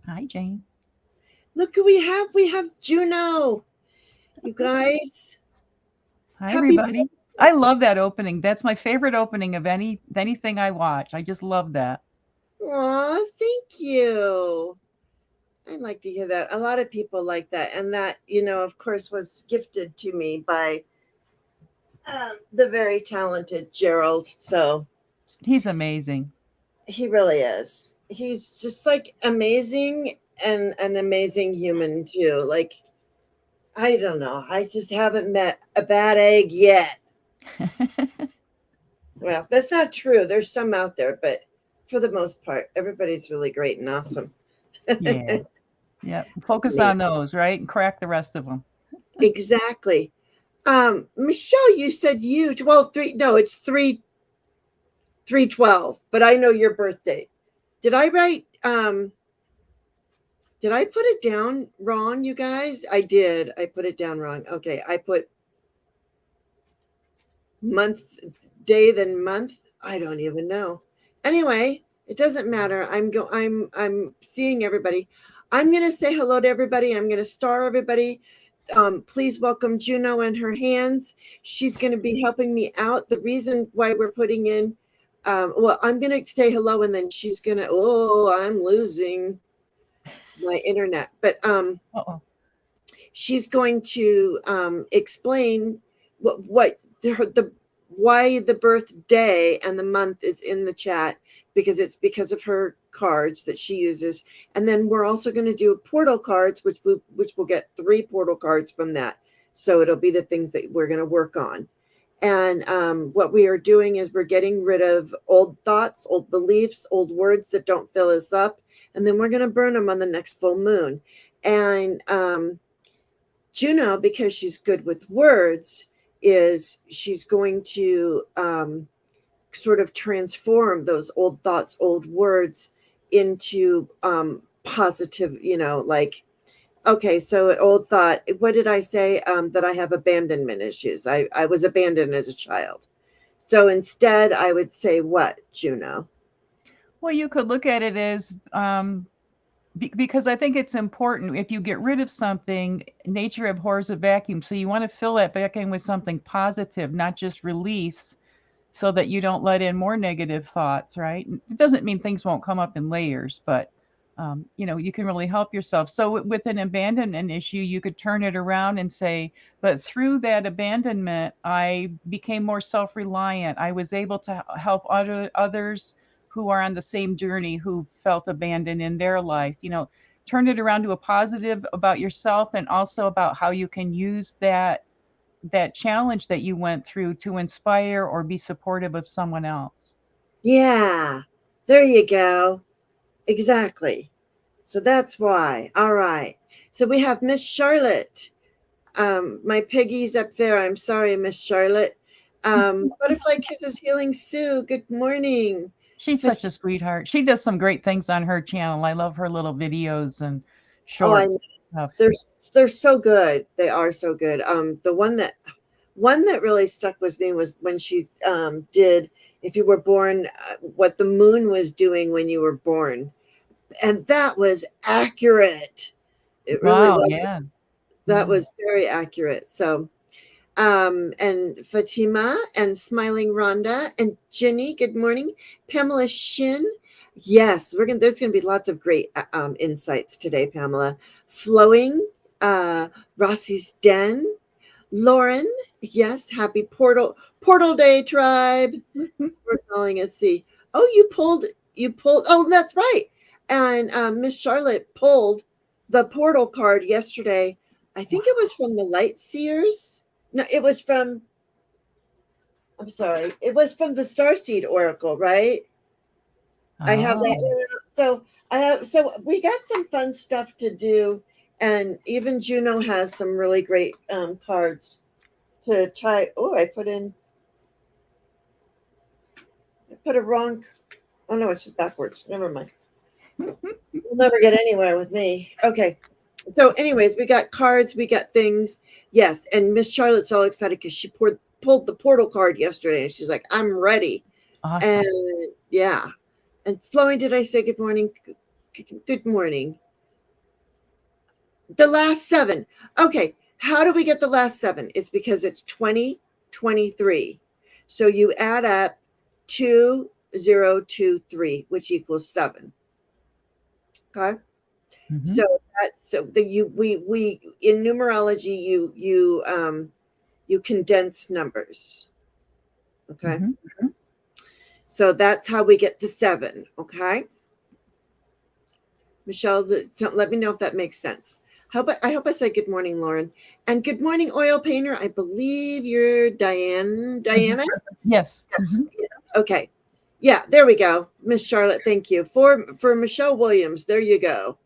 Hi, Jane. Look who we have. We have Juno. You guys, Hi, happy everybody. I birthday. love that opening. That's my favorite opening of anything I watch. I just love that. Aw, thank you. I'd like to hear that. A lot of people like that. And that, of course, was gifted to me by the very talented Gerald. So He's amazing. he really is. He's just like amazing and an amazing human, too. Like, I don't know. I just haven't met a bad egg yet. Well, that's not true. There's some out there, but for the most part, everybody's really great and awesome. Yeah. Yeah. Focus Neat. on those, right? And crack the rest of them. Exactly. Michelle, you said you 12 3. No, it's 3/12, but I know your birthday. Did I write did I put it down wrong, you guys? I did. I put it down wrong. Okay, I put month day than month. I don't even know. Anyway, it doesn't matter. I'm seeing everybody. I'm gonna say hello to everybody. I'm gonna star everybody. Please welcome Juno and her hands. She's gonna be helping me out. The reason why we're putting in well, I'm gonna say hello and then she's gonna I'm losing my internet. But Uh-oh. she's going to explain what the why the birthday and the month is in the chat, because it's because of her cards that she uses. And then we're also going to do portal cards, which will get 3 portal cards from that. So it'll be the things that we're going to work on. And what we are doing is we're getting rid of old thoughts, old beliefs, old words that don't fill us up, and then we're going to burn them on the next full moon. And Juno, because she's good with words, is she's going to sort of transform those old thoughts, old words into positive, like, okay, so an old thought, what did I say? That I have abandonment issues. I was abandoned as a child. So instead, I would say what, Juno? Well, you could look at it as because I think it's important. If you get rid of something, nature abhors a vacuum. So you want to fill that vacuum with something positive, not just release, so that you don't let in more negative thoughts, right? It doesn't mean things won't come up in layers, but you can really help yourself. So with an abandonment issue, you could turn it around and say, but through that abandonment, I became more self-reliant. I was able to help others who are on the same journey who felt abandoned in their life. Turn it around to a positive about yourself and also about how you can use that challenge that you went through to inspire or be supportive of someone else. Yeah, there you go. Exactly. So that's why. All right. So we have Miss Charlotte. My piggy's up there. I'm sorry, Miss Charlotte. Butterfly Kisses Healing Sue. Good morning. She's such a sweetheart. She does some great things on her channel. I love her little videos and Oh, I shorts stuff. they're they're so good. They are so good. The one that really stuck with me was when she did if you were born, what the moon was doing when you were born, and that was accurate. It really Wow, was. yeah. That Yeah. was very accurate. So and Fatima and Smiling Rhonda and Jenny, good morning. Pamela Shin. Yes, there's gonna be lots of great insights today, Pamela. Flowing, uh, Rossi's Den, Lauren, yes, happy Portal Day, tribe. We're calling it. See. Oh, you pulled. Oh, that's right. And Miss Charlotte pulled the portal card yesterday. I think it was from the Light Seers. No, it was from. I'm sorry. It was from the Starseed Oracle, right? I have that. Oh, So I have. So we got some fun stuff to do, and even Juno has some really great cards to try. Oh, I put a wrong. Oh no, it's just backwards. Never mind. You'll never get anywhere with me. Okay. So, anyways, we got cards, we got things. Yes, and Miss Charlotte's all excited because she pulled the portal card yesterday, and she's like, "I'm ready." And awesome. yeah, and Flowing, did I say good morning? Good morning. The last 7. Okay. How do we get the last 7? It's because it's 20, 23. So you add up 2, 0, 2, 3, which equals 7. Okay. Mm-hmm. So that's so the you we in numerology you condense numbers. Okay. Mm-hmm. So that's how we get to 7. Okay. Michelle, let me know if that makes sense. I hope I said good morning, Lauren. And good morning, oil painter. I believe you're Diana? Yes. Yes. Mm-hmm. Okay. Yeah, there we go. Miss Charlotte, thank you. For Michelle Williams, there you go.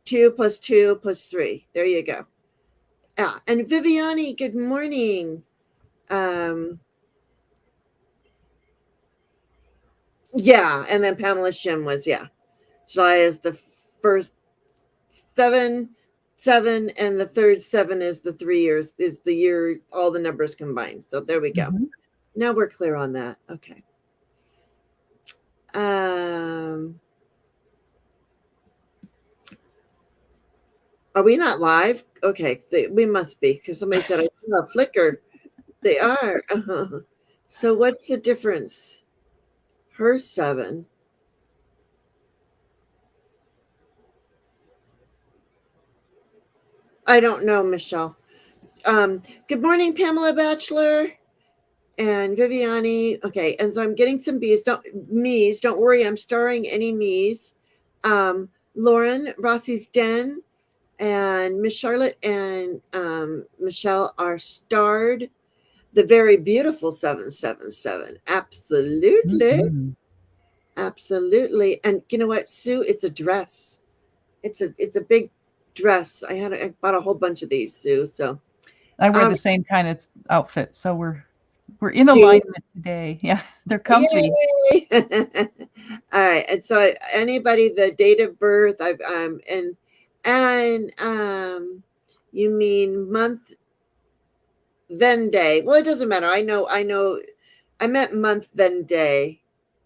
2 plus 2 plus 3. There you go. Ah, and Viviani, good morning. Um, yeah, and then Pamela Shim was, yeah. July is the first 7, 7, and the third 7 is the 3 years, is the year, all the numbers combined. So there we go. Mm-hmm. Now we're clear on that. Okay. Um, are we not live? Okay, we must be because somebody said I saw a flicker. They are. So what's the difference? Her 7. I don't know, Michelle. Good morning, Pamela Bachelor and Viviani. Okay, and so I'm getting some bees. Don't worry, I'm starring any me's. Lauren, Rossi's Den, and Miss Charlotte and Michelle are starred. The very beautiful 777. Absolutely. Mm-hmm. Absolutely. And you know what, Sue? It's a dress. It's a big dress. I bought a whole bunch of these, Sue. So I wear um the same kind of outfit, so we're in do you? alignment today. Yeah, they're comfy. Yay! All right. And so anybody, the date of birth, I've and you mean month then day. Well, it doesn't matter. I know I meant month then day.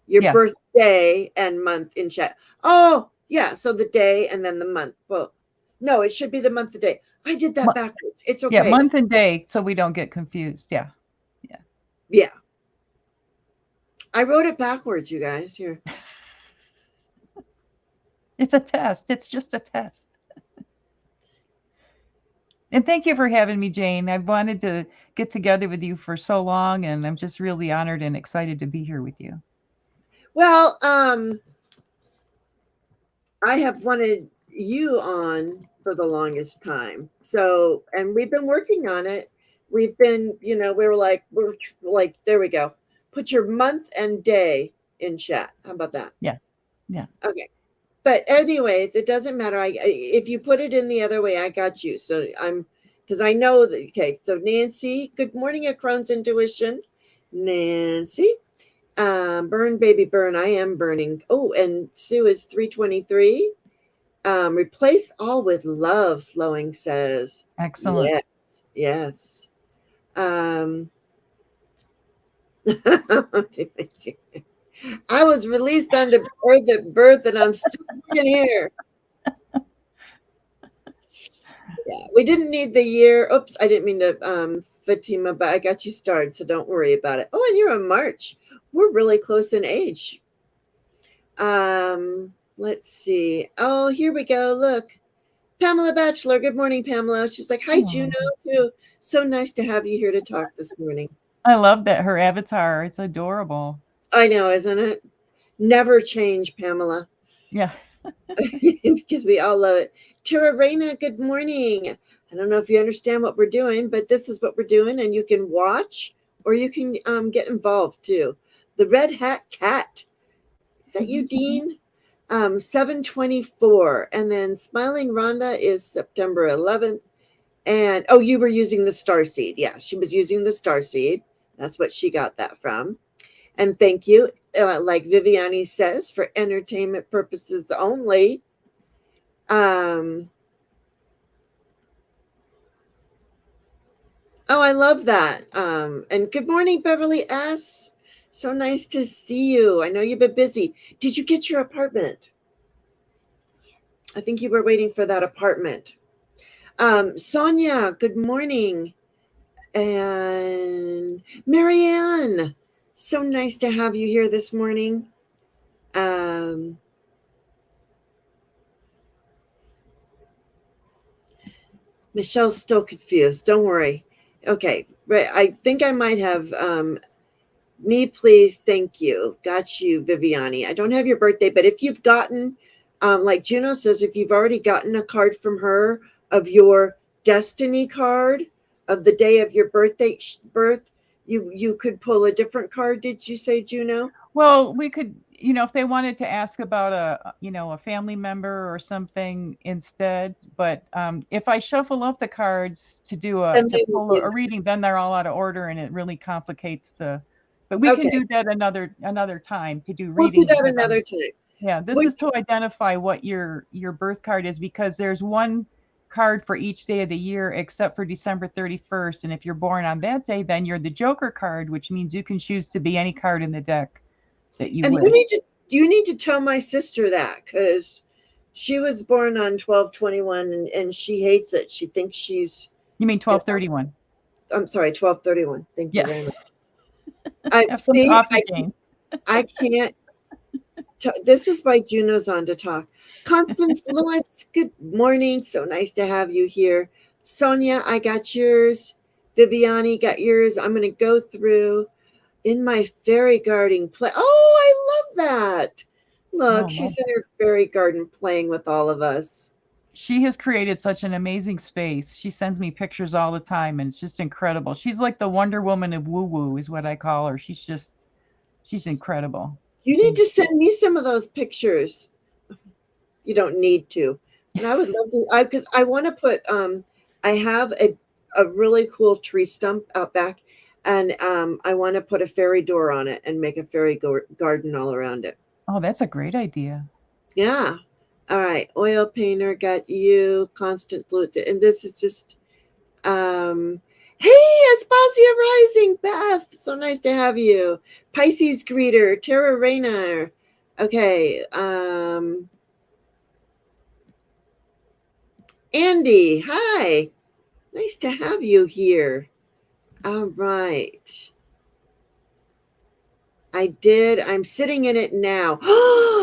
Your Yeah, birthday and month in chat. Oh, yeah. So the day and then the month. Well, no, it should be the month, the day. I did that Mo- backwards. It's yeah, okay. month and day, so we don't get confused. Yeah, yeah. Yeah. I wrote it backwards, you guys. Here. It's a test. It's just a test. And thank you for having me, Jane. I've wanted to get together with you for so long, and I'm just really honored and excited to be here with you. Well, I have wanted you on for the longest time. So, and we've been working on it. We've been, we're like, there we go. Put your month and day in chat. How about that? Yeah, yeah. Okay. But anyways, it doesn't matter. If you put it in the other way, I got you. So because I know that. Okay. So Nancy, good morning at Crohn's Intuition. Nancy, burn baby burn. I am burning. Oh, and Sue is 323. Replace all with love, flowing says. Excellent. Yes, yes. Um, I was released onto earth at birth and I'm still freaking here. Yeah, we didn't need the year. Oops, I didn't mean to Fatima, but I got you started, so don't worry about it. Oh, and you're in March. We're really close in age. Let's see. Oh, here we go. Look. Pamela Bachelor. Good morning, Pamela. She's like, hi, Juno, Oh, too. So nice to have you here to talk this morning. I love that her avatar. It's adorable. I know, isn't it? Never change, Pamela, Yeah. because we all love it. Tara Reina, good morning. I don't know if you understand what we're doing, but this is what we're doing, and you can watch or you can get involved too. The Red Hat Cat. Is that you, Dean? 724. And then Smiling Rhonda is September 11th. And oh, you were using the star seed. Yeah, she was using the star seed. That's what she got that from. And thank you, like Viviani says, for entertainment purposes only. Oh, I love that. And good morning, Beverly S. So nice to see you. I know you've been busy. Did you get your apartment? I think you were waiting for that apartment. Sonia, good morning. And Marianne, so nice to have you here this morning. Um, Michelle's still confused. Don't worry. Okay, right. I think I might have me, please, thank you. Got you, Viviani. I don't have your birthday, but if you've gotten, like Juno says, if you've already gotten a card from her of your destiny card of the day of your birth, you could pull a different card. Did you say, Juno? Well, we could, if they wanted to ask about a family member or something instead, but if I shuffle up the cards to Then to they would pull be a reading, then they're all out of order and it really complicates but we can okay. do that another time to do We'll do readings that that another time. yeah, this What is to identify what your birth card is because there's one card for each day of the year except for December 31st. And if you're born on that day, then you're the Joker card, which means you can choose to be any card in the deck that you and wish. you need to tell my sister that because she was born on 12/21 and she hates it. She thinks she's You mean you 1231? know, I'm sorry, 12/31. Thank you Yeah. very much. I Have some see. coffee, Jane. I can't. This is why Juno's on to talk. Constance Lewis, good morning. So nice to have you here. Sonia, I got yours. Viviani got yours. I'm going to go through in my fairy garden play. Oh, I love that. Oh, Look, love she's in that. her fairy garden playing with all of us. She has created such an amazing space. She sends me pictures all the time, and it's just incredible. She's like the Wonder Woman of woo woo, is what I call her. She's incredible. You need And to send me some of those pictures. You don't need to, but I would love to. I because I want to put. I have a really cool tree stump out back, and I want to put a fairy door on it and make a fairy garden all around it. oh, that's a great idea. Yeah. All right. Oil painter got you. Constant flute, and this is just. Hey, Aspasia Rising, Beth. So nice to have you. Pisces greeter, Tara Rayner. Okay. Andy, hi. Nice to have you here. All right. I did. I'm sitting in it now.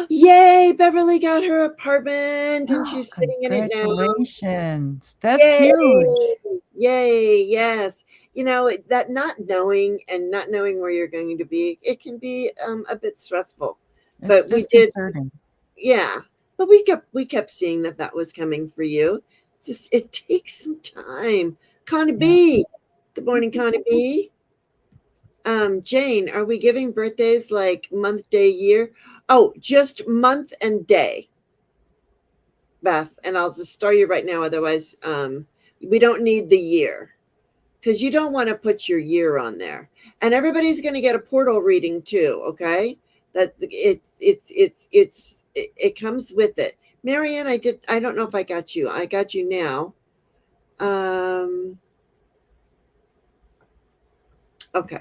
Yay! Beverly got her apartment and Oh, she's sitting in it now. congratulations. That's Yay! huge. Yay! Yes. You know, that not knowing and not knowing where you're going to be, it can be a bit stressful. It's But we did, disconcerting. yeah. But we kept seeing that that was coming for you. Just it takes some time. Connie Yeah. B. Good morning, Connie B. Jane, are we giving birthdays like month, day, year? Oh, just month and day, Beth. And I'll just start you right now. Otherwise, we don't need the year because you don't want to put your year on there. And everybody's going to get a portal reading too. Okay, that it comes with it. Marianne, I did. I don't know if I got you. I got you now. Okay.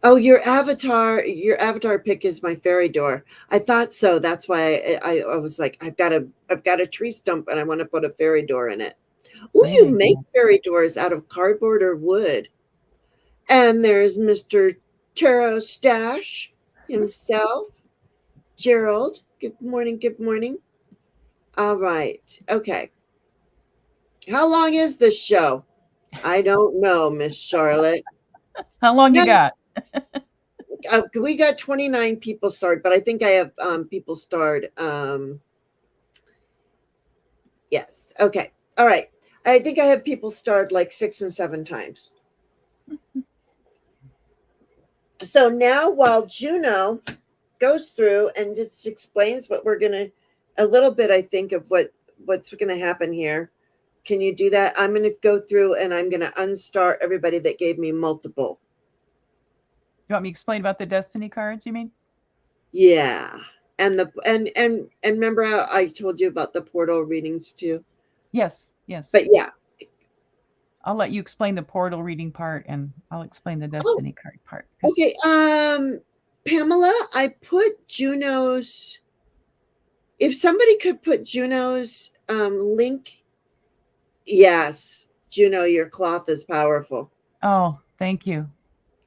Oh, your avatar pick is my fairy door. I thought so. That's why I was like, I've got a tree stump and I want to put a fairy door in it. Oh, Great you make idea. fairy doors out of cardboard or wood. And there's Mr. Taro Stash himself. Gerald. Good morning. Good morning. All right. Okay. How long is this show? I don't know, Miss Charlotte. How long you No, got? we got 29 people starred, but I think I have people starred. Yes. Okay. All right. I think I have people starred like 6 and 7 times. So now while Juno goes through and just explains what we're going to a little bit I think of what's going to happen here. Can you do that? I'm going to go through and I'm going to unstar everybody that gave me multiple. You want me to explain about the destiny cards, you mean? Yeah. And the and remember how I told you about the portal readings too? Yes, yes. But yeah. I'll let you explain the portal reading part and I'll explain the Oh, destiny card part. okay. Pamela, I put Juno's If somebody could put Juno's link, yes, Juno, your cloth is powerful. Oh, thank you.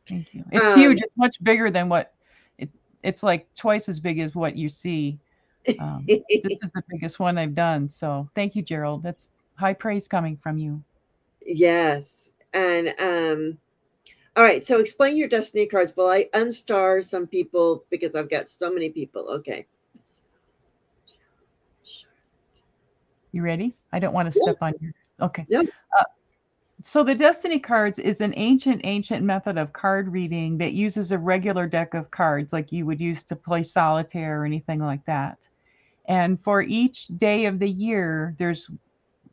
Thank you. It's huge. Um, It's much bigger than what it, it's like twice as big as what you see. This is the biggest one I've done. So thank you, Gerald. That's high praise coming from you. yes. And all right, so explain your destiny cards. Will I unstar some people because I've got so many people? Okay. You ready? I don't want to Yeah, step on you. Okay. no. Uh, so the Destiny cards is an ancient method of card reading that uses a regular deck of cards like you would use to play solitaire or anything like that. And for each day of the year, there's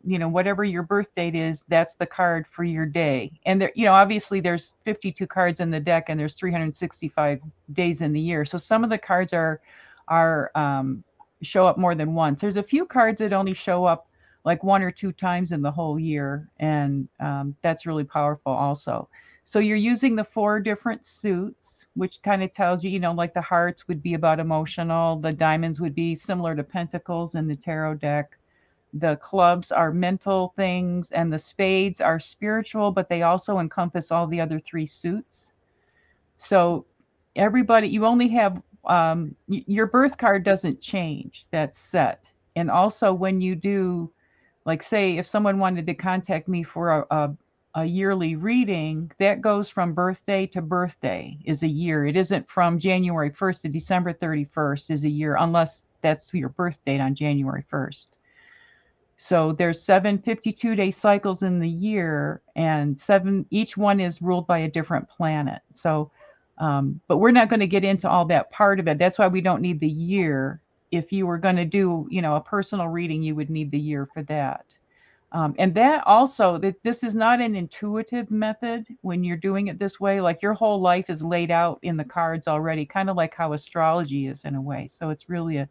whatever your birth date is, that's the card for your day. And there, obviously there's 52 cards in the deck and there's 365 days in the year. So some of the cards are show up more than once. There's a few cards that only show up like one or two times in the whole year, and that's really powerful also. So you're using the four different suits, which kind of tells you, like the hearts would be about emotional, the diamonds would be similar to pentacles in the tarot deck, the clubs are mental things, and the spades are spiritual, but they also encompass all the other three suits. So everybody, you only have your birth card doesn't change. That's set. And also when you do, like, say if someone wanted to contact me for a yearly reading, that goes from birthday to birthday is a year. It isn't from January 1st to December 31st is a year, unless that's your birth date on January 1st. So there's 7 52-day cycles in the year, and seven each one is ruled by a different planet. So, but we're not going to get into all that part of it. That's why we don't need the year. If you were going to do, a personal reading, you would need the year for that. And that also, that this is not an intuitive method when you're doing it this way. Like your whole life is laid out in the cards already, kind of like how astrology is in a way. So it's really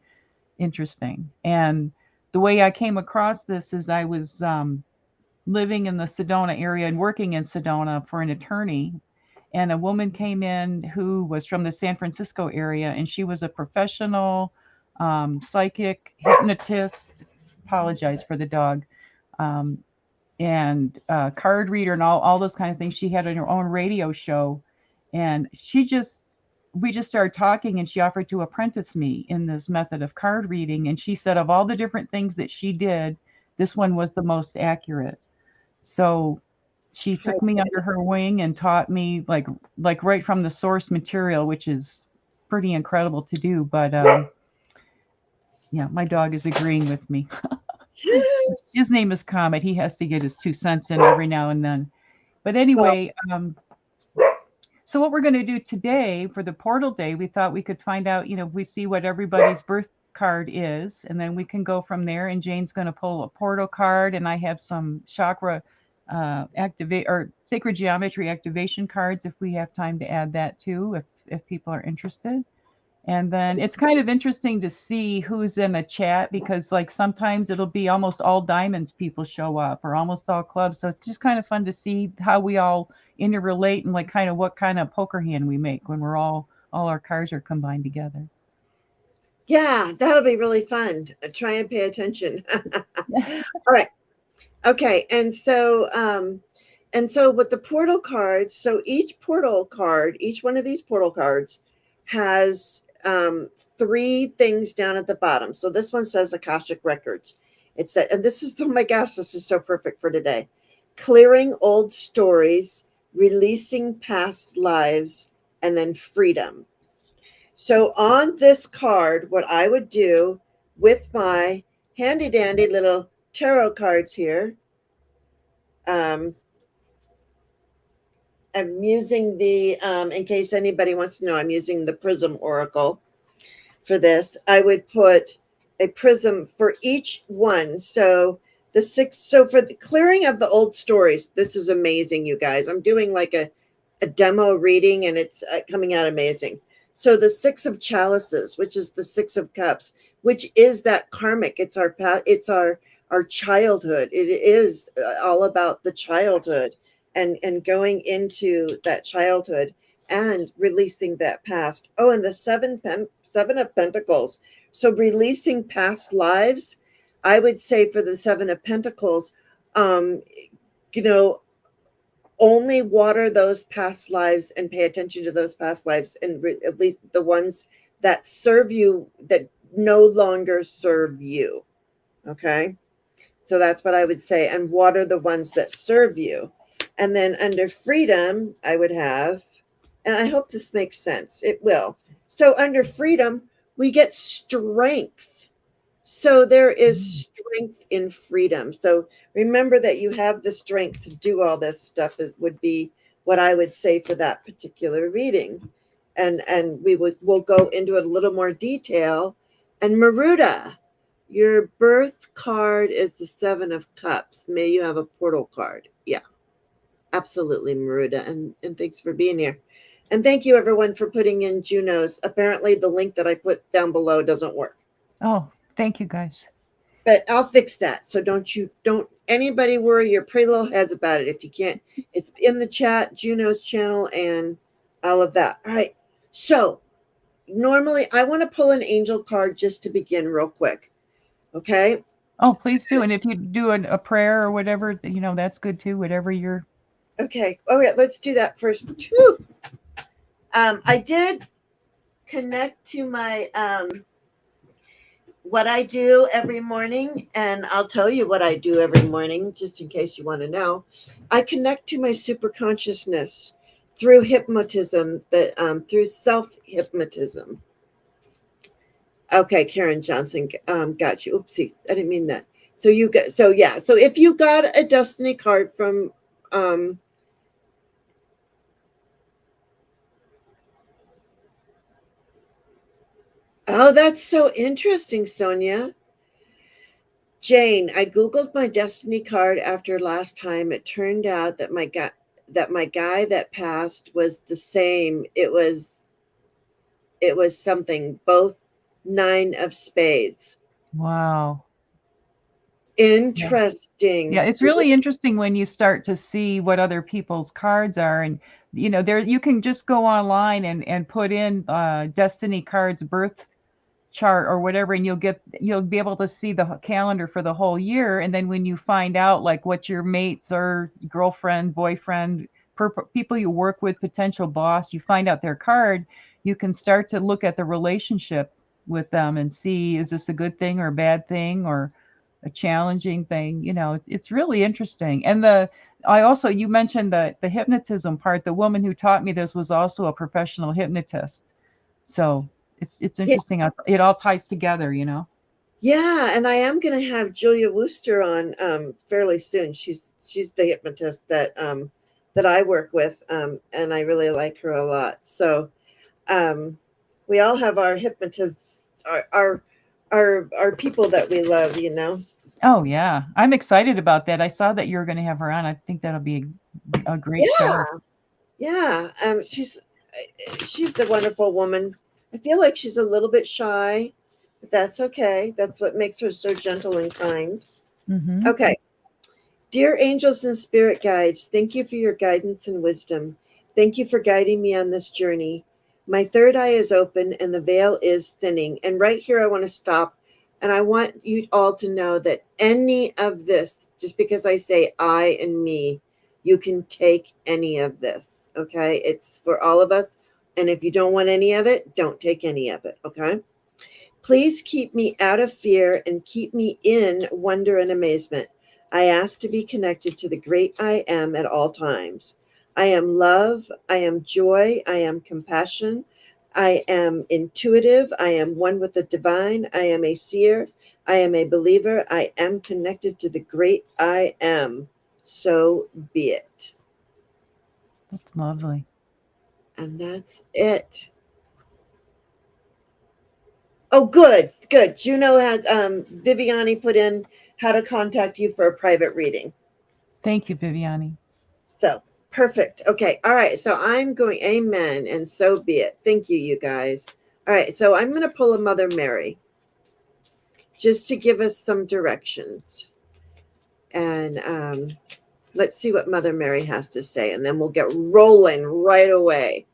interesting. And the way I came across this is I was living in the Sedona area and working in Sedona for an attorney. And a woman came in who was from the San Francisco area, and she was a professional psychic, hypnotist. Apologize for the dog. Um, and card reader and all those kind of things. She had her own radio show, and we just started talking, and she offered to apprentice me in this method of card reading. And she said of all the different things that she did, this one was the most accurate. So she took me under her wing and taught me like right from the source material, which is pretty incredible to do. But yeah, my dog is agreeing with me. His name is Comet. He has to get his 2 cents in every now and then. But Well, anyway, so what we're going to do today for the portal day, we thought we could find out, we see what everybody's birth card is, and then we can go from there. And Jane's going to pull a portal card, and I have some chakra activate or sacred geometry activation cards if we have time to add that too, if people are interested. And then it's kind of interesting to see who's in a chat, because like sometimes it'll be almost all diamonds people show up or almost all clubs. So it's just kind of fun to see how we all interrelate and like kind of what kind of poker hand we make when we're all our cards are combined together. yeah, that'll be really fun. Try and pay attention. All right. Okay. And so with the portal cards, so each portal card, each one of these portal cards has three things down at the bottom. So this one says Akashic Records. It's that, and this is, oh my gosh, this is so perfect for today. Clearing old stories, releasing past lives, and then freedom. So on this card, what I would do with my handy dandy little tarot cards here, um, I'm using in case anybody wants to know, I'm using the Prism Oracle for this. I would put a prism for each one. So so for the clearing of the old stories, this is amazing, you guys. I'm doing like a demo reading, and it's coming out amazing. So the Six of Chalices, which is the Six of Cups, which is that karmic. It's our childhood. It is all about the childhood and going into that childhood and releasing that past. Oh, and the Seven of Pentacles So releasing past lives, I would say for the Seven of Pentacles, um, you know, only water those past lives and pay attention to those past lives, and at least the ones that serve you, that no longer serve you. Okay. So that's what I would say. And water the ones that serve you. And then under freedom, I would have, and I hope this makes sense. It will. So under freedom, we get strength. So there is strength in freedom. So remember that you have the strength to do all this stuff. It would be what I would say for that particular reading. And we'll go into it a little more detail. And Maruta, your birth card is the Seven of Cups. May you have a portal card. Yeah, absolutely, Maruta. And thanks for being here. And thank you, everyone, for putting in Juno's. Apparently, the link that I put down below doesn't work. Oh, thank you, guys. But I'll fix that. So don't anybody worry your pretty little heads about it. If you can't, it's in the chat, Juno's channel, and all of that. All right. So normally I want to pull an angel card just to begin real quick. Okay. Oh, please do. And if you do a prayer or whatever, that's good too. Whatever you're. Okay. Oh yeah, let's do that first. Whew. I did connect to my what I do every morning, and I'll tell you what I do every morning, just in case you want to know. I connect to my super consciousness through hypnotism, that through self hypnotism. Okay, Karen Johnson, got you. Oopsie, I didn't mean that. So you got, so yeah, so if you got a destiny card from oh, that's so interesting, Sonia. Jane, I googled my destiny card after last time. It turned out that my guy that passed was the same. It was something, both 9 of spades. Wow. Interesting. Yeah, it's really interesting when you start to see what other people's cards are, and there you can just go online and put in destiny cards birth chart or whatever, and you'll be able to see the calendar for the whole year. And then when you find out like what your mates or girlfriend, boyfriend, people you work with, potential boss, you find out their card, you can start to look at the relationship with them and see, is this a good thing or a bad thing or a challenging thing? It's really interesting. And you mentioned the hypnotism part. The woman who taught me this was also a professional hypnotist. So it's interesting. Yeah. It all ties together, Yeah, and I am going to have Julia Wooster on fairly soon. She's the hypnotist that I work with, and I really like her a lot. So we all have our hypnotists, our people that we love, Oh yeah, I'm excited about that. I saw that you're going to have her on. I think that'll be a great show. Yeah, she's a wonderful woman. I feel like she's a little bit shy, but that's okay. That's what makes her so gentle and kind. Mm-hmm. Okay. Dear angels and spirit guides, thank you for your guidance and wisdom. Thank you for guiding me on this journey. My third eye is open and the veil is thinning. And right here, I want to stop. And I want you all to know that any of this, just because I say I and me, you can take any of this. Okay. It's for all of us. And if you don't want any of it, don't take any of it. Okay. Please keep me out of fear and keep me in wonder and amazement. I ask to be connected to the great I am at all times. I am love. I am joy. I am compassion. I am intuitive. I am one with the divine. I am a seer. I am a believer. I am connected to the great I am. So be it. That's lovely. And that's it. Oh, good. Juno has Viviani put in how to contact you for a private reading. Thank you, Viviani. So perfect. Okay. All right. So I'm going, amen. And so be it. Thank you, you guys. All right. So I'm going to pull a Mother Mary just to give us some directions. And let's see what Mother Mary has to say. And then we'll get rolling right away.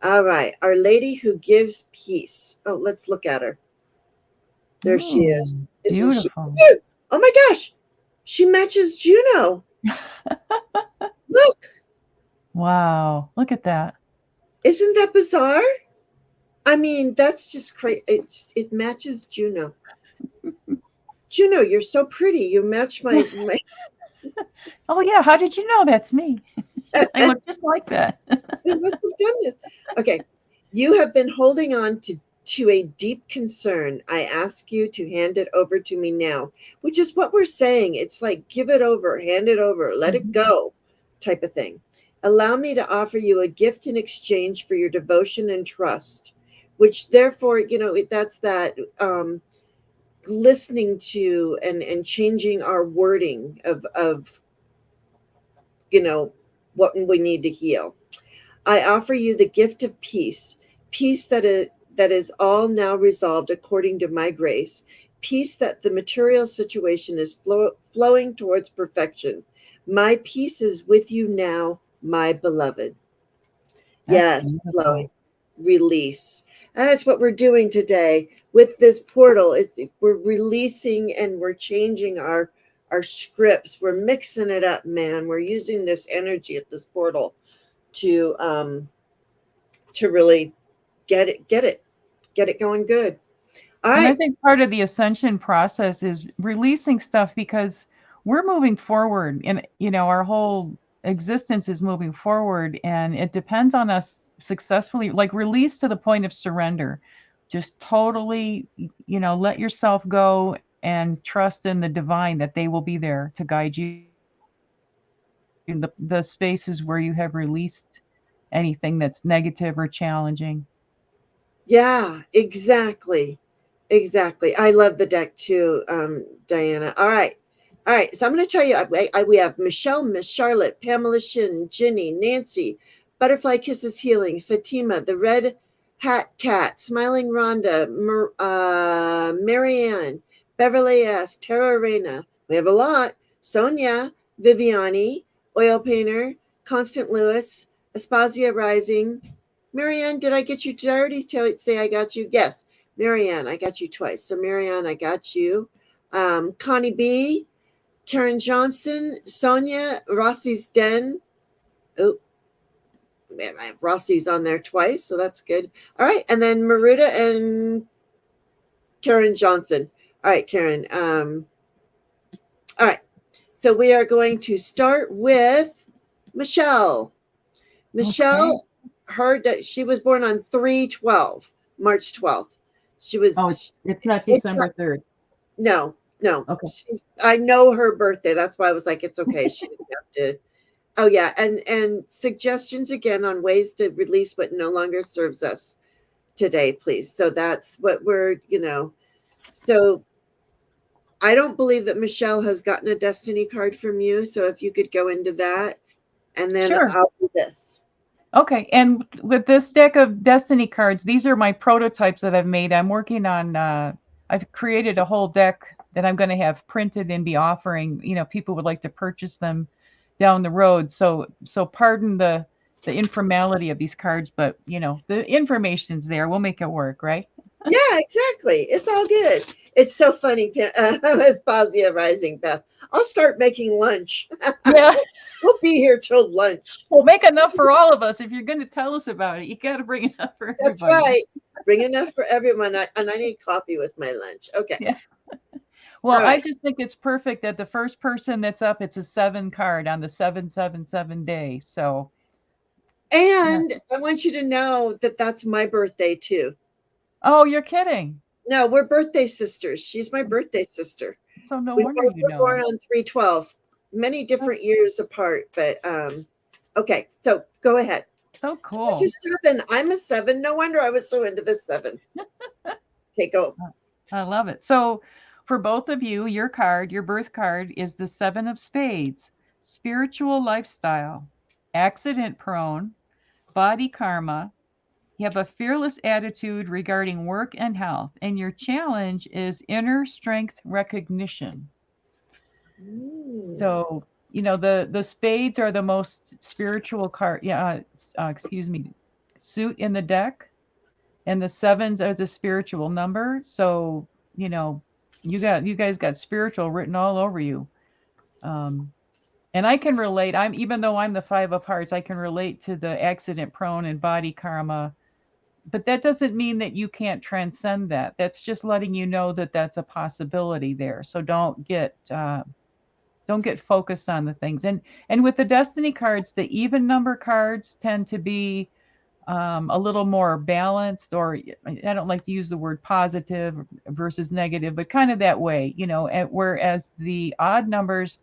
All right. Our Lady who gives peace. Oh, let's look at her. There she is. Ooh, Isn't she beautiful. cute? Oh my gosh. She matches Juno. Look, Wow. Look at that. isn't that bizarre? I mean, that's just crazy. It matches Juno. Juno, you're so pretty. You match my Oh yeah, how did you know that's me? I look just like that. You must have done this. Okay. You have been holding on to a deep concern. I ask you to hand it over to me now, which is what we're saying. It's like give it over, hand it over, let it Mhm. go type of thing. Allow me to offer you a gift in exchange for your devotion and trust, which therefore, that's that listening to and changing our wording of you know what we need to heal. I offer you the gift of peace, peace that is all now resolved according to my grace, peace that the material situation is flowing towards perfection. My peace is with you now, my beloved. That's Yes, flowing, beautiful. release. That's what we're doing today with this portal. We're releasing and we're changing our scripts. We're mixing it up, man. We're using this energy at this portal to really get it going good. All And I right. think part of the ascension process is releasing stuff because we're moving forward and our whole existence is moving forward and it depends on us successfully like release to the point of surrender. Just totally, let yourself go and trust in the divine that they will be there to guide you in the spaces where you have released anything that's negative or challenging. Yeah, exactly. Exactly. I love the deck too, Diana. All right. All right. So I'm going to tell you, we have Michelle, Miss Charlotte, Pamela Shin, Ginny, Nancy, Butterfly Kisses Healing, Fatima, the Red Hat Cat, Smiling Rhonda, Marianne, Beverly S., Tara Reyna. We have a lot. Sonia, Viviani, Oil Painter, Constant Lewis, Aspasia Rising, Marianne, did I get you? Did I already say I got you? Yes. Marianne, I got you twice. So, Marianne, I got you. Connie B., Karen Johnson, Sonia, Rossi's Den. Oh, man, Rossi's on there twice, so that's good. All right. And then Maruta and Karen Johnson. All right, Karen. All right. So, we are going to start with Michelle. Okay. Michelle heard that she was born on 3/12, March 12th. She was, Oh, it's not it's not, December 3rd. no, no. Okay. I know her birthday. That's why I was like, it's okay. She didn't have to. Oh, yeah. And suggestions again on ways to release what no longer serves us today, please. So that's what so I don't believe that Michelle has gotten a destiny card from you. So if you could go into that and then Sure. I'll do this. Okay, and with this deck of Destiny cards, these are my prototypes that I've made. I'm working on, I've created a whole deck that I'm going to have printed and be offering. People would like to purchase them down the road. So pardon the informality of these cards, but the information's there. We'll make it work, right? Yeah, exactly. It's all good. It's so funny, Aspasia Rising, Beth. I'll start making lunch. Yeah. We'll be here till lunch. Well, make enough for all of us. If you're going to tell us about it, you got to bring enough for That's everybody. right. Bring enough for everyone. And I need coffee with my lunch. Okay. Yeah. Well, All I right. just think it's perfect that the first person that's up, it's a 7 card on the 777 day. So, yeah. And I want you to know that that's my birthday too. Oh, you're kidding. No, we're birthday sisters. She's my birthday sister. So no We wonder both you were born know. on 3/12, many That's different years apart. But okay. So go ahead. so What's cool. 7? I'm a 7. No wonder I was so into the 7. Okay, go. I love it. So, for both of you, your card, your birth card is the 7 of spades, spiritual lifestyle, accident prone, body karma. You have a fearless attitude regarding work and health, and your challenge is inner strength recognition. Mm. So, the spades are the most spiritual card, yeah, excuse me, suit in the deck, and the sevens are the spiritual number. So, you know, you guys got spiritual written all over you. Um, and I can relate. I'm even though I'm the 5 of Hearts, I can relate to the accident prone and body karma. But that doesn't mean that you can't transcend that. That's just letting you know that that's a possibility there. So don't get focused on the things. And with the destiny cards, the even number cards tend to be a little more balanced, or I don't like to use the word positive versus negative, but kind of that way, whereas the odd numbers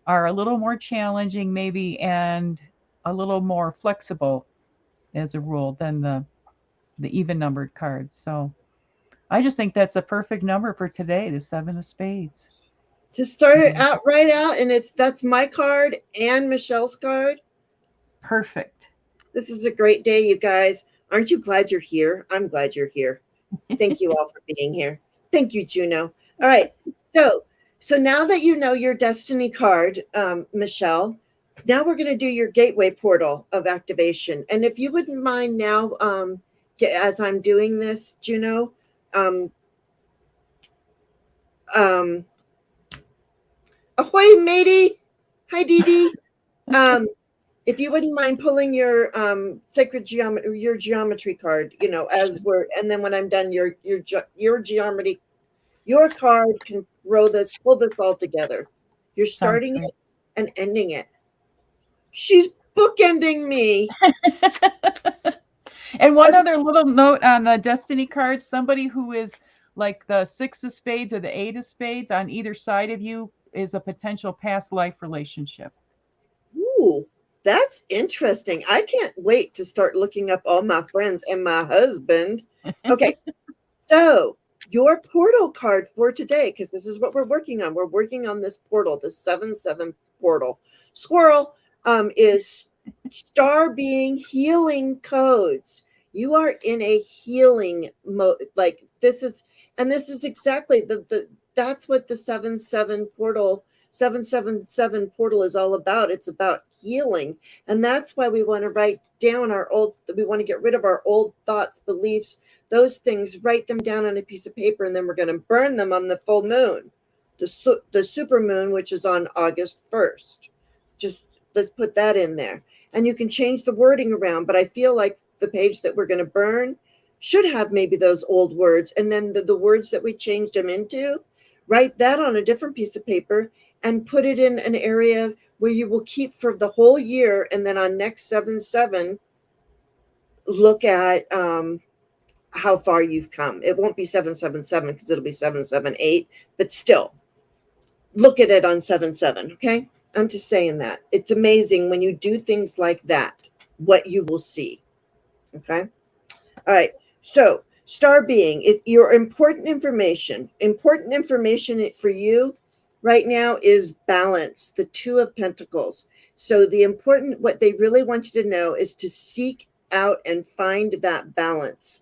are a little more challenging, maybe, and a little more flexible as a rule than the even numbered cards. So I just think that's a perfect number for today, the 7 of Spades. To start it Mhm. out right out, and that's my card and Michelle's card. Perfect. This is a great day, you guys. Aren't you glad you're here? I'm glad you're here. Thank you all for being here. Thank you, Juno. All right. So, so now that you know your destiny card, Michelle, now we're going to do your gateway portal of activation. And if you wouldn't mind now, as I'm doing this, Juno, um, um, ahoy, matey. Hi, Dee Dee. Um, if you wouldn't mind pulling your sacred geometry, your geometry card, as we're, and then when I'm done, your geometry, your card can pull this all together. You're Sounds starting great. it and ending it. She's bookending me. And one other little note on the destiny cards, somebody who is like the 6 of Spades or the 8 of Spades on either side of you is a potential past life relationship. Ooh, that's interesting. I can't wait to start looking up all my friends and my husband. Okay, so your portal card for today, because this is what we're working on. We're working on this portal, the 7-7 portal. Squirrel is star being healing codes. You are in a healing mode. Like this is exactly the that's what the 7-7 portal 777 portal is all about. It's about healing. And that's why we want to write down we want to get rid of our old thoughts, beliefs, those things, write them down on a piece of paper, and then we're going to burn them on the full moon, the super moon, which is on August 1st. Just let's put that in there. And you can change the wording around, but I feel like the page that we're going to burn should have maybe those old words. And then the words that we changed them into, write that on a different piece of paper and put it in an area where you will keep for the whole year. And then on next 7-7, look at how far you've come. It won't be 777 because it'll be 778, but still look at it on 7-7. Okay. I'm just saying that it's amazing when you do things like that, what you will see. Okay. All right. So star being, your important information for you right now is balance, the 2 of Pentacles. So what they really want you to know is to seek out and find that balance.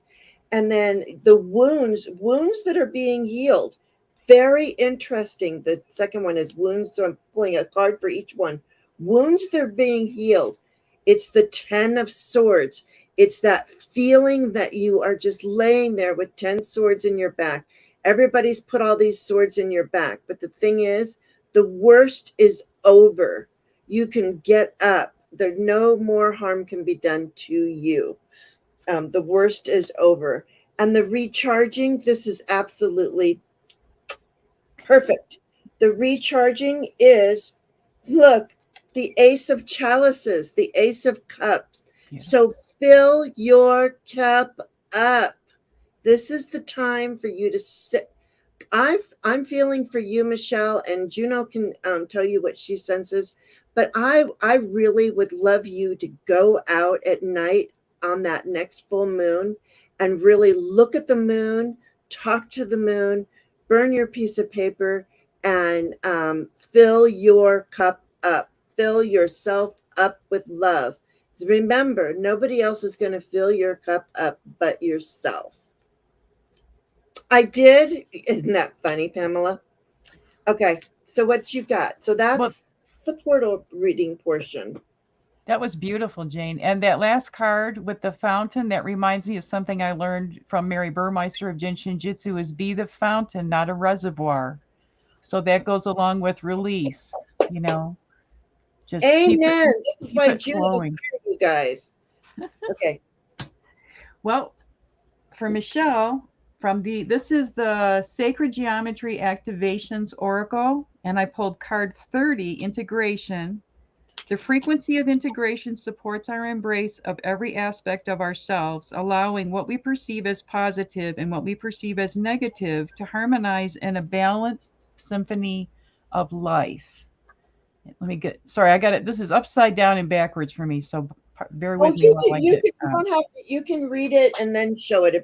And then the wounds that are being healed. Very interesting. The second one is wounds. So I'm pulling a card for each one. Wounds that are being healed. It's the 10 of Swords. It's that feeling that you are just laying there with 10 swords in your back. Everybody's put all these swords in your back. But the thing is, the worst is over. You can get up. There, no more harm can be done to you. The worst is over. And the recharging, this is absolutely perfect. The recharging is, look, the Ace of Chalices, the Ace of Cups. Beautiful. So fill your cup up. This is the time for you to sit. I'm feeling for you, Michelle, and Juno can tell you what she senses. But I really would love you to go out at night on that next full moon and really look at the moon, talk to the moon, burn your piece of paper, and fill your cup up. Fill yourself up with love. So remember, nobody else is going to fill your cup up but yourself. I did. Isn't that funny, Pamela? Okay, so what you got? So Well, that's the portal reading portion. That was beautiful, Jane. And that last card with the fountain, that reminds me of something I learned from Mary Burmeister of Jin Shin Jitsu is be the fountain, not a reservoir. So that goes along with release, you know, just Amen. This is keep why it Juno is flowing. here, you guys. Okay. Well, for Michelle, this is the Sacred Geometry Activations Oracle, and I pulled card 30, Integration. The frequency of integration supports our embrace of every aspect of ourselves, allowing what we perceive as positive and what we perceive as negative to harmonize in a balanced symphony of life. Let me get, sorry, I got it. This is upside down and backwards for me, so bear Oh, with me while I get, you don't have to, you can read it and then show it if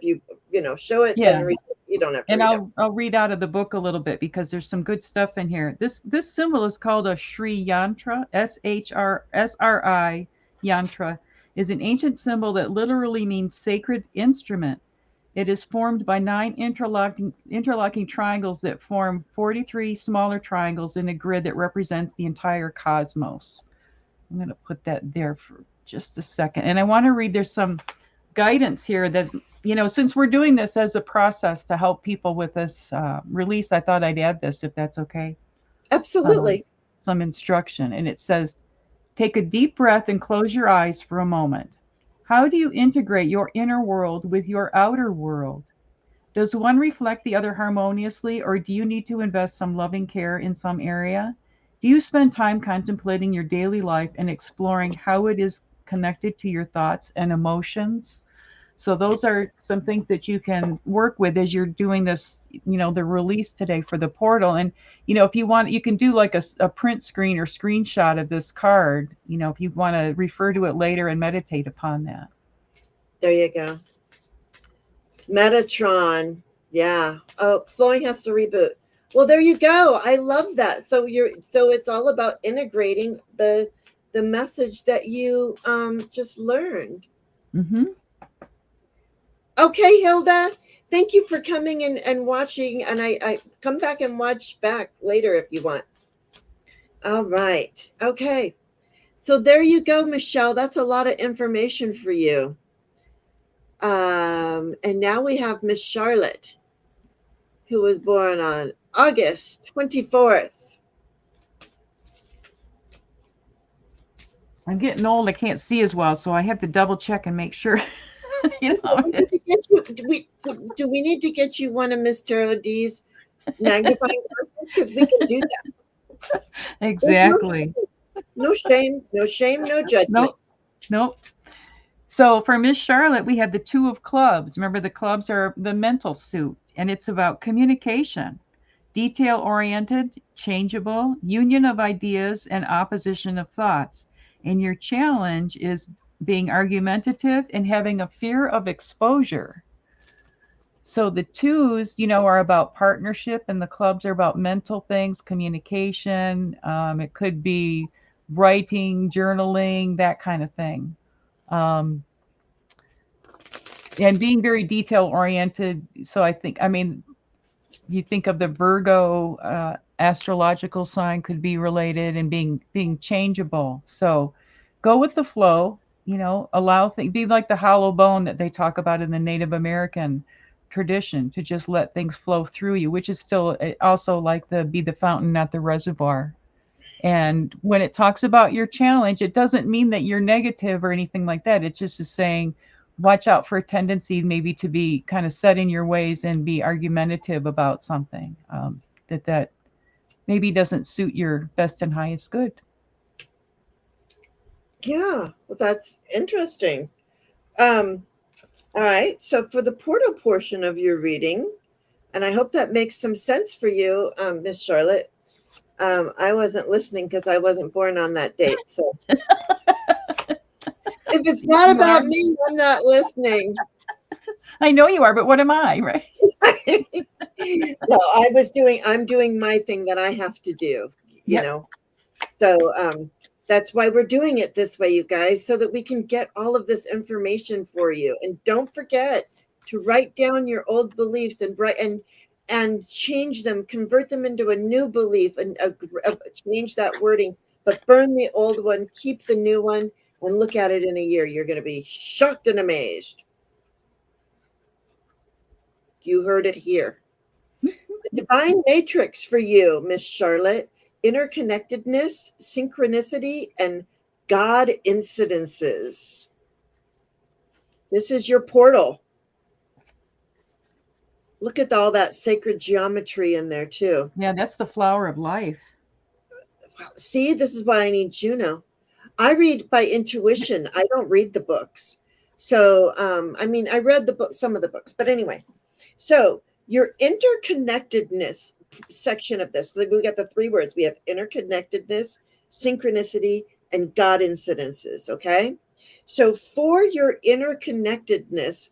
show it, then yeah. read it. You don't have to And read it. I'll read out of the book a little bit because there's some good stuff in here. This symbol is called a Shri Yantra, SHRSRI Yantra, is an ancient symbol that literally means sacred instrument. It is formed by 9 interlocking triangles that form 43 smaller triangles in a grid that represents the entire cosmos. I'm going to put that there for just a second. And I want to read, there's some guidance here that, since we're doing this as a process to help people with this release, I thought I'd add this if that's okay. Absolutely. Some instruction. And it says, take a deep breath and close your eyes for a moment. How do you integrate your inner world with your outer world? Does one reflect the other harmoniously, or do you need to invest some loving care in some area? Do you spend time contemplating your daily life and exploring how it is connected to your thoughts and emotions? So those are some things that you can work with as you're doing this, the release today for the portal. And, if you want, you can do like a print screen or screenshot of this card, if you want to refer to it later and meditate upon that. There you go. Metatron. Yeah. Oh, flowing has to reboot. Well, there you go. I love that. So it's all about integrating the message that you just learned. Mm-hmm. Okay, Hilda. Thank you for coming and watching. And I come back and watch back later if you want. All right. Okay. So there you go, Michelle. That's a lot of information for you. And now we have Miss Charlotte, who was born on August 24th. I'm getting old. I can't see as well, so I have to double check and make sure. Do we need to get you one of Miss Tarot D's magnifying glasses? Because we can do that. Exactly. No shame, no judgment. Nope. So for Miss Charlotte, we have the 2 of clubs. Remember, the clubs are the mental suit, and it's about communication, detail oriented, changeable, union of ideas, and opposition of thoughts. And your challenge is being argumentative and having a fear of exposure. So the 2s, are about partnership, and the clubs are about mental things, communication. It could be writing, journaling, that kind of thing. And being very detail oriented. So you think of the Virgo astrological sign could be related, and being changeable. So go with the flow, allow things, be like the hollow bone that they talk about in the Native American tradition, to just let things flow through you, which is still also like be the fountain, not the reservoir. And when it talks about your challenge, it doesn't mean that you're negative or anything like that. It's just saying, watch out for a tendency maybe to be kind of set in your ways and be argumentative about something that maybe doesn't suit your best and highest good. Yeah, well, that's interesting. All right. So for the portal portion of your reading, and I hope that makes some sense for you, Miss Charlotte. I wasn't listening because I wasn't born on that date. So if it's not about me, I'm not listening. I know you are, but what am I, right? No, I'm doing my thing that I have to do, you know. So that's why we're doing it this way, you guys, so that we can get all of this information for you. And don't forget to write down your old beliefs and change them, convert them into a new belief, and change that wording, but burn the old one, keep the new one. and look at it in a year. You're going to be shocked and amazed. You heard it here. The divine matrix for you, Miss Charlotte: interconnectedness, synchronicity, and God incidences. This is your portal. Look at all that sacred geometry in there, too. Yeah, that's the flower of life. See, this is why I need Juno. I read by intuition. I don't read the books. So, I mean, I read the book, some of the books, but anyway. So, your interconnectedness section of this, we got the three words. We have interconnectedness, synchronicity, and God incidences. Okay. So, for your interconnectedness,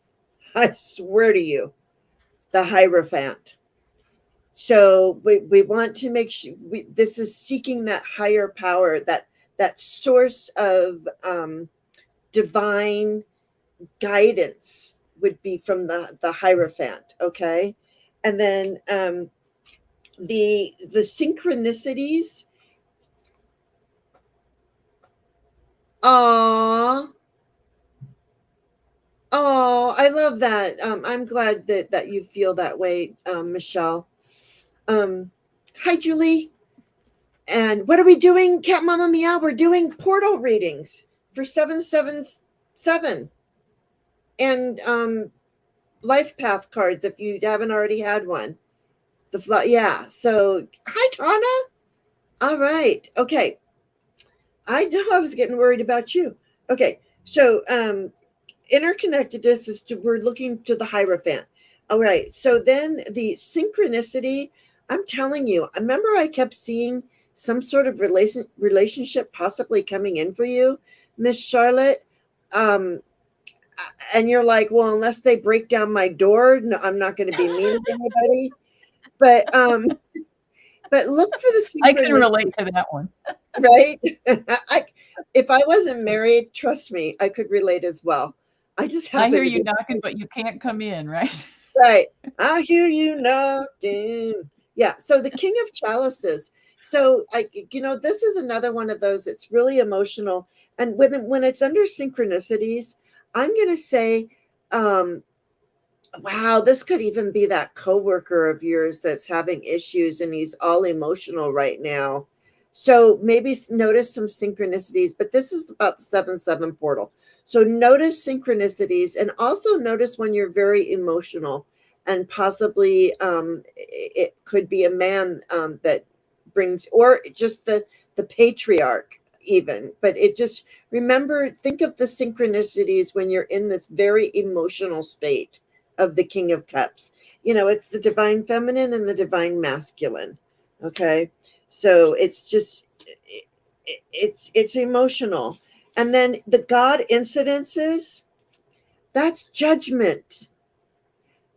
I swear to you, the Hierophant. So we want to make sure this is seeking that higher power, that source of divine guidance would be from the Hierophant. Okay. And then the synchronicities. Oh, oh, I love that. I'm glad that you feel that way, Michelle. Um, Hi, Julie. And what are we doing, Cat Mama Meow? We're doing portal readings for 777 and life path cards if you haven't already had one. Yeah. So hi, Tana. All right. Okay. I know I was getting worried about you. Okay. So interconnectedness is we're looking to the Hierophant. All right. So then the synchronicity, I'm telling you, I remember I kept seeing some sort of relationship possibly coming in for you, Miss Charlotte. Um, and you're like, well, unless they break down my door, no, I'm not going to be mean to anybody. But look for the I can synchronicity, relate to that one. right? If I wasn't married, trust me, I could relate as well. I just I happen hear to you be knocking, but you can't come in, right? right. I hear you knocking. Yeah. So the King of Chalices. So this is another one of those. It's really emotional, and when it's under synchronicities, I'm going to say, um, wow, this could even be that coworker of yours that's having issues and he's all emotional right now. So maybe notice some synchronicities, but this is about the 7-7 portal. So notice synchronicities and also notice when you're very emotional, and possibly it could be a man that brings, or just the patriarch even, but it just, remember, think of the synchronicities when you're in this very emotional state of the King of Cups. It's the divine feminine and the divine masculine. Okay. So it's just, it's emotional. And then the God incidences, that's judgment.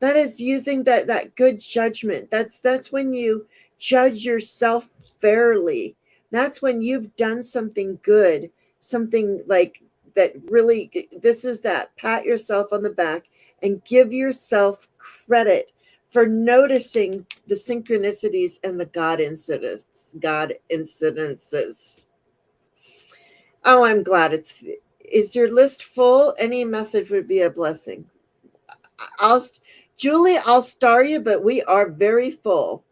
That is using that good judgment. That's when you judge yourself fairly. That's when you've done something good, something like that. Really, this is that, pat yourself on the back and give yourself credit for noticing the synchronicities and the God incidences. Oh, I'm glad is your list full? Any message would be a blessing. I'll Julie, I'll star you, but we are very full.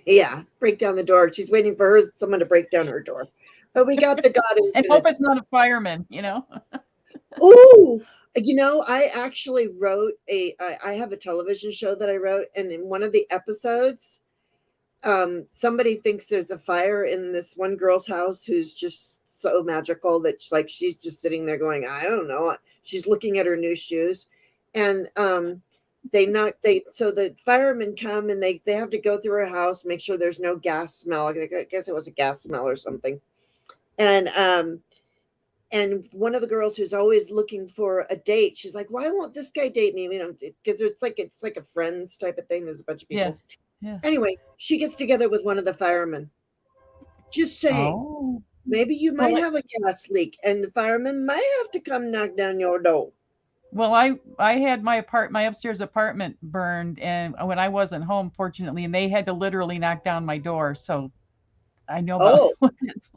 Yeah, break down the door. She's waiting for someone to break down her door. But we got the God And hope incidents. it's not a fireman. Oh, I actually wrote I have a television show that I wrote, and in one of the episodes, somebody thinks there's a fire in this one girl's house who's just so magical that she's just sitting there going, I don't know. She's looking at her new shoes, and so the firemen come and they have to go through her house, make sure there's no gas smell. I guess it was a gas smell or something. And one of the girls who's always looking for a date, she's like, why won't this guy date me? Because it's like a friends type of thing. There's a bunch of Yeah. people. Yeah. Anyway, she gets together with one of the firemen. Just saying, Oh. maybe you might Well, have a gas leak and the fireman might have to come knock down your door. well, I had my upstairs apartment burned, and when I wasn't home, fortunately, and they had to literally knock down my door. So I know about Oh,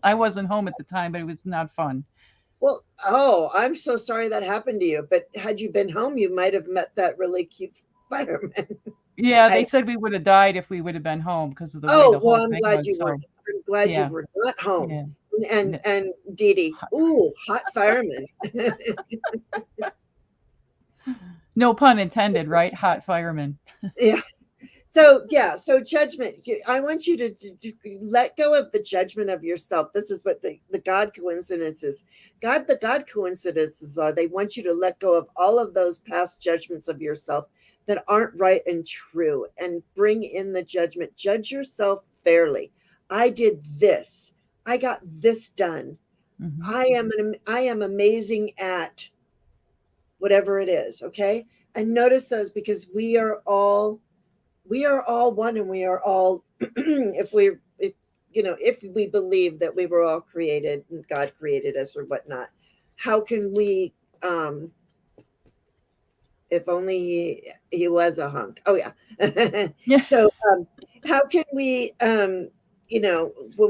I wasn't home at the time, but it was not fun. Well, oh, I'm so sorry that happened to you. But had you been home, you might have met that really cute fireman. Yeah, I, they said we would have died if we would have been home because of the way oh, the whole well, I'm thing glad was. you weren't. So I'm glad you yeah, were not home. yeah. And Dee Dee, ooh, hot fireman. No pun intended, right? Hot fireman. Yeah. So yeah, so judgment. I want you to let go of the judgment of yourself. This is what the God coincidences. The God coincidences are. They want you to let go of all of those past judgments of yourself that aren't right and true, and bring in the judgment. Judge yourself fairly. I did this. I got this done. Hmm. I am amazing at whatever it is. Okay, and notice those, because we are all one, and we are all if if we believe that we were all created and God created us or whatnot, how can we if only he was a hunk. Oh yeah. Yeah. So how can we when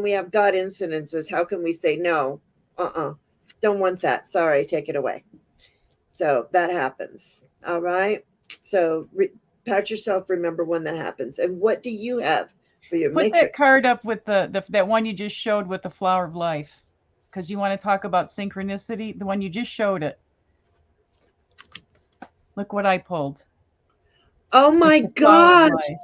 we have God incidences, how can we say no? Don't want that, sorry, take it away. So that happens. All right. So pat yourself, remember when that happens. And what do you have for your Put that matrix? card up with the that one you just showed with the flower of life, because you want to talk about synchronicity. The one you just showed it. Look what I pulled. Oh It's my the flower of gosh, life.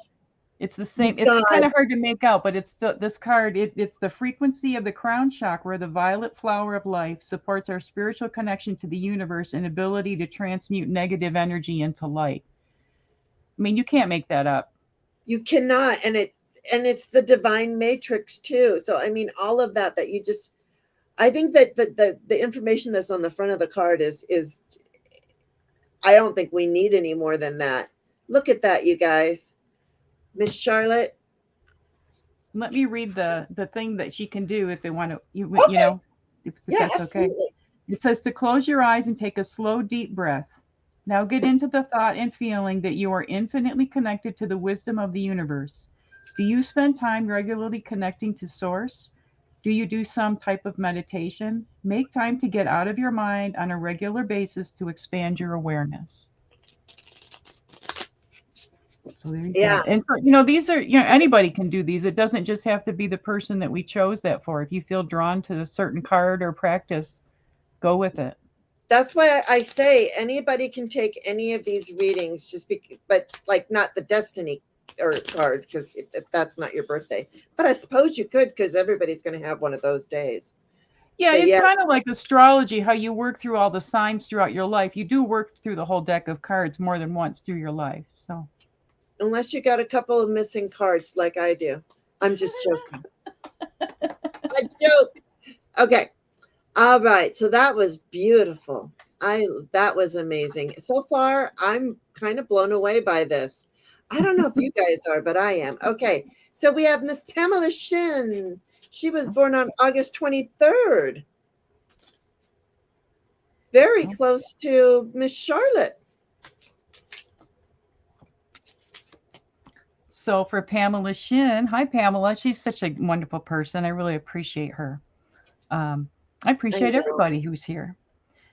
It's the you same. It's kind guys. of hard to make out, but it's this card. It's the frequency of the crown chakra, the violet flower of life, supports our spiritual connection to the universe and ability to transmute negative energy into light. I mean, you can't make that up. You cannot. And it's the divine matrix too. So I mean, all of that you just, I think that the information that's on the front of the card is I don't think we need any more than that. Look at that, you guys. Miss Charlotte. Let me read the thing that she can do if they want to. You Okay. know, if Yeah, that's okay. absolutely. It says to close your eyes and take a slow, deep breath. Now get into the thought and feeling that you are infinitely connected to the wisdom of the universe. Do you spend time regularly connecting to Source? Do you do some type of meditation? Make time to get out of your mind on a regular basis to expand your awareness. So there you Yeah, go. And so, these are, anybody can do these. It doesn't just have to be the person that we chose that for. If you feel drawn to a certain card or practice, go with it. that's why I say anybody can take any of these readings, but like not the destiny or card, because that's not your birthday. But I suppose you could, because everybody's going to have one of those days. Yeah, But it's yeah, kind of like astrology, how you work through all the signs throughout your life. You do work through the whole deck of cards more than once through your life. So, unless you got a couple of missing cards like I do. I'm just joking. I joke. Okay. All right. So that was beautiful. That was amazing. So far, I'm kind of blown away by this. I don't know if you guys are, but I am. Okay. So we have Miss Pamela Shin. She was born on August 23rd. Very close to Miss Charlotte. so for Pamela Shin, hi Pamela. She's such a wonderful person. I really appreciate her. Um, I I appreciate know. everybody who's here.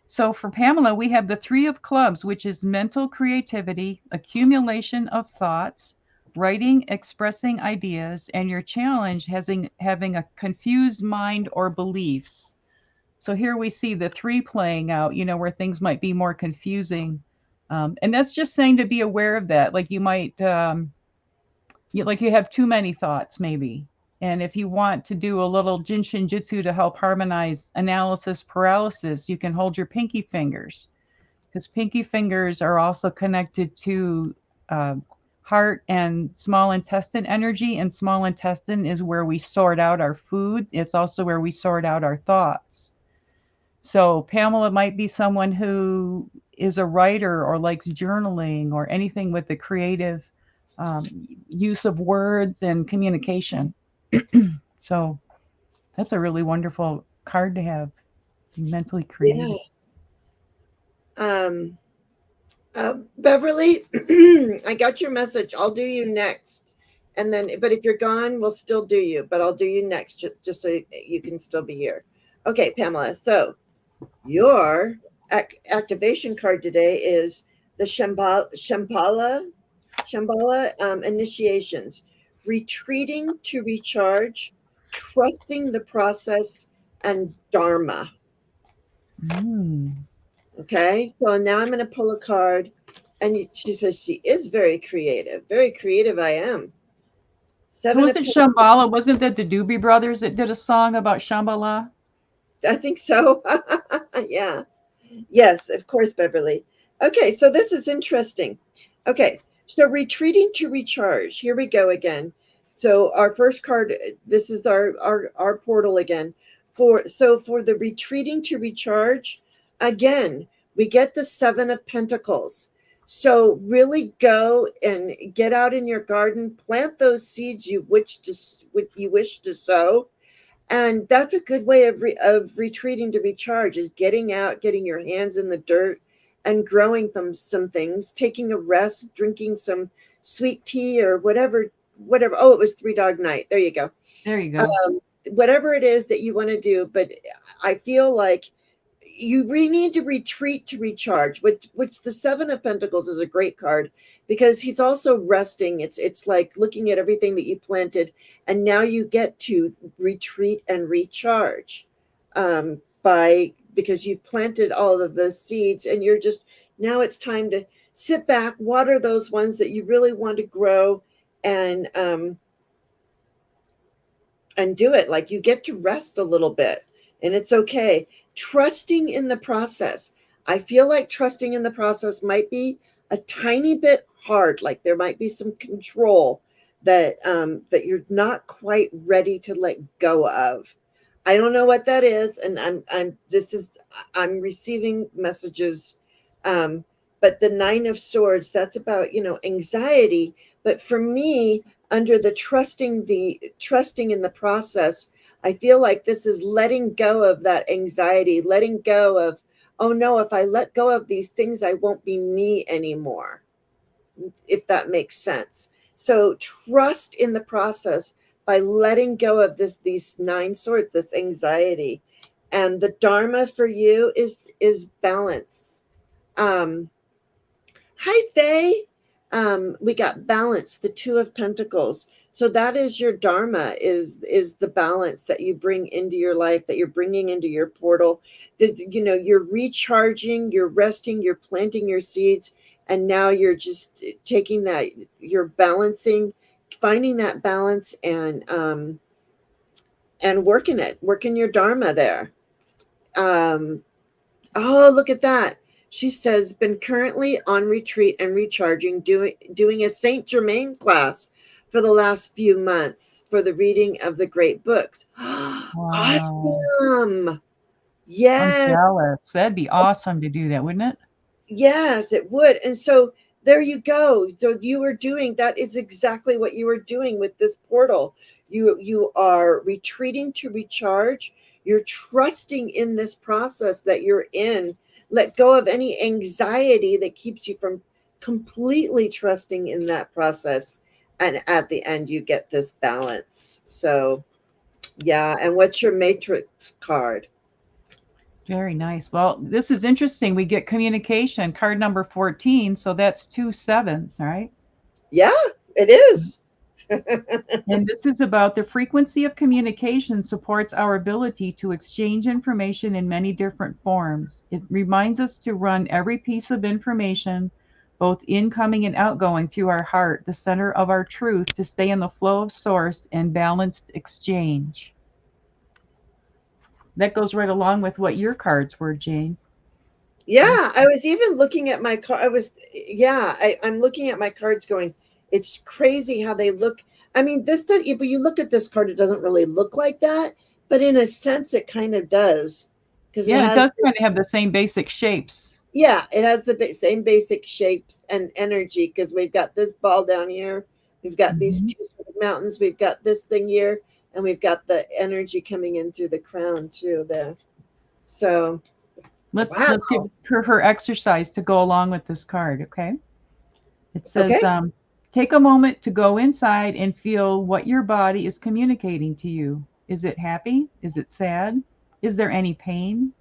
So for Pamela, we have the Three of Clubs, which is mental creativity, accumulation of thoughts, writing, expressing ideas, and your challenge having a confused mind or beliefs. So here we see the three playing out, where things might be more confusing. And that's just saying to be aware of that. Like you might, like you have too many thoughts, maybe. And if you want to do a little Jinshin Jitsu to help harmonize analysis paralysis, you can hold your pinky fingers, because pinky fingers are also connected to uh, heart and small intestine energy. And small intestine is where we sort out our food. It's also where we sort out our thoughts. So Pamela might be someone who is a writer or likes journaling or anything with the creative use of words and communication. So that's a really wonderful card to have. Mentally Yeah. creative. Um, Beverly, I got your message. I'll do you next. And then, but if you're gone, we'll still do you, but I'll do you next, just so you can still be here. Okay, Pamela. So your activation card today is the Shambhala initiations, retreating to recharge, trusting the process, and Dharma. Mm. Okay, so now I'm going to pull a card, and she says she is very creative. Very creative, I am. So Seven was of it Pentacles. Shambhala? Wasn't that the Doobie Brothers that did a song about Shambhala? I think so. Yeah. Yes, of course, Beverly. Okay, so this is interesting. Okay, so retreating to recharge. Here we go again. So our first card, this is our portal again. For the retreating to recharge, again, we get the 7 of Pentacles. So really go and get out in your garden, plant those seeds you wish to sow, and that's a good way of retreating to recharge, is getting out, getting your hands in the dirt and growing some things, taking a rest, drinking some sweet tea or whatever. Oh, it was Three Dog Night. There you go. There you go. um, Whatever it is that you want to do, but I feel like you really need to retreat to recharge, which the 7 of Pentacles is a great card, because he's also resting. It's like looking at everything that you planted, and now you get to retreat and recharge, by because you've planted all of the seeds, and you're just, now it's time to sit back, water those ones that you really want to grow, and do it. Like, you get to rest a little bit, and it's okay. Trusting in the process. I feel like trusting in the process might be a tiny bit hard. Like, there might be some control that you're not quite ready to let go of. I don't know what that is, and I'm receiving messages. um but the 9 of Swords, that's about, anxiety. But for me, under the trusting in the process, I feel like this is letting go of that anxiety, letting go of, oh no, if I let go of these things, I won't be me anymore, if that makes sense. So trust in the process by letting go of these 9 swords, this anxiety. And the Dharma for you is balance. um Hi, Faye. We got balance, the 2 of Pentacles. So that is your Dharma, is the balance that you bring into your life, that you're bringing into your portal. That, you're recharging, you're resting, you're planting your seeds, and now you're just taking that, you're balancing, finding that balance, and working your Dharma there. Um, Oh, look at that. She says, been currently on retreat and recharging, doing a Saint Germain class for the last few months for the reading of the great books. Wow. Awesome. I'm Yes. jealous. That'd be awesome to do that, wouldn't it? Yes, it would. And so there you go. So you were doing, that is exactly what you were doing with this portal. You are retreating to recharge. You're trusting in this process that you're in. Let go of any anxiety that keeps you from completely trusting in that process. And at the end, you get this balance. So, yeah. And what's your matrix card? Very nice. Well, this is interesting. We get communication, card number 14. So that's 2 sevens, right? Yeah, it is. And this is about the frequency of communication supports our ability to exchange information in many different forms. It reminds us to run every piece of information, both incoming and outgoing, through our heart, the center of our truth, to stay in the flow of source and balanced exchange. That goes right along with what your cards were, Jane. Yeah, I was even looking at my card. Yeah, I'm looking at my cards going, it's crazy how they look. I mean, if you look at this card, it doesn't really look like that, but in a sense, it kind of does, because it Yeah, it has, does kind of have the same basic shapes. yeah, it has the same basic shapes and energy, because we've got this ball down here, we've got these Mhm. 2 sort of mountains, we've got this thing here, and we've got the energy coming in through the crown too there. So, Let's give wow. her exercise to go along with this card, okay? It says, Okay. Take a moment to go inside and feel what your body is communicating to you. Is it happy? Is it sad? Is there any pain?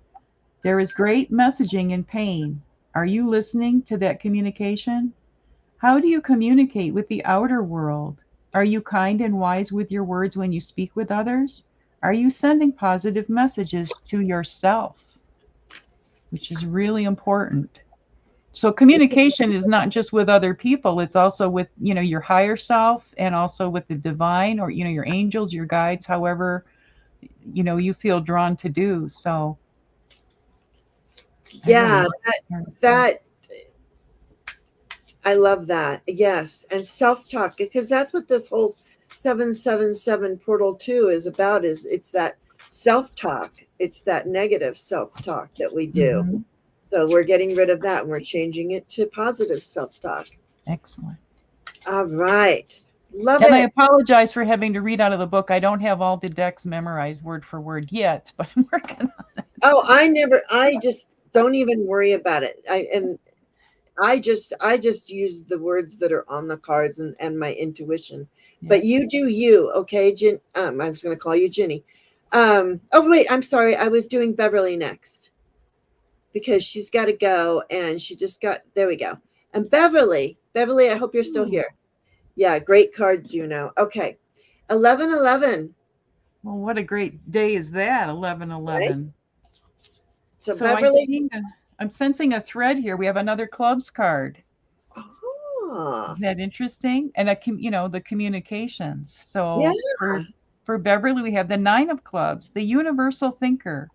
There is great messaging in pain. Are you listening to that communication? How do you communicate with the outer world? Are you kind and wise with your words when you speak with others? Are you sending positive messages to yourself? Which is really important. So communication is not just with other people, it's also with, your higher self, and also with the divine, or, your angels, your guides, however, you feel drawn to do. So I really Yeah, like that I love that. Yes. And self-talk, because that's what this whole 777 portal 2 is about, is it's that self-talk. It's that negative self-talk that we do. Mhm. So we're getting rid of that and we're changing it to positive self-talk. Excellent. All right. Love And I it. apologize for having to read out of the book. I don't have all the decks memorized word for word yet, but I'm working on it. Oh, I just don't even worry about it. I just use the words that are on the cards and my intuition. Yeah. But you do you, okay, Jen? I was going to call you Ginny. Oh wait, I'm sorry. I was doing Beverly next because she's got to go, and she just got there. We go. And Beverly, I hope you're still Ooh. here. Yeah, great card, Juno. Okay, 1111. Well, what a great day is that, Right. 1111. So So Beverly. I'm sensing a thread here. We have another clubs card. Ah, Isn't that interesting? And the communications. yeah. So for Beverly, we have the 9 of clubs, the universal thinker,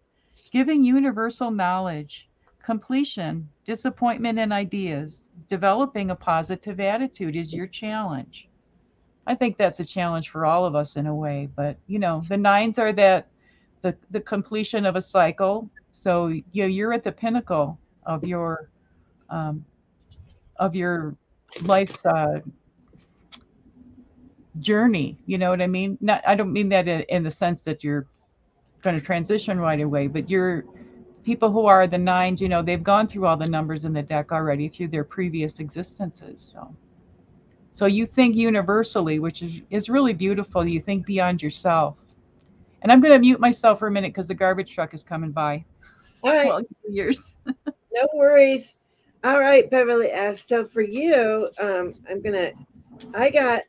giving universal knowledge, completion, disappointment and ideas, developing a positive attitude is your challenge. I think that's a challenge for all of us in a way, but the nines are that the completion of a cycle. So you're at the pinnacle um, of your life's journey. You know what I mean? Not, I don't mean that in the sense that you're going to transition right away, but you're people who are the nines. They've gone through all the numbers in the deck already through their previous existences. So you think universally, which is really beautiful. You think beyond yourself. And I'm going to mute myself for a minute because the garbage truck is coming by. All right. Well, yours. No worries. All right, Beverly S. So for you, I got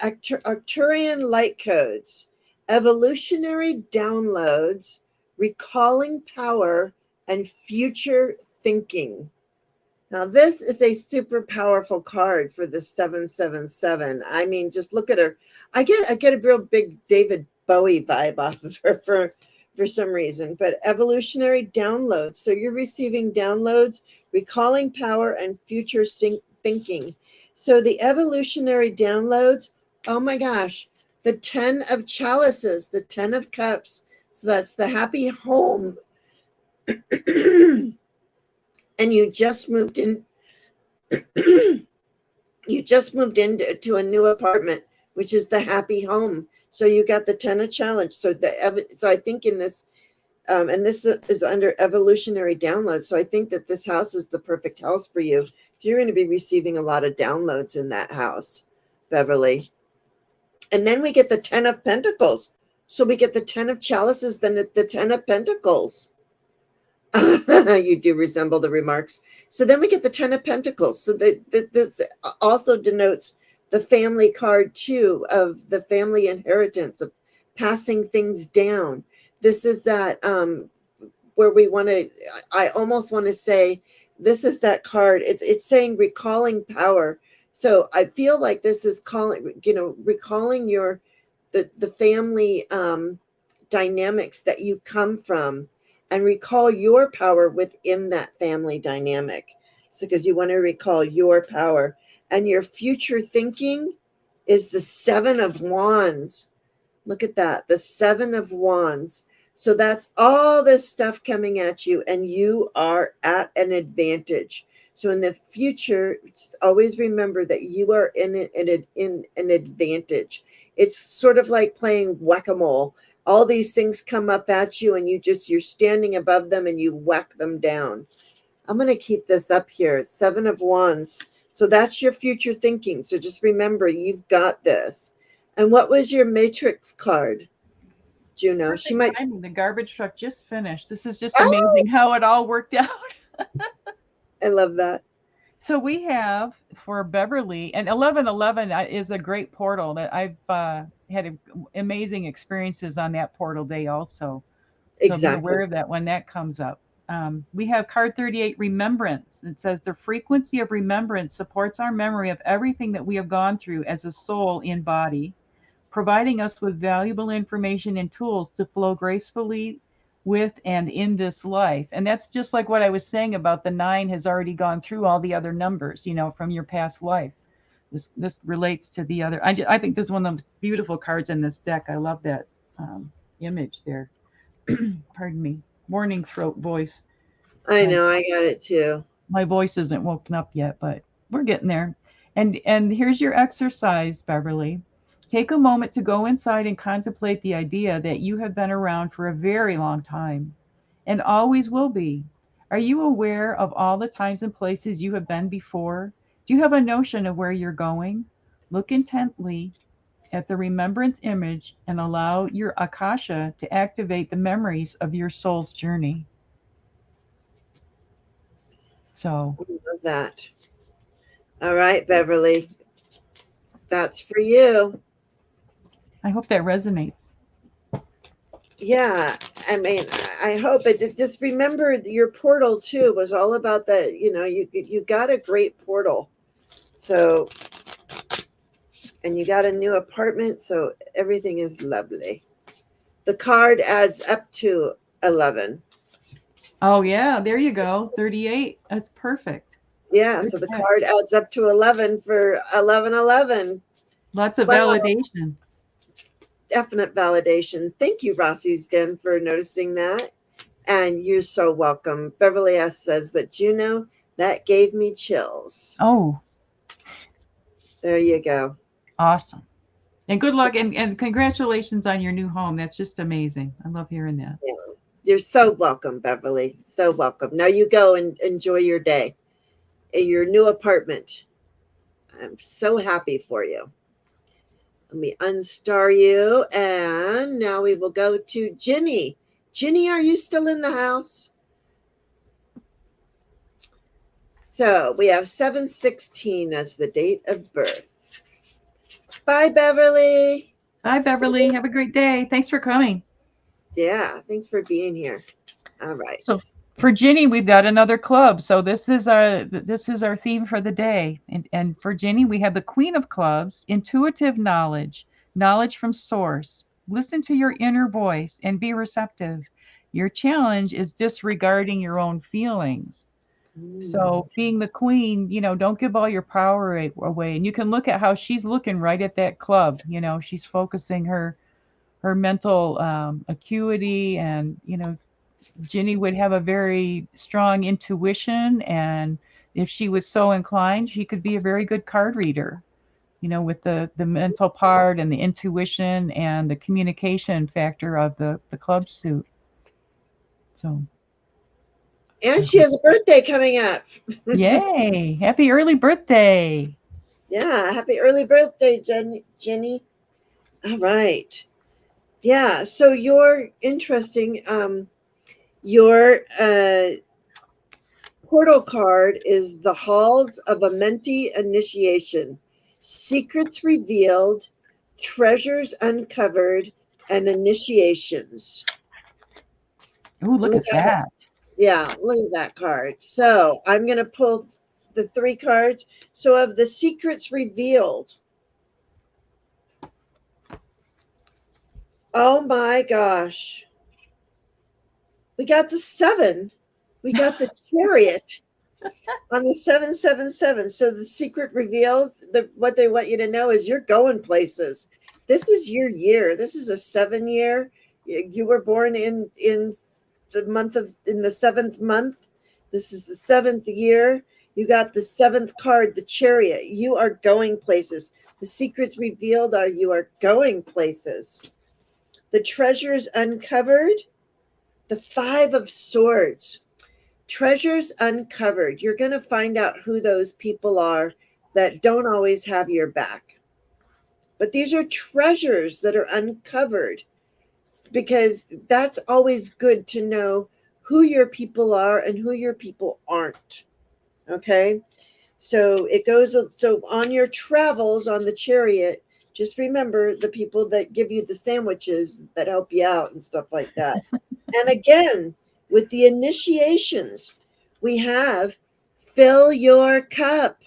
Arcturian light codes, evolutionary downloads, recalling power, and future thinking. Now, this is a super powerful card for the 777. I mean, just look at her. I get a real big David Bowie vibe off of her for some reason. But evolutionary downloads. So you're receiving downloads, recalling power, and future thinking. So the evolutionary downloads, oh my gosh, the 10 of chalices, the 10 of cups. So that's the happy home. And you just moved in. You just moved into a new apartment, which is the happy home. So you got the 10 of challenge. So I think in this, and this is under evolutionary downloads. So I think that this house is the perfect house for you. You're going to be receiving a lot of downloads in that house, Beverly. And then we get the 10 of pentacles. So we get the 10 of chalices, then the 10 of pentacles. You do resemble the remarks. So then we get the 10 of pentacles. So this also denotes the family card too, of the family inheritance, of passing things down. This is that where we want to, I almost want to say, this is that card. It's saying recalling power. So I feel like this is recalling the family dynamics that you come from, and recall your power within that family dynamic. So because you want to recall your power, and your future thinking is the 7 of wands. Look at that, the 7 of wands. So that's all this stuff coming at you, and you are at an advantage. So in the future, always remember that you are in an advantage. It's sort of like playing whack-a-mole. All these things come up at you, and you're standing above them and you whack them down. I'm going to keep this up here. 7 of wands. So that's your future thinking. So just remember, you've got this. And what was your matrix card, Juno? She Perfect might. timing. The garbage truck just finished. This is just Oh, amazing how it all worked out. I love that. So we have for Beverly, and 1111 is a great portal that I've had amazing experiences on that portal day also. So be aware Exactly. of that when that comes up. We have card 38, Remembrance. It says the frequency of remembrance supports our memory of everything that we have gone through as a soul in body, providing us with valuable information and tools to flow gracefully with and in this life. And that's just like what I was saying about the nine has already gone through all the other numbers, from your past life. This relates to the other. I think this is one of those beautiful cards in this deck. I love that image there. Pardon me. Morning throat voice. I My know, I got it too. my voice isn't woken up yet, but we're getting there. And here's your exercise, Beverly. Take a moment to go inside and contemplate the idea that you have been around for a very long time and always will be. Are you aware of all the times and places you have been before? Do you have a notion of where you're going? Look intently at the remembrance image and allow your Akasha to activate the memories of your soul's journey. So I love that. All right, Beverly, that's for you. I hope that resonates. Yeah, I mean, I hope it. Just remember your portal too was all about that. You got a great portal. So, and you got a new apartment, so everything is lovely. The card adds up to 11. Oh, yeah, there you go. 38. That's perfect. Yeah, Good so the catch. card adds up to 11 for 1111. Lots of Wow, validation. definite validation. Thank you, Rossi's Den, for noticing that. And you're so welcome. Beverly S. says that Juno, that gave me chills. Oh, There you go. awesome. And good So, luck and congratulations on your new home. That's just amazing. I love hearing that. yeah, you're so welcome, Beverly. So welcome. Now you go and enjoy your day in your new apartment. I'm so happy for you. Let me unstar you. And now we will go to Ginny. Ginny, are you still in the house? So we have 7/16 as the date of birth. Bye, Beverly. Bye, Beverly. Have a great day. Thanks for coming. Yeah, thanks for being here. All right. So for Ginny, we've got another club. So this is our theme for the day. And for Ginny, we have the Queen of Clubs, intuitive knowledge, knowledge from source. Listen to your inner voice and be receptive. Your challenge is disregarding your own feelings. Mm. So being the queen, don't give all your power away. And you can look at how she's looking right at that club. She's focusing her mental acuity, and Ginny would have a very strong intuition, and if she was so inclined, she could be a very good card reader, with the mental part and the intuition and the communication factor of the club suit. So I And she hope. has a birthday coming up. Yay! Happy early birthday! Yeah, happy early birthday, Jenny. All right. Yeah, so you're interesting. Your portal card is the Halls of a Menti Initiation, Secrets Revealed, Treasures Uncovered, and Initiations. Ooh, look Look at at it. that! Yeah, look at that card. So I'm going to pull the three cards. So, of the Secrets Revealed, oh my gosh, we got the seven. We got the Chariot on the 777. So the secret reveals what they want you to know is you're going places. This is your year. This is a 7 year. You were born in the seventh month. This is the seventh year. You got the seventh card, the Chariot. You are going places. The secrets revealed are you are going places. The treasures uncovered, the Five of Swords. Treasures uncovered. You're going to find out who those people are that don't always have your back. But these are treasures that are uncovered, because that's always good to know who your people are and who your people aren't. Okay. So it goes, so on your travels on the chariot, just remember the people that give you the sandwiches that help you out and stuff like that. And again, with the initiations, we have fill your cup.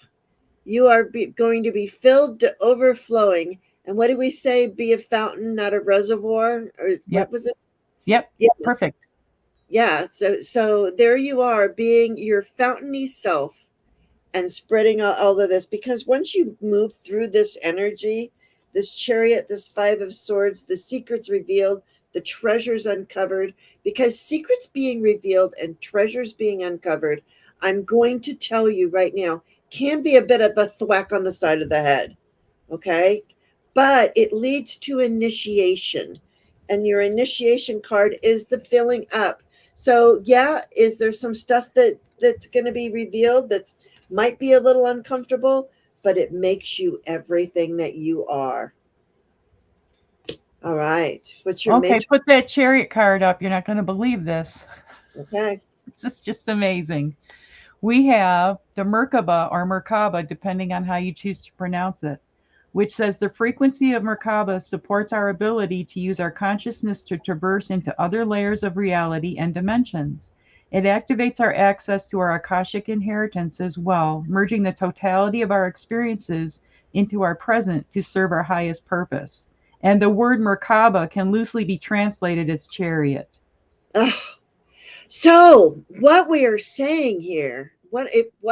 You are going to be filled to overflowing. And what do we say? Be a fountain, not a reservoir. Or what Yep. was it? Yep. Yeah, Perfect. yeah. So there you are, being your fountainy self and spreading all of this. Because once you move through this energy, this chariot, this five of swords, the secrets revealed, the treasures uncovered, because secrets being revealed and treasures being uncovered, I'm going to tell you right now, can be a bit of a thwack on the side of the head. Okay. But it leads to initiation. And your initiation card is the filling up. So yeah, is there some stuff that's going to be revealed that might be a little uncomfortable, but it makes you everything that you are. All right. What's your Okay, matrix? put that chariot card up. You're not going to believe this. Okay. This is just amazing. We have the Merkaba or Merkaba, depending on how you choose to pronounce it, which says the frequency of Merkaba supports our ability to use our consciousness to traverse into other layers of reality and dimensions. It activates our access to our Akashic inheritance as well, merging the totality of our experiences into our present to serve our highest purpose. And the word Merkaba can loosely be translated as chariot. Ugh. So what we are saying here, what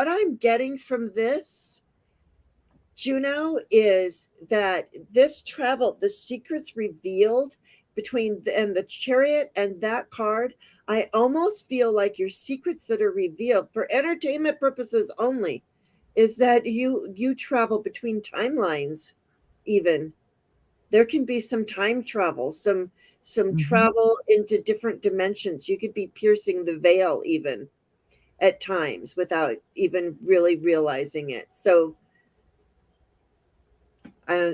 I'm getting from this, Juno, is that this travel, the secrets revealed between and the chariot and that card, I almost feel like your secrets that are revealed for entertainment purposes only is that you travel between timelines. Even there can be some time travel, some Mhm. travel into different dimensions. You could be piercing the veil even at times without even really realizing it. So uh,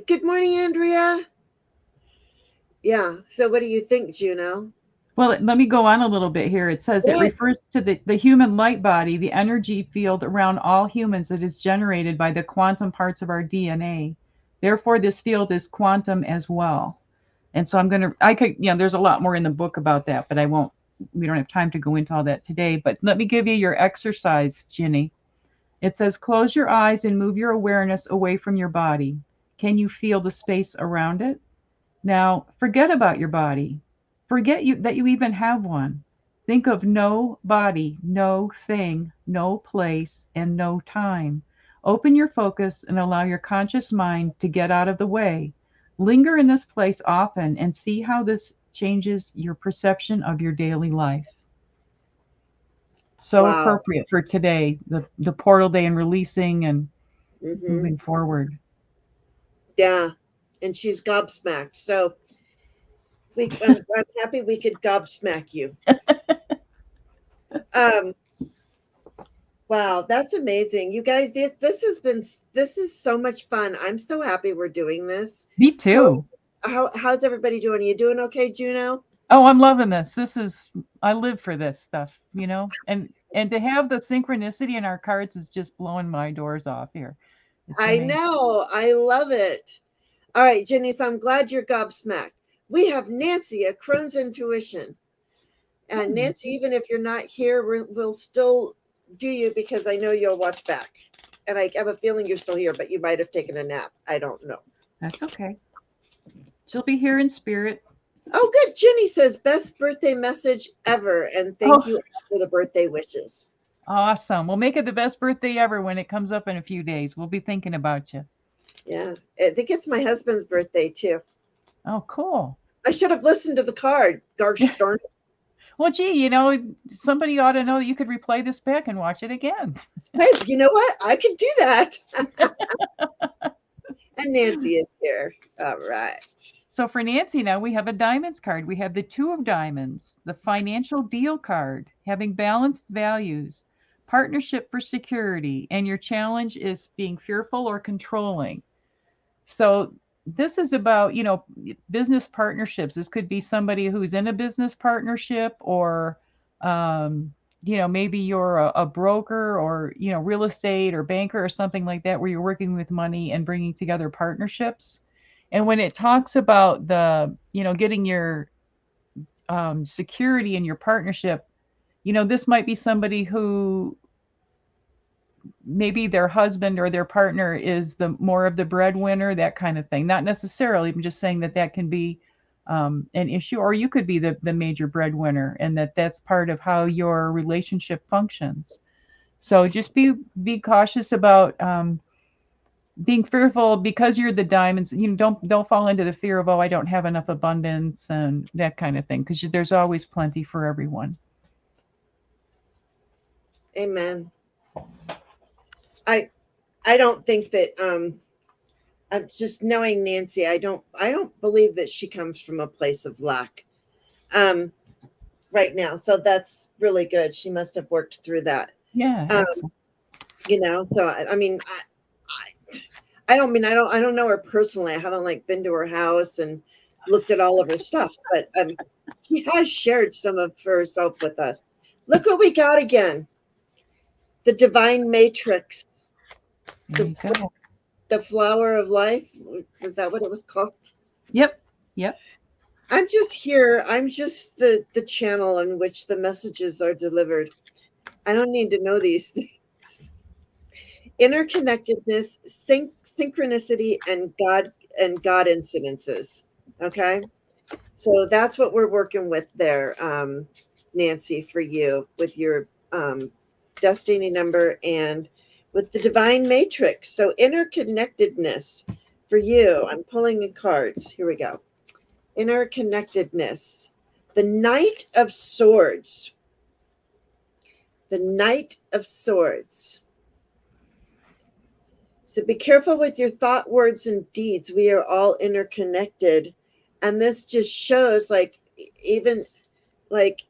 good morning, Andrea. Yeah. So what do you think, Juno? Well, let me go on a little bit here. It says it Yeah. refers to the human light body, the energy field around all humans that is generated by the quantum parts of our DNA. Therefore, this field is quantum as well. And so I could, there's a lot more in the book about that, but I won't, we don't have time to go into all that today. But let me give you your exercise, Ginny. It says close your eyes and move your awareness away from your body. Can you feel the space around it? Now, forget about your body. Forget that you even have one. Think of no body, no thing, no place, and no time. Open your focus and allow your conscious mind to get out of the way. Linger in this place often and see how this changes your perception of your daily life. So Wow. appropriate for today, the portal day and releasing and Mm-hmm. moving forward. Yeah. And she's gobsmacked. So I'm happy we could gobsmack you. Um, wow, that's amazing. You guys did this is so much fun. I'm so happy we're doing this. Me How too. how's everybody doing? Are you doing okay, Juno? Oh, I'm loving this. I live for this stuff, and to have the synchronicity in our cards is just blowing my doors off here. It's I amazing. know. I love it. All right, Jenny, so I'm glad you're gobsmacked. We have Nancy at Crohn's Intuition. Hi, And Nancy, Nancy. even if you're not here, we'll still do you because I know you'll watch back. And I have a feeling you're still here, but you might have taken a nap. I don't know. That's okay. She'll be here in spirit. Oh, good. Jenny says, best birthday message ever. And thank Oh, you for the birthday wishes. awesome. We'll make it the best birthday ever when it comes up in a few days. We'll be thinking about you. Yeah. I think it's my husband's birthday too. Oh, cool. I should have listened to the card. Gosh darn it. Well, gee, somebody ought to know that you could replay this back and watch it again. Hey, you know what? I can do that. And Nancy is here. All right. So for Nancy now, we have a diamonds card. We have the two of diamonds, the financial deal card, having balanced values. partnership for security, and your challenge is being fearful or controlling. So this is about, business partnerships. This could be somebody who's in a business partnership, or, maybe you're a broker, or, real estate or banker or something like that, where you're working with money and bringing together partnerships. And when it talks about getting your security in your partnership, this might be somebody who maybe their husband or their partner is the more of the breadwinner, that kind of thing. Not necessarily, I'm just saying that that can be an issue, or you could be the major breadwinner, and that's part of how your relationship functions. So just be cautious about being fearful because you're the diamonds. Don't fall into the fear of, oh, I don't have enough abundance and that kind of thing, because there's always plenty for everyone. Amen. I I don't think that I'm just knowing Nancy, I don't believe that she comes from a place of lack um right now. So that's really good. She must have worked through that. Yeah, Um, excellent. so I mean I don't know her personally. I haven't like been to her house and looked at all of her stuff, but she has shared some of herself with us. Look what we got again. The divine matrix, There the you go. the flower of life. Was that what it was called? Yep. Yep. I'm just here. I'm just the channel in which the messages are delivered. I don't need to know these things. Interconnectedness, synchronicity, and God incidences. Okay, so that's what we're working with there, Nancy, for you with your destiny number and with the divine matrix. So interconnectedness for you. I'm pulling the cards. Here we go. Interconnectedness. The Knight of Swords. The Knight of Swords. So be careful with your thought, words, and deeds. We are all interconnected. And this just shows, like, even like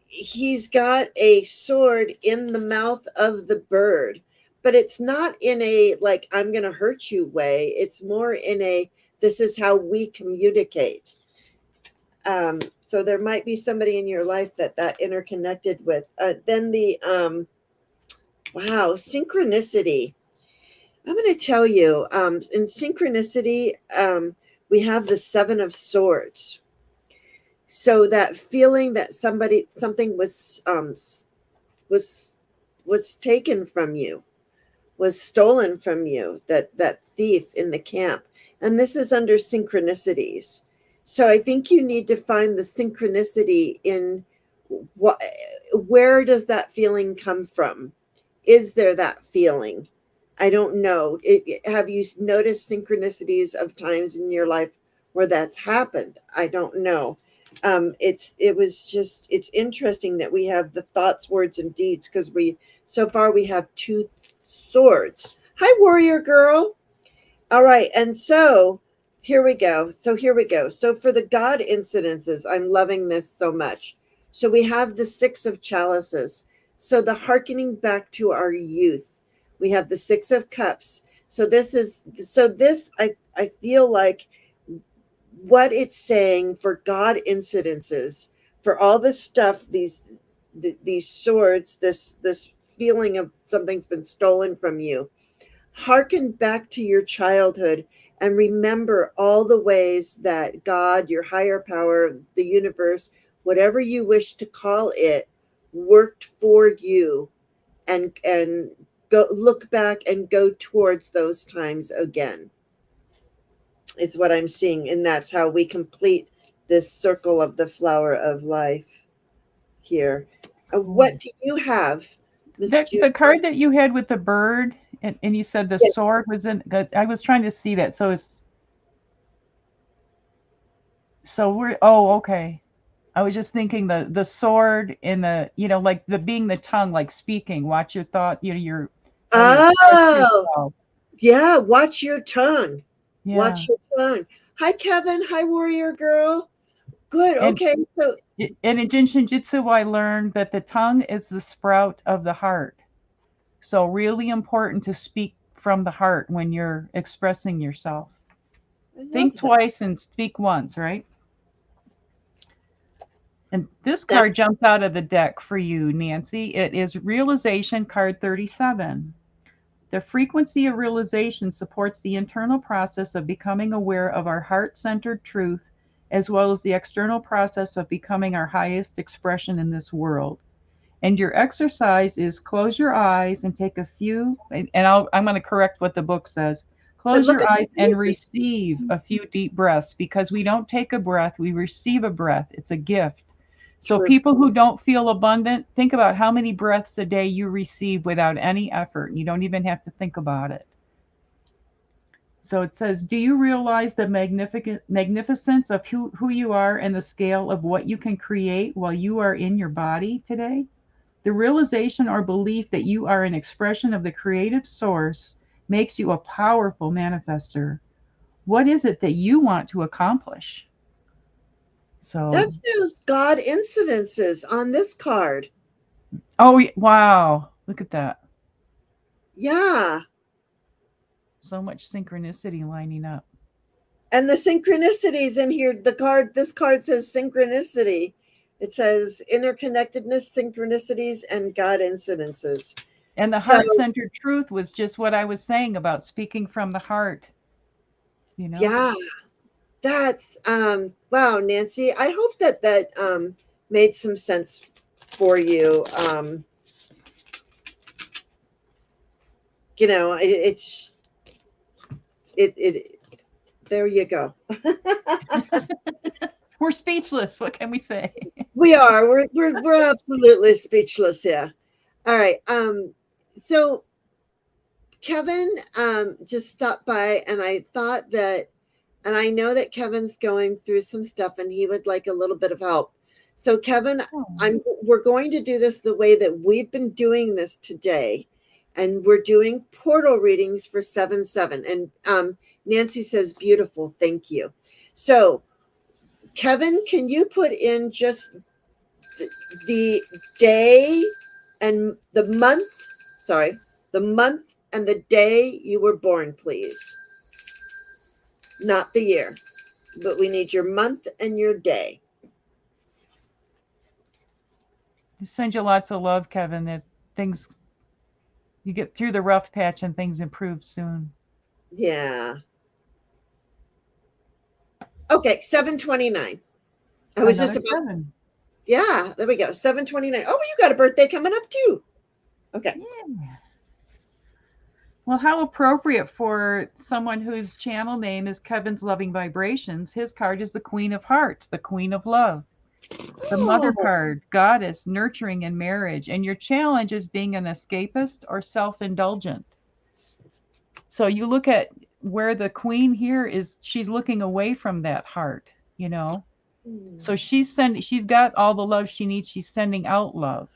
he's got a sword in the mouth of the bird, but it's not in a like, I'm going to hurt you way. It's more in a, this is how we communicate. So there might be somebody in your life that interconnected with. Then the wow, synchronicity. I'm going to tell you, in synchronicity, we have the Seven of Swords. So that feeling that something was was taken from you, was stolen from you, that thief in the camp, and this is under synchronicities. So I think you need to find the synchronicity in what, where does that feeling come from? Is there that feeling? I don't know. Have you noticed synchronicities of times in your life where that's happened? I don't know. It's interesting that we have the thoughts, words, and deeds, because we so far we have two swords. Hi, warrior girl. All right, and so here we go. So for the God incidences, I'm loving this so much. So we have the Six of Chalices. So the hearkening back to our youth. We have the Six of Cups. So I feel like what it's saying for God incidences, for all this stuff, these swords, this feeling of something's been stolen from you. Hearken back to your childhood and remember all the ways that God, your higher power, the universe, whatever you wish to call it, worked for you, and go look back and go towards those times again. Is what I'm seeing, and that's how we complete this circle of the flower of life here. What Cool. do you have, Miss The Juno? card that you had with the bird, and you said the Yes. sword was in. I was trying to see that. So we're. Oh, okay. I was just thinking the sword in the, like the being the tongue, like speaking. Watch your thought. Your how you express Oh, yourself. yeah. Watch your tongue. Yeah. Watch your tongue. Hi, Kevin. Hi, warrior girl. Good. And Okay. So, and in Jinshin Jitsu, I learned that the tongue is the sprout of the heart. So really important to speak from the heart when you're expressing yourself. I Think love that. twice and speak once, right? And this That card jumped out of the deck for you, Nancy. It is Realization card 37. The frequency of realization supports the internal process of becoming aware of our heart centered truth, as well as the external process of becoming our highest expression in this world. And your exercise is close your eyes and take a few, I'm going to correct what the book says. but Close look your at eyes and you. receive a few deep breaths because we don't take a breath, we receive a breath. It's a gift. So, True. people who don't feel abundant, think about how many breaths a day you receive without any effort. You don't even have to think about it. So it says, do you realize the magnificence of who you are and the scale of what you can create while you are in your body today? The realization or belief that you are an expression of the creative source makes you a powerful manifester. What is it that you want to accomplish? So, That's those God incidences on this card. oh, wow. Look at that. Yeah. So much synchronicity lining up. And the synchronicities in here, this card says synchronicity. It says interconnectedness, synchronicities, and God incidences. And the So heart centered truth was just what I was saying about speaking from the heart, you know? yeah, that's wow, Nancy. I hope that made some sense for you. You know, it's it there you go. We're speechless. What can we say? We are. We're absolutely speechless here. All right. So Kevin just stopped by, and I thought that, and I know that Kevin's going through some stuff, and he would like a little bit of help. So Kevin, Oh, we're going to do this the way that we've been doing this today, and we're doing portal readings for 7/7. And Nancy says, "Beautiful, thank you." So Kevin, can you put in just the day and the month? Sorry, the month and the day you were born, please. Not the year, but we need your month and your day. send you lots of love, Kevin. That things, you get through the rough patch and things improve soon. Yeah. Okay, 7/29. I was just Another about, Kevin. yeah, there we go. 7/29. Oh, you got a birthday coming up too. Okay. Yeah. Well, how appropriate for someone whose channel name is Kevin's Loving Vibrations. His card is the Queen of Hearts, the Queen of Love. The Mother Oh, card, Goddess, nurturing and marriage. And your challenge is being an escapist or self indulgent. So you look at where the Queen here is, she's looking away from that heart, you know? So she's got all the love she needs. She's sending out love.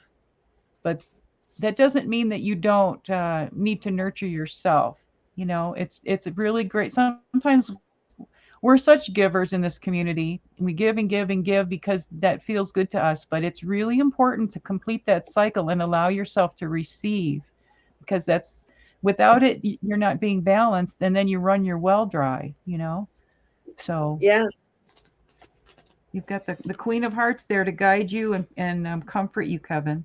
But that doesn't mean that you don't need to nurture yourself. You know, it's really great. Sometimes we're such givers in this community. We give and give and give because that feels good to us. But it's really important to complete that cycle and allow yourself to receive, because that's without it, you're not being balanced, and then you run your well dry. You know, so yeah, you've got the Queen of Hearts there to guide you and comfort you, Kevin.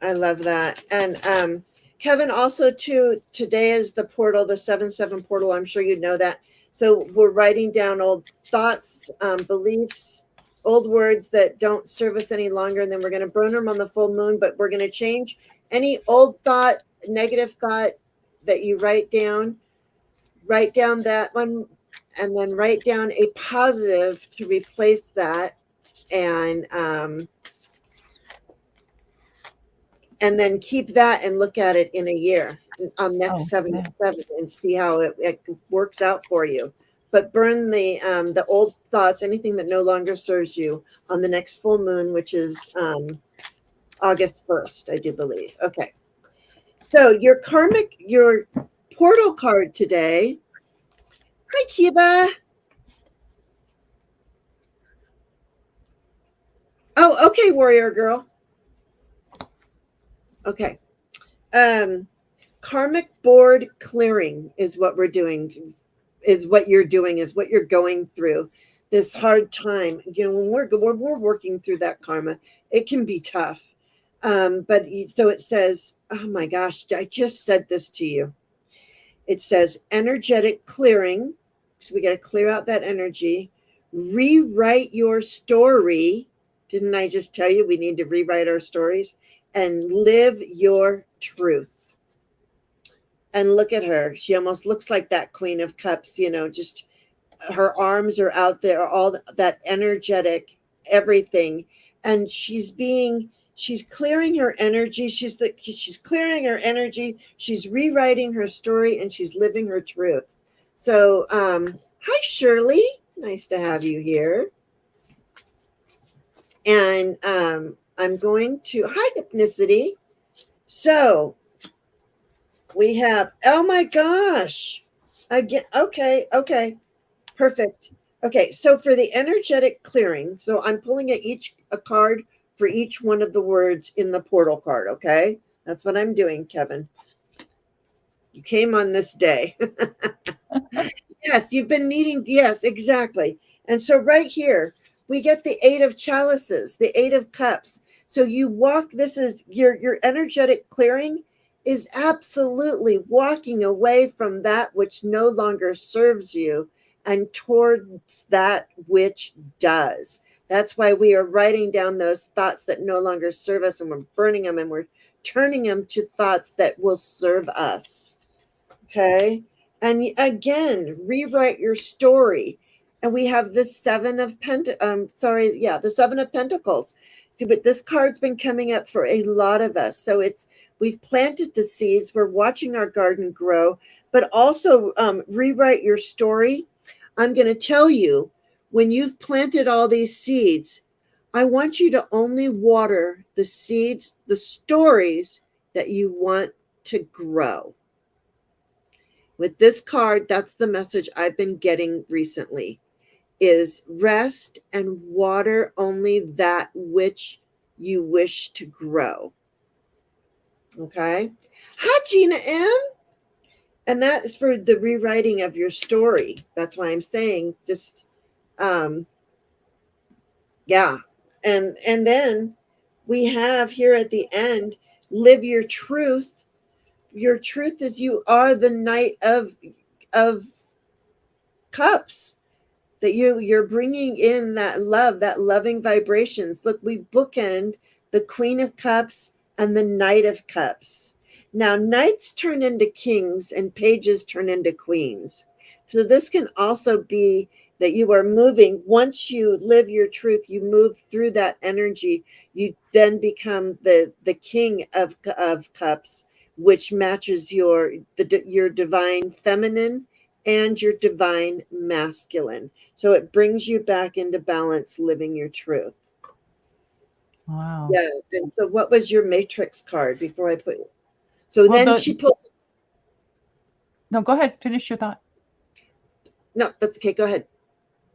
I love that. And Kevin, also too, today is the portal, the 7/7 portal. I'm sure you know that. So we're writing down old thoughts, beliefs, old words that don't serve us any longer, and then we're going to burn them on the full moon. But we're going to change any old thought, negative thought that you write down. Write down that one, and then write down a positive to replace that, and then keep that and look at it in a year on next Oh, 7/7 and see how it works out for you. But burn the old thoughts, anything that no longer serves you, on the next full moon, which is August 1st, I do believe. Okay. So your portal card today. Hi, Kiba. Oh, okay, warrior girl. Okay. Um, Karmic board clearing is what we're doing, is what you're doing, is what you're going through this hard time. You know, when we're working through that karma, it can be tough. So it says, oh my gosh, I just said this to you. It says energetic clearing. So we got to clear out that energy, rewrite your story. Didn't I just tell you we need to rewrite our stories and live your truth? And look at her. She almost looks like that Queen of Cups, just her arms are out there, all that energetic everything. And she's clearing her energy. She's clearing her energy. She's rewriting her story and she's living her truth. So, hi, Shirley. Nice to have you here. And I'm going to, hi, Hypnicity. So, we have, oh my gosh. Again, okay. Perfect. Okay, so for the energetic clearing, so I'm pulling a card for each one of the words in the portal card, okay? That's what I'm doing, Kevin. You came on this day. Yes, you've been needing, yes, exactly. And so right here, we get the 8 of chalices, the 8 of cups. So you walk, this is your energetic clearing is absolutely walking away from that which no longer serves you and towards that which does. That's why we are writing down those thoughts that no longer serve us and we're burning them and we're turning them to thoughts that will serve us. Okay. And again, rewrite your story. And we have the the 7 of Pentacles. See, but this card's been coming up for a lot of us. So we've planted the seeds. We're watching our garden grow, but also rewrite your story. I'm going to tell you, when you've planted all these seeds, I want you to only water the seeds, the stories that you want to grow. With this card, that's the message I've been getting recently, is rest and water only that which you wish to grow. Okay. Hi, Gina M. And that is for the rewriting of your story. That's why I'm saying just, um, yeah. And then we have here at the end, live your truth. Your truth is you are the Knight of Cups, that you're bringing in that love, that loving vibrations. Look, we bookend the Queen of Cups and the Knight of Cups. Now, knights turn into kings and pages turn into queens. So this can also be that you are moving. Once you live your truth, you move through that energy. You then become the king of cups, which matches your divine feminine and your divine masculine. So it brings you back into balance, living your truth. Wow. Yeah. And so what was your matrix card before I put it? So Well, then she pulled, no, go ahead, finish your thought. no, that's okay. Go ahead.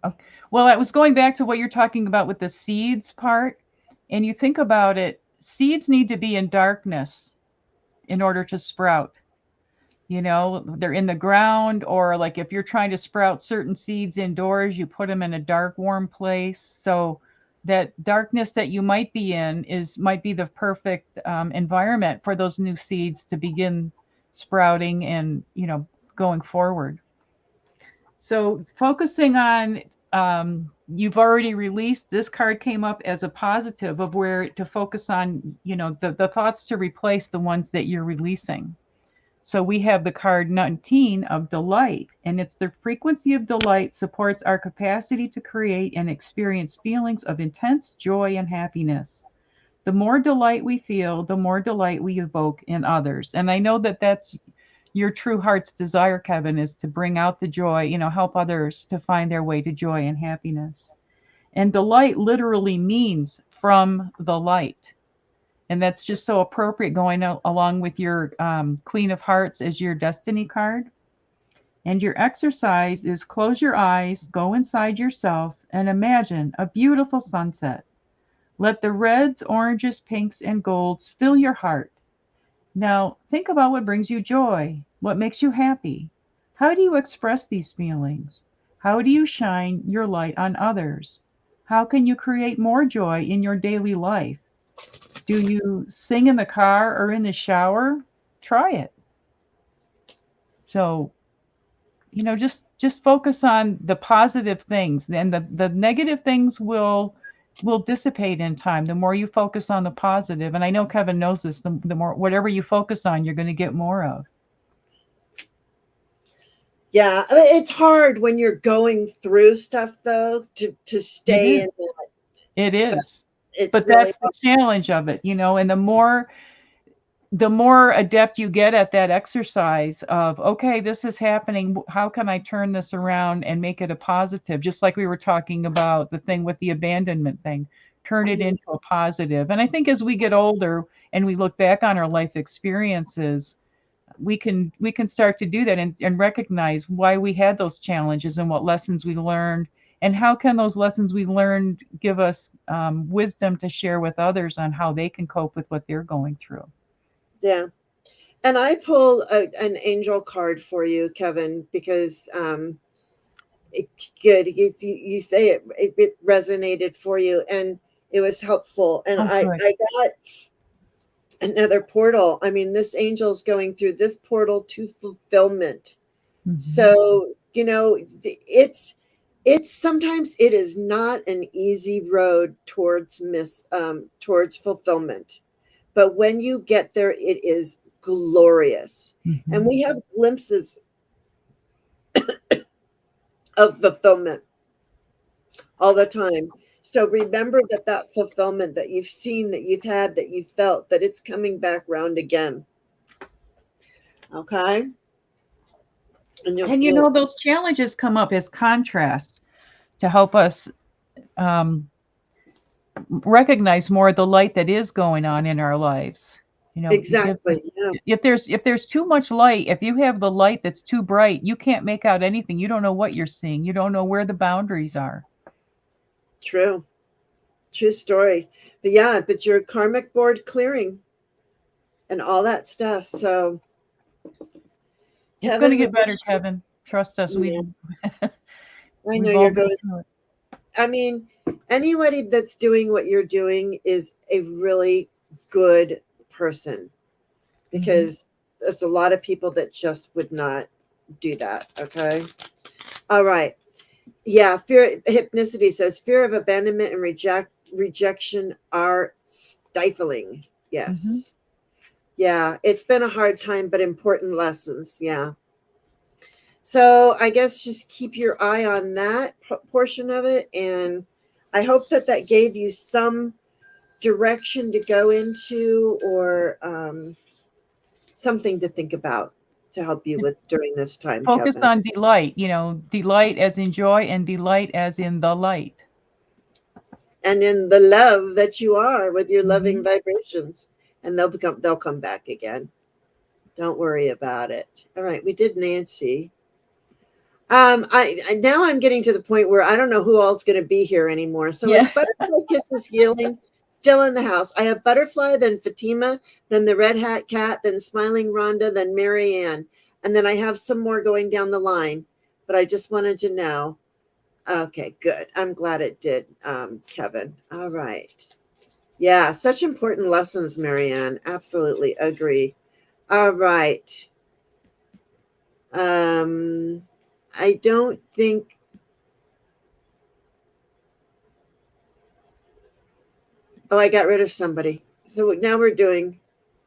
Okay. Well, I was going back to what you're talking about with the seeds part. And you think about it, seeds need to be in darkness in order to sprout. They're in the ground, or like if you're trying to sprout certain seeds indoors, you put them in a dark, warm place. So that darkness that you might be in might be the perfect environment for those new seeds to begin sprouting and going forward. So focusing on, you've already released, this card came up as a positive of where to focus on, the thoughts to replace the ones that you're releasing. So we have the card 19 of delight, and it's the frequency of delight supports our capacity to create and experience feelings of intense joy and happiness. The more delight we feel, the more delight we evoke in others. And I know that that's your true heart's desire, Kevin, is to bring out the joy, help others to find their way to joy and happiness. And delight literally means from the light. And that's just so appropriate going along with your Queen of Hearts as your destiny card. And your exercise is close your eyes, go inside yourself, and imagine a beautiful sunset. Let the reds, oranges, pinks, and golds fill your heart. Now, think about what brings you joy, what makes you happy. How do you express these feelings? How do you shine your light on others? How can you create more joy in your daily life? Do you sing in the car or in the shower? Try it. So, just focus on the positive things, and the negative things will dissipate in time the more you focus on the positive. And I know Kevin knows this. The more whatever you focus on, you're going to get more of. Yeah, I mean, it's hard when you're going through stuff though to It stay in is. it. It But is. it's But really that's the challenge of it, and the more adept you get at that exercise of, okay, this is happening, how can I turn this around and make it a positive? Just like we were talking about the thing with the abandonment thing, turn it Mhm. into a positive. And I think as we get older and we look back on our life experiences, we can start to do that, and recognize why we had those challenges and what lessons we learned, and how can those lessons we learned give us wisdom to share with others on how they can cope with what they're going through. Yeah. And I pull an angel card for you, Kevin, because it, good. You say it resonated for you, and it was helpful. And Oh, good. I got another portal. I mean, this angel's going through this portal to fulfillment. Hmm. So, it's sometimes it is not an easy road towards fulfillment. But when you get there, it is glorious. And Hmm. we have glimpses of fulfillment all the time. So remember that fulfillment that you've seen, that you've had, that you felt, that it's coming back round again. Okay? And And those challenges come up as contrast to help us um, recognize more the light that is going on in our lives. It gives us, exactly. Yeah. if there's too much light, if you have the light that's too bright, you can't make out anything. You don't know what you're seeing. You don't know where the boundaries are. True. True story. But yeah, but your karmic board clearing and all that stuff. So It's going to Kevin, we get better, wish you, Kevin. Trust us. yeah, I know We've all you're been going. through it. I mean, anybody that's doing what you're doing is a really good person, Hmm. because there's a lot of people that just would not do that. Okay. All right. Yeah. Fear hypnicity says fear of abandonment and rejection are stifling. Hmm. Yes. Yeah. It's been a hard time, but important lessons. Yeah. So I guess just keep your eye on that portion of it. And I hope that gave you some direction to go into, or something to think about to help you with during this time, Focus Kevin. on delight, delight as in joy and delight as in the light. And in the love that you are with your loving Hmm. vibrations. And they'll come back again. Don't worry about it. All right, we did Nancy. Now I'm getting to the point where I don't know who all's going to be here anymore. So it's Yeah. Butterfly Kisses Healing still in the house. I have Butterfly, then Fatima, then the Red Hat Cat, then Smiling Rhonda, then Marianne, and then I have some more going down the line. But I just wanted to know. Okay, good. I'm glad it did, Kevin. All right. Yeah, such important lessons, Marianne. Absolutely agree. All right. Um, I don't think. Oh, I got rid of somebody. So now we're doing.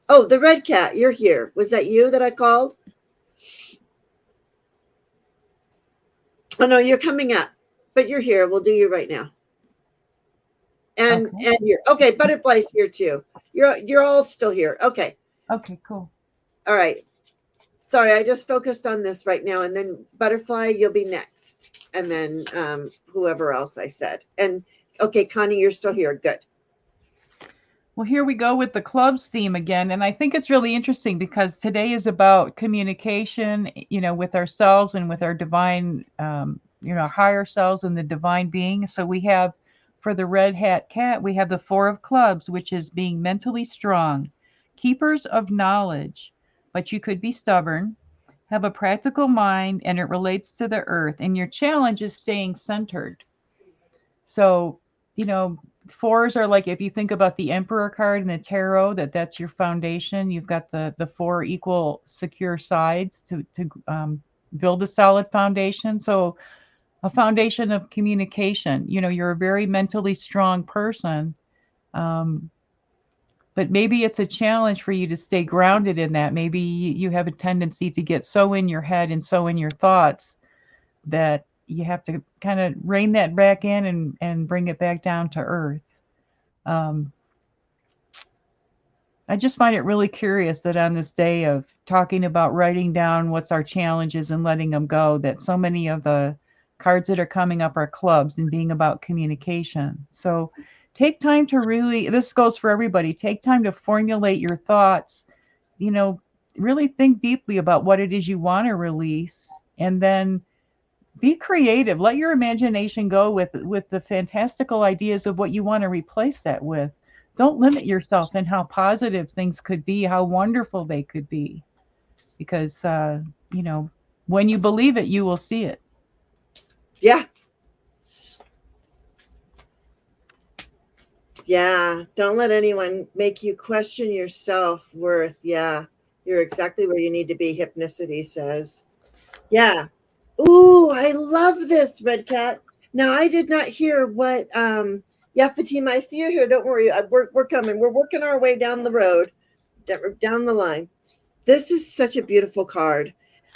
Oh, the red cat. You're here. Was that you that I called? Oh no, you're coming up, but you're here. We'll do you right now. Okay. And you're okay. Butterfly's here too. You're all still here. Okay. Okay, cool. All right. Sorry, I just focused on this right now, and then Butterfly, you'll be next, and then whoever else I said. And okay, Connie, you're still here. Good. Well, here we go with the clubs theme again. And I think it's really interesting because today is about communication, with ourselves and with our divine, higher selves and the divine being. So we have, for the Red Hat Cat, we have the Four of Clubs, which is being mentally strong, keepers of knowledge, but you could be stubborn, have a practical mind, and it relates to the earth. And your challenge is staying centered. So, you know, fours are like, if you think about the Emperor card in the tarot, that's your foundation. You've got the four equal secure sides to build a solid foundation. So a foundation of communication. You know, you're a very mentally strong person, um, but maybe it's a challenge for you to stay grounded in that. Maybe you have a tendency to get so in your head and so in your thoughts that you have to kind of rein that back in and bring it back down to earth. Um, I just find it really curious that on this day of talking about writing down what's our challenges and letting them go, that so many of the cards that are coming up are clubs and being about communication. So take time to really, this goes for everybody, take time to formulate your thoughts, you know, really think deeply about what it is you want to release, and then be creative. Let your imagination go with the fantastical ideas of what you want to replace that with. Don't limit yourself in how positive things could be, how wonderful they could be, because you know, when you believe it, you will see it. Yeah. Yeah. Don't let anyone make you question your self-worth. Yeah. You're exactly where you need to be, Hypnicity says. Yeah. Ooh, I love this, Red Cat. Now, I did not hear what, yeah, Fatima, I see you here. Don't worry. We're coming. We're working our way down the road, down the line. This is such a beautiful card.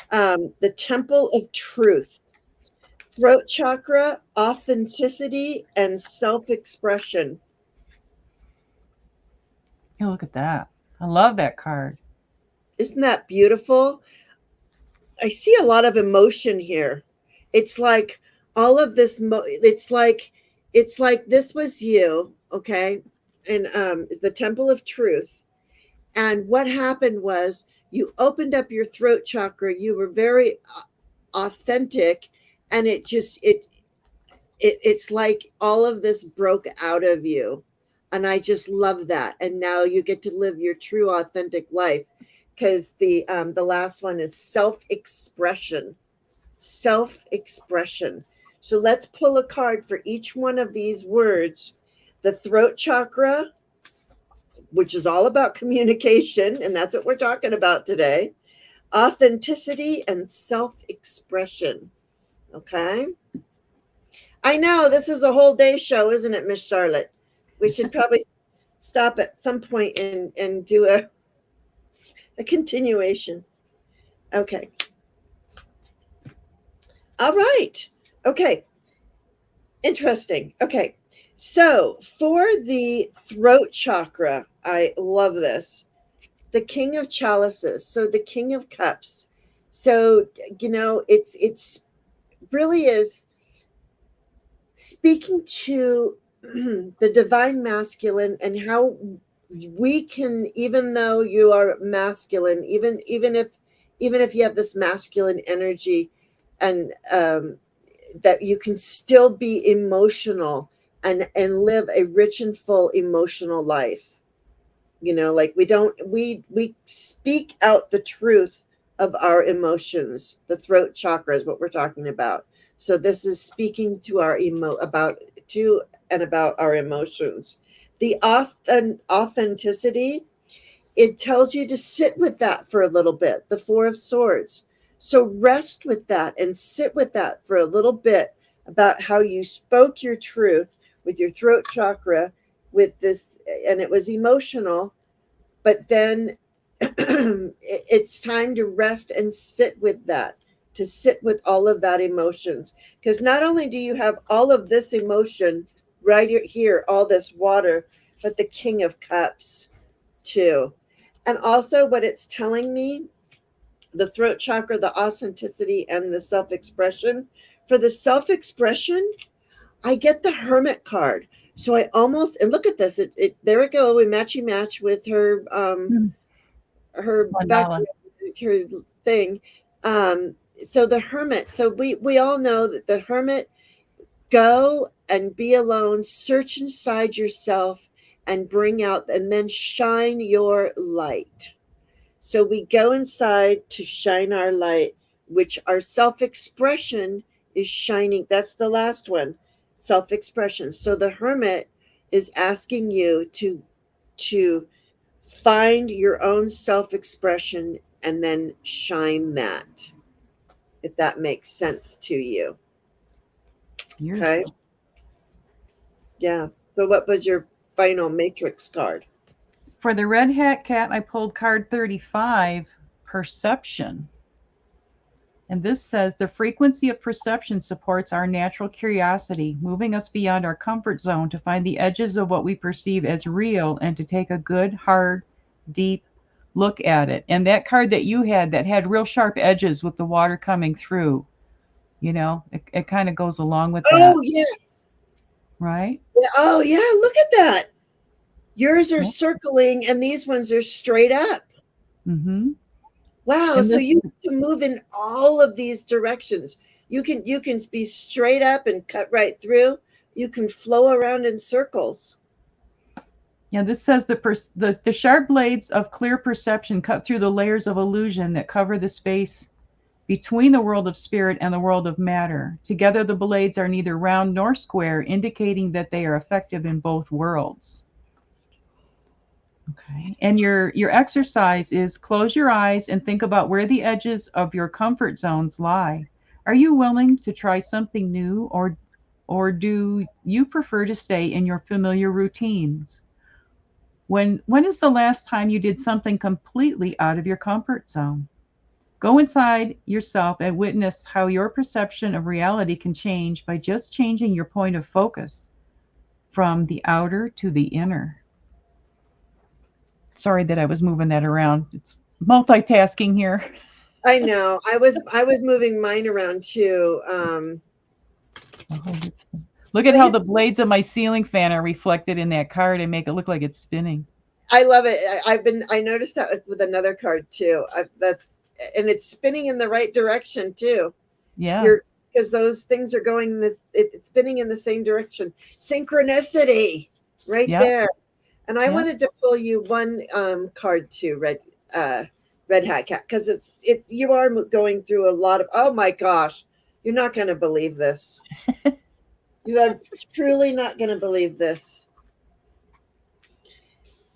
The Temple of Truth, throat chakra, authenticity, and self expression. Oh, look at that. I love that card. Isn't that beautiful? I see a lot of emotion here. It's like all of this, it's like this was you, okay? And the Temple of Truth. And what happened was you opened up your throat chakra. You were very authentic, and it's like all of this broke out of you, and I just love that. And now you get to live your true authentic life, because the last one is self-expression. Self-expression. So let's pull a card for each one of these words. The throat chakra, which is all about communication, and that's what we're talking about today. Authenticity and self-expression. Okay. I know this is a whole day show, isn't it, Miss Charlotte? We should probably stop at some point and do a continuation. Okay. All right. Okay. Interesting. Okay. So for the throat chakra, I love this. The King of Chalices. So the King of Cups. So, you know, it's really is speaking to the divine masculine, and how we can, even though you are masculine, even if you have this masculine energy, and that you can still be emotional and live a rich and full emotional life. You know, like we speak out the truth of our emotions. The throat chakra is what we're talking about. So this is speaking to our about to and about our emotions. The authenticity, it tells you to sit with that for a little bit. The Four of Swords. So rest with that and sit with that for a little bit, about how you spoke your truth with your throat chakra, with this, and it was emotional, but then it's time to rest and sit with that, to sit with all of that emotions. Because not only do you have all of this emotion right here, all this water, but the King of Cups too. And also, what it's telling me, the throat chakra, the authenticity, and the self expression. For the self expression, I get the Hermit card. So I almost, and look at this, there we go, we matchy match with her back, Mandala. her thing. So the Hermit, so we all know that the Hermit, go and be alone, search inside yourself, and bring out, and then shine your light. So we go inside to shine our light, which our self expression is shining. That's the last one, self expression. So the hermit is asking you to find your own self expression and then shine that, if that makes sense to you. Okay. Beautiful. Yeah. So what was your final matrix card? For the red hat cat, I pulled card 35, perception. And this says the frequency of perception supports our natural curiosity, moving us beyond our comfort zone to find the edges of what we perceive as real and to take a good, hard, deep look at it. And that card that you had that had real sharp edges with the water coming through, it kind of goes along with that, Oh yeah. right? Oh yeah. Look at that. Yours are Yeah. circling and these ones are straight up. Mm-hmm. Wow. And So this, you can move in all of these directions. You can be straight up and cut right through. You can flow around in circles. yeah, this says the sharp blades of clear perception cut through the layers of illusion that cover the space between the world of spirit and the world of matter. Together, the blades are neither round nor square, indicating that they are effective in both worlds. Okay. And your exercise is close your eyes and think about where the edges of your comfort zones lie. Are you willing to try something new, or do you prefer to stay in your familiar routines? When is the last time you did something completely out of your comfort zone? Go inside yourself and witness how your perception of reality can change by just changing your point of focus from the outer to the inner. Sorry that I was moving that around. It's multitasking here. I know. I was moving mine around too. Oh, look at But how the blades of my ceiling fan are reflected in that card and make it look like it's spinning. I love it. I noticed that with another card too. And it's spinning in the right direction too. Yeah. You're because those things are going it's spinning in the same direction. Synchronicity right Yep. there. And I Yep. wanted to pull you one card too, Red Hat Cat, because it's you are going through a lot of, oh my gosh, you're not going to believe this. You are truly not going to believe this.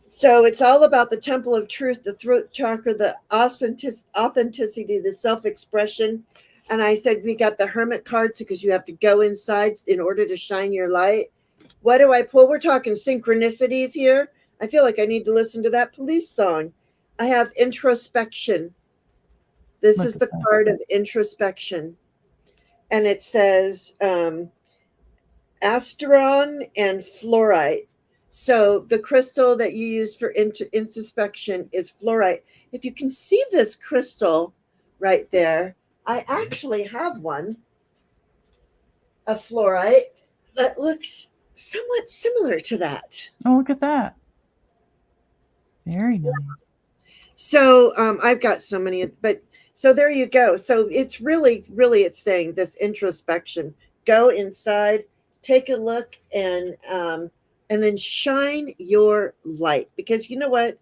So it's all about the temple of truth, the throat chakra, the authenticity, the self-expression. And I said we got the hermit cards because you have to go inside in order to shine your light. What do I pull? We're talking synchronicities here. I feel like I need to listen to that police song. I have introspection. This Look is at the that. card of introspection. And it says asteron and fluorite. So the crystal that you use for introspection is fluorite. If you can see this crystal right there, I actually have one, a fluorite, that looks somewhat similar to that. Oh, look at that. Very nice. So I've got so many, but so there you go. So it's really, really, it's saying this introspection. Go inside, take a look, and then shine your light. Because you know what?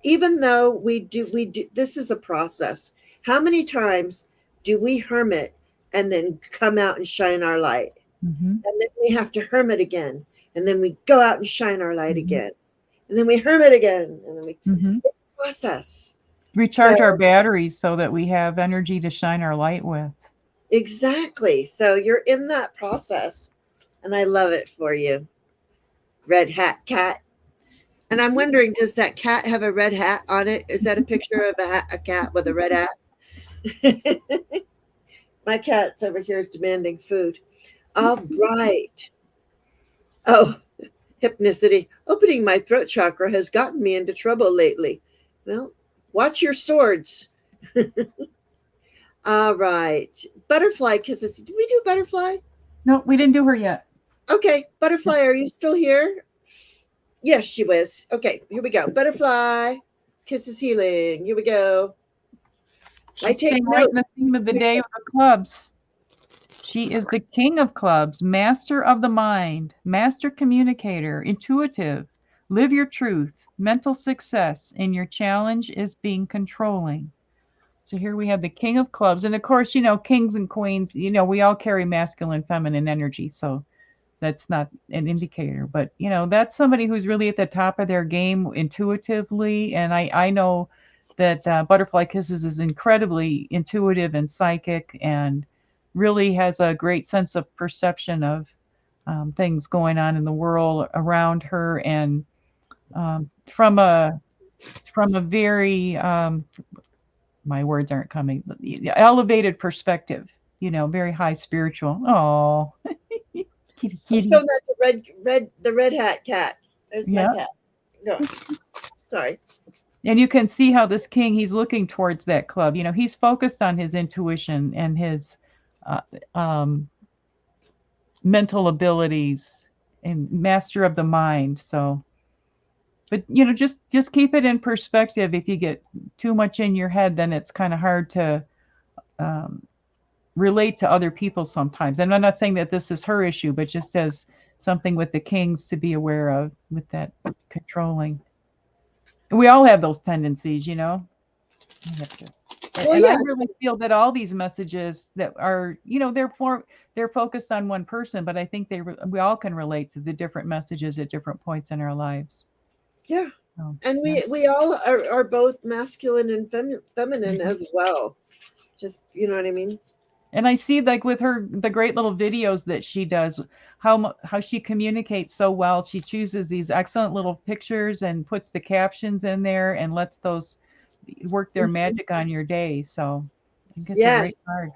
Even though we do, this is a process. How many times do we hermit and then come out and shine our light? Mm-hmm. And then we have to hermit again, and then we go out and shine our light Mm-hmm. again, and then we hermit again, and then we Mm-hmm. it's a process. Recharge So our batteries so that we have energy to shine our light with. exactly. So you're in that process, and I love it for you, Red Hat Cat. And I'm wondering, does that cat have a red hat on it? Is that a picture of a cat with a red hat? My cat's over here is demanding food. All right. Oh, hypnicity. Opening my throat chakra has gotten me into trouble lately. Well, watch your swords. All right. Butterfly kisses. Did we do butterfly? No, we didn't do her yet. Okay. Butterfly, are you still here? Yes, she was. Okay, here we go. Butterfly kisses healing. Here we go. She's staying right in the theme of the day of the clubs. She is the king of clubs, master of the mind, master communicator, intuitive, Live your truth. Mental success. And your challenge is being controlling. So here we have the King of Clubs. And of course, kings and queens, we all carry masculine, feminine energy. So that's not an indicator. But, that's somebody who's really at the top of their game intuitively. And I know that Butterfly Kisses is incredibly intuitive and psychic and really has a great sense of perception of things going on in the world around her. And from a very my words aren't coming. Elevated perspective, very high spiritual. Oh, kitty, I'm kitty. showing that to the red hat cat. There's my Yeah. cat. No, sorry. And you can see how this king, he's looking towards that club. He's focused on his intuition and his uh, um, mental abilities and master of the mind. So, but just keep it in perspective. If you get too much in your head, then it's kind of hard to um, relate to other people sometimes. And I'm not saying that this is her issue, but just as something with the kings to be aware of with that controlling. We all have those tendencies, I have to. Well, And I yes, really feel that all these messages that are, they're focused on one person, but I think we all can relate to the different messages at different points in our lives. yeah, So, and yeah. we all are both masculine and feminine Mhm. as well. Just you know what I mean? And I see like with her the great little videos that she does, how she communicates so well. She chooses these excellent little pictures and puts the captions in there and lets those work their Mhm. magic on your day. So I think it's a Yes, great card.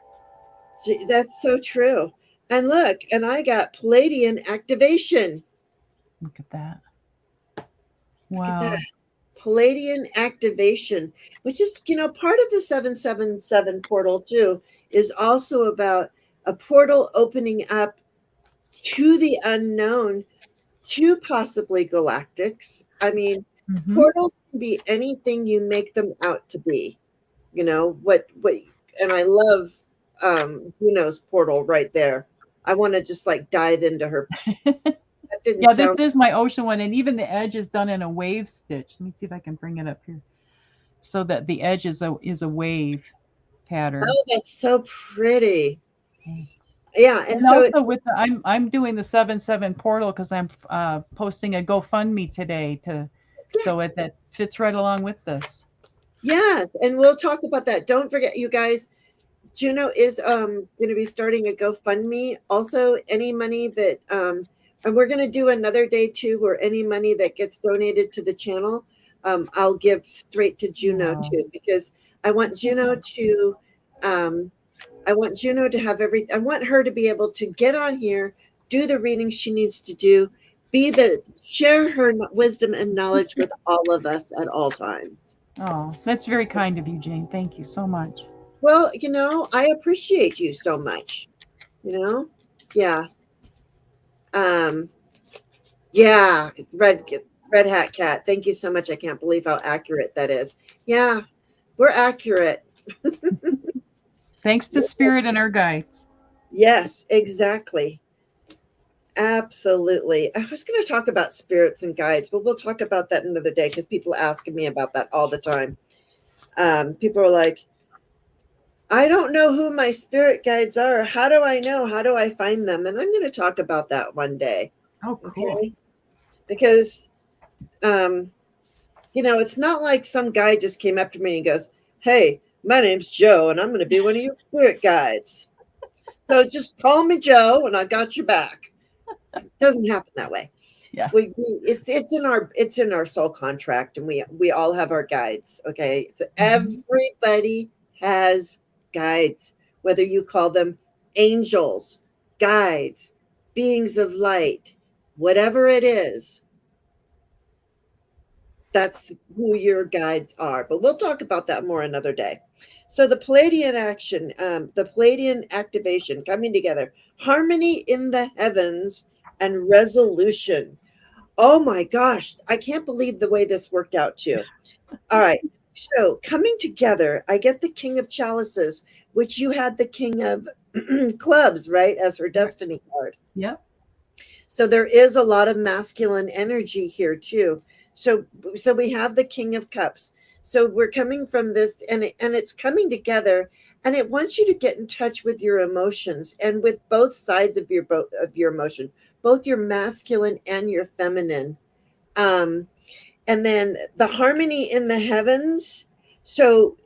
that's so true. And look, and I got Palladian activation. Look at that. Look at that. Wow. Palladian activation, which is, part of the 777 portal too, is also about a portal opening up to the unknown, to possibly galactics. I mean, Hmm. portals can be anything you make them out to be. What, and I love Juno's portal right there. I want to just like dive into her. That didn't Yeah, this sound. is my ocean one, and even the edge is done in a wave stitch. Let me see if I can bring it up here, so that the edge is a wave pattern. Oh, that's so pretty. Thanks. Yeah, and And so it, also with I'm doing the 7/7 portal because I'm posting a GoFundMe today to yeah, so that fits right along with this. yes, and we'll talk about that. Don't forget, you guys. Juno is going to be starting a GoFundMe. Also, any money that and we're going to do another day too, where any money that gets donated to the channel, I'll give straight to Juno Wow. too, because I want Juno to, um, I want Juno to have everything. I want her to be able to get on here, do the reading she needs to do, share her wisdom and knowledge with all of us at all times. Oh, that's very kind of you, Jane. Thank you so much. Well, I appreciate you so much. You know, yeah, um, yeah. Red hat cat. Thank you so much. I can't believe how accurate that is. Yeah, we're accurate. Thanks to Spirit and our guides. Yes, exactly. Absolutely. I was going to talk about spirits and guides, but we'll talk about that another day because people ask me about that all the time. People are like, I don't know who my spirit guides are. How do I know? How do I find them? And I'm going to talk about that one day. Oh, cool. Okay. Because, um, it's not like some guy just came up to me and goes, Hey, my name's Joe, and I'm going to be one of your spirit guides. So just call me Joe, and I got your back. It doesn't happen that way. Yeah. It's in our soul contract, and we all have our guides. Okay, so Hmm. everybody has guides, whether you call them angels, guides, beings of light, whatever it is. That's who your guides are. But we'll talk about that more another day. So the Palladian activation coming together, harmony in the heavens, and resolution. Oh my gosh, I can't believe the way this worked out too. All right. So coming together, I get the King of Chalices, which you had the King of Clubs, right, as her Right. destiny card. Yep. So there is a lot of masculine energy here too. So so we have the King of Cups. So we're coming from this, and it's coming together, and it wants you to get in touch with your emotions and with both sides of your emotion, both your masculine and your feminine. Um, and then the harmony in the heavens. So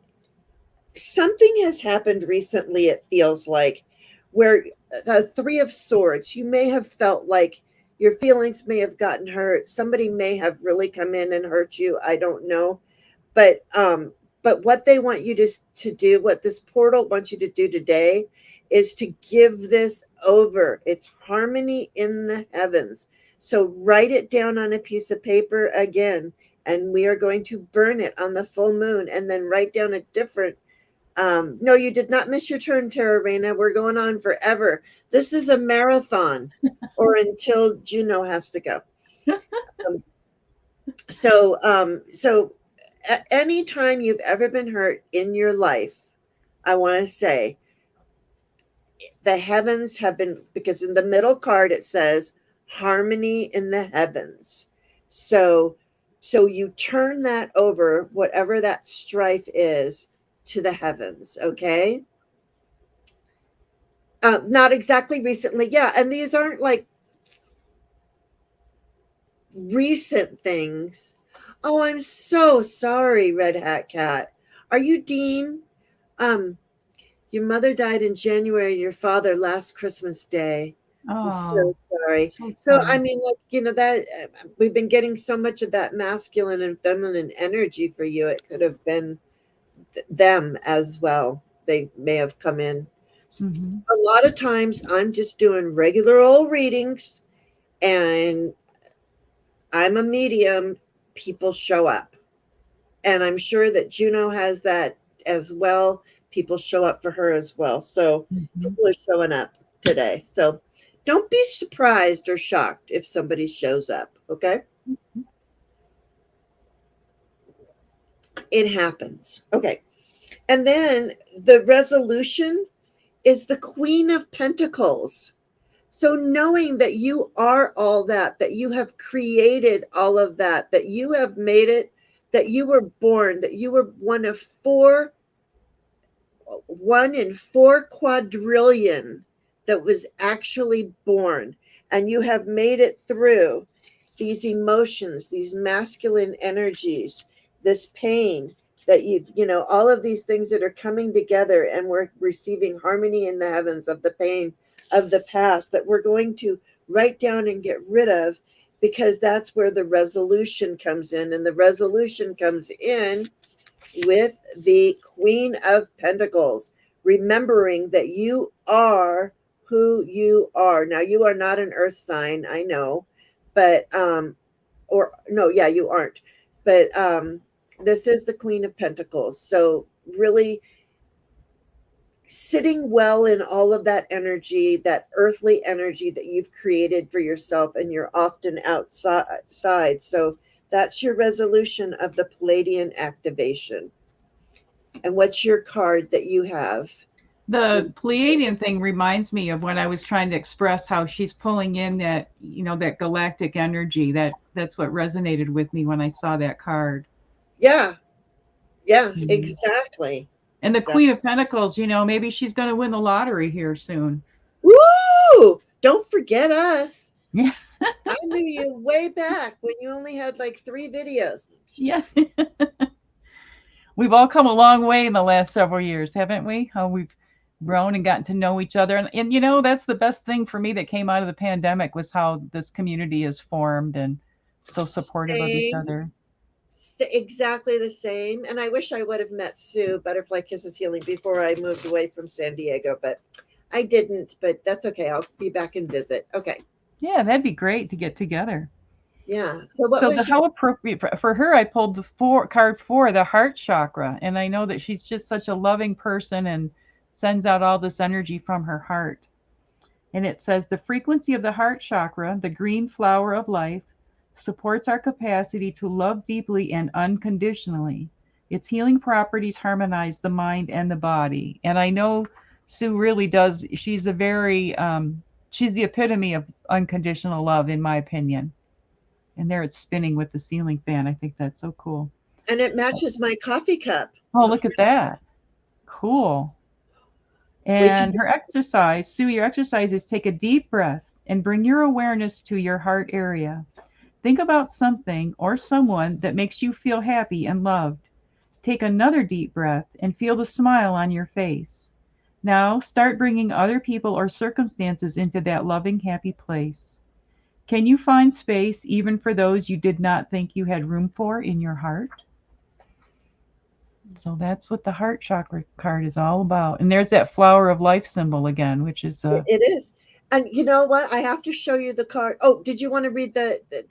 something has happened recently, it feels like, where the Three of Swords, you may have felt like your feelings may have gotten hurt. Somebody may have really come in and hurt you. I don't know. But what they want you to do, what this portal wants you to do today, is to give this over. It's harmony in the heavens. So write it down on a piece of paper again, and we are going to burn it on the full moon, and then write down a different. No, you did not miss your turn, Tara Reina. We're going on forever. This is a marathon, or until Juno has to go. Um, so any time you've ever been hurt in your life, I want to say the heavens have been, because in the middle card it says harmony in the heavens. So so you turn that over, whatever that strife is, to the heavens, okay? Not exactly recently, yeah, and these aren't like recent things. Oh, I'm so sorry, Red Hat Cat. Are you Dean? Um, your mother died in January and your father last Christmas Day. I'm so Oh, sorry. so So, I sorry. mean, like, that we've been getting so much of that masculine and feminine energy for you. It could have been them as well. They may have come in. Hmm. A lot of times I'm just doing regular old readings, and I'm a medium. People show up. And I'm sure that Juno has that as well. People show up for her as well. So Hmm. people are showing up today. So don't be surprised or shocked if somebody shows up. Okay. It happens. Okay. And then the resolution is the Queen of Pentacles. So knowing that you are all that, that you have created all of that, that you have made it, that you were born, that you were one in 4 quadrillion that was actually born, and you have made it through these emotions, these masculine energies, this pain, that all of these things that are coming together, and we're receiving harmony in the heavens of the pain of the past that we're going to write down and get rid of, because that's where the resolution comes in. And the resolution comes in with the Queen of Pentacles, remembering that you are who you are. Now, you are not an earth sign, I know, but, or no, yeah, you aren't. But this is the Queen of Pentacles. So, really sitting well in all of that energy, that earthly energy that you've created for yourself, and you're often outside. So, that's your resolution of the Palladian activation. And what's your card that you have? The Pleiadian thing reminds me of when I was trying to express how she's pulling in that, that galactic energy. That's what resonated with me when I saw that card. Yeah, yeah, Mhm. exactly. And the Exactly. Queen of Pentacles, maybe she's going to win the lottery here soon. Woo! Don't forget us. Yeah. I knew you way back when you only had like 3 videos. Yeah. We've all come a long way in the last several years, haven't we? How we've grown and gotten to know each other. And that's the best thing for me that came out of the pandemic was how this community is formed and so supportive of each Same, other. exactly the same. And I wish I would have met Sue, Butterfly Kisses Healing, before I moved away from San Diego, but I didn't. But that's okay. I'll be back and visit. Okay. Yeah, that'd be great to get together. Yeah. So what So the was your how appropriate for her, I pulled the card four, the heart chakra, and I know that she's just such a loving person and sends out all this energy from her heart. And it says the frequency of the heart chakra, the green flower of life, supports our capacity to love deeply and unconditionally. Its healing properties harmonize the mind and the body. And I know Sue really does. She's a very She's the epitome of unconditional love, in my opinion. And there it's spinning with the ceiling fan. I think that's so cool. And it matches my coffee cup. Oh, look at that. Cool. Wait till And her exercise, Sue, your exercise is take a deep breath and bring your awareness to your heart area. Think about something or someone that makes you feel happy and loved. Take another deep breath and feel the smile on your face. Now start bringing other people or circumstances into that loving, happy place. Can you find space even for those you did not think you had room for in your heart? So that's what the heart chakra card is all about. And there's that flower of life symbol again, which is it is. And you know what? I have to show you the card. Oh, did you want to read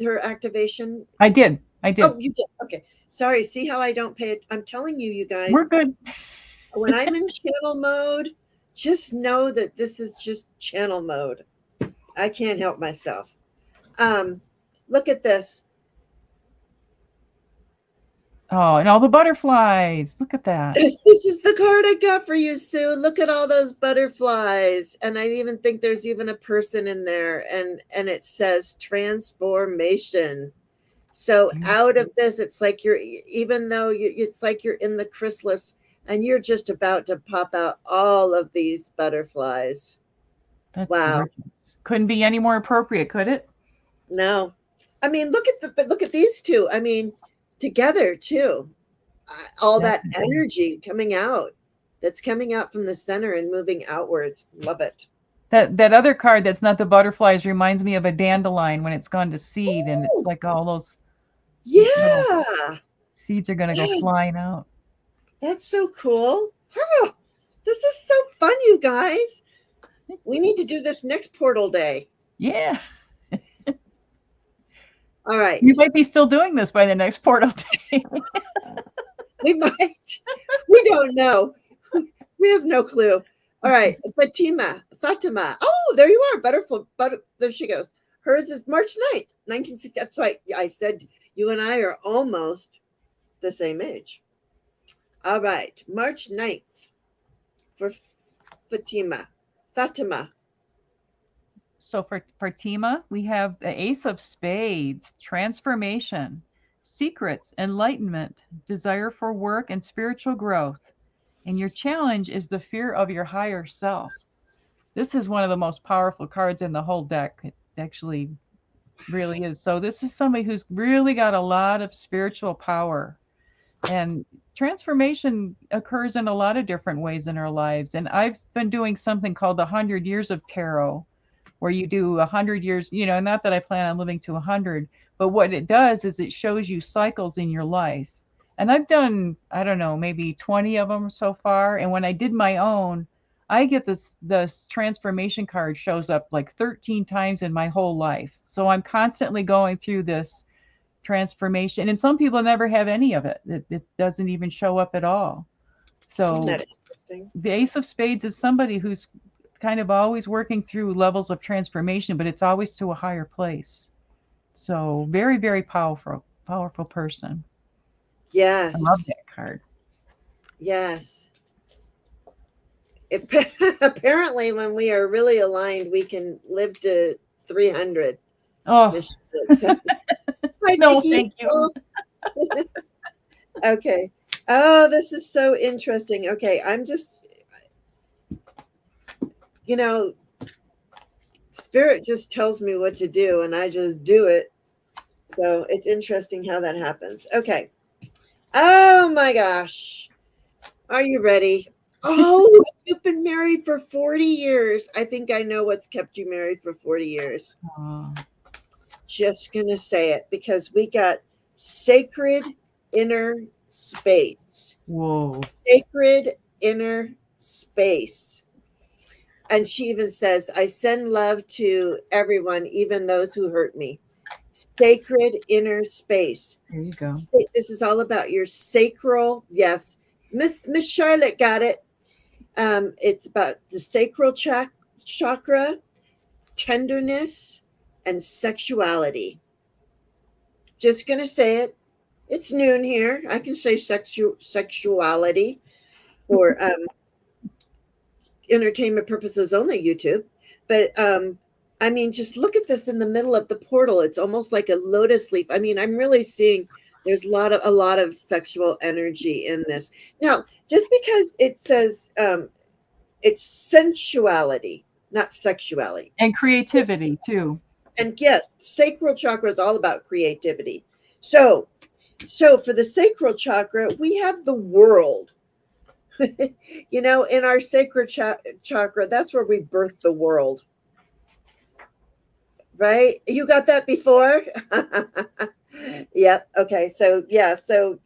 her activation? I did. I did. Oh, you did. Okay. Sorry. See how I don't pay it? I'm telling you, you guys, We're good. when I'm in channel mode, just know that this is just channel mode. I can't help myself. Look at this. Oh, and all the butterflies. Look at that. This is the card I got for you, Sue. Look at all those butterflies. And I even think there's even a person in there. And it says transformation. So out of this, it's like even though it's like you're in the chrysalis and you're just about to pop out all of these butterflies. That's wow. Gorgeous. Couldn't be any more appropriate, could it? No. I mean, look at these two. I mean, together too. All Definitely. That energy coming out. That's coming out from the center and moving outwards. Love it. That other card that's not the butterflies reminds me of a dandelion when it's gone to seed. Ooh. And it's like all those seeds are going to go flying out. That's so cool. Oh, this is so fun, you guys. We need to do this next portal day. Yeah. All right. You might be still doing this by the next portal day. We might. We don't know. We have no clue. All right. Fatima. Oh, there you are. Butterfly. There she goes. Hers is March 9th, 1960. That's right. I said you and I are almost the same age. All right. March 9th for Fatima. So for Fatima, we have the Ace of Spades, transformation, secrets, enlightenment, desire for work and spiritual growth. And your challenge is the fear of your higher self. This is one of the most powerful cards in the whole deck. It actually really is. So this is somebody who's really got a lot of spiritual power. And transformation occurs in a lot of different ways in our lives. And I've been doing something called the 100 Years of Tarot, where you do 100 years, not that I plan on living to 100, but what it does is it shows you cycles in your life. And I've done, I don't know, maybe 20 of them so far. And when I did my own, I get this transformation card shows up like 13 times in my whole life. So I'm constantly going through this transformation. And some people never have any of it. It doesn't even show up at all. So the Ace of Spades is somebody who's kind of always working through levels of transformation, but it's always to a higher place. So very, very powerful person. Yes. I love that card. Yes. Apparently, when we are really aligned, we can live to 300. Oh. Hi, no, Nikki. thank you. Okay. Oh, this is so interesting. Okay, I'm just, Spirit just tells me what to do, and I just do it. So it's interesting how that happens. Okay. Oh my gosh. Are you ready? Oh, you've been married for 40 years. I think I know what's kept you married for 40 years. Just going to say it because we got sacred inner space. Whoa. Sacred inner space. And she even says, I send love to everyone, even those who hurt me. Sacred inner space. There you go. This is all about your sacral. Yes. Miss Charlotte got it. It's about the sacral chakra, tenderness, and sexuality. Just going to say it. It's noon here. I can say sexuality for entertainment purposes only, YouTube. But I mean, just look at this in the middle of the portal. It's almost like a lotus leaf. I mean, I'm really seeing there's a lot of sexual energy in this. Now, just because it says it's sensuality, not sexuality. And creativity too. And yes, sacral chakra is all about creativity. So, so for the sacral chakra, we have the world. In our sacral chakra, that's where we birth the world, right? You got that before? Yep. Okay. So, yeah. So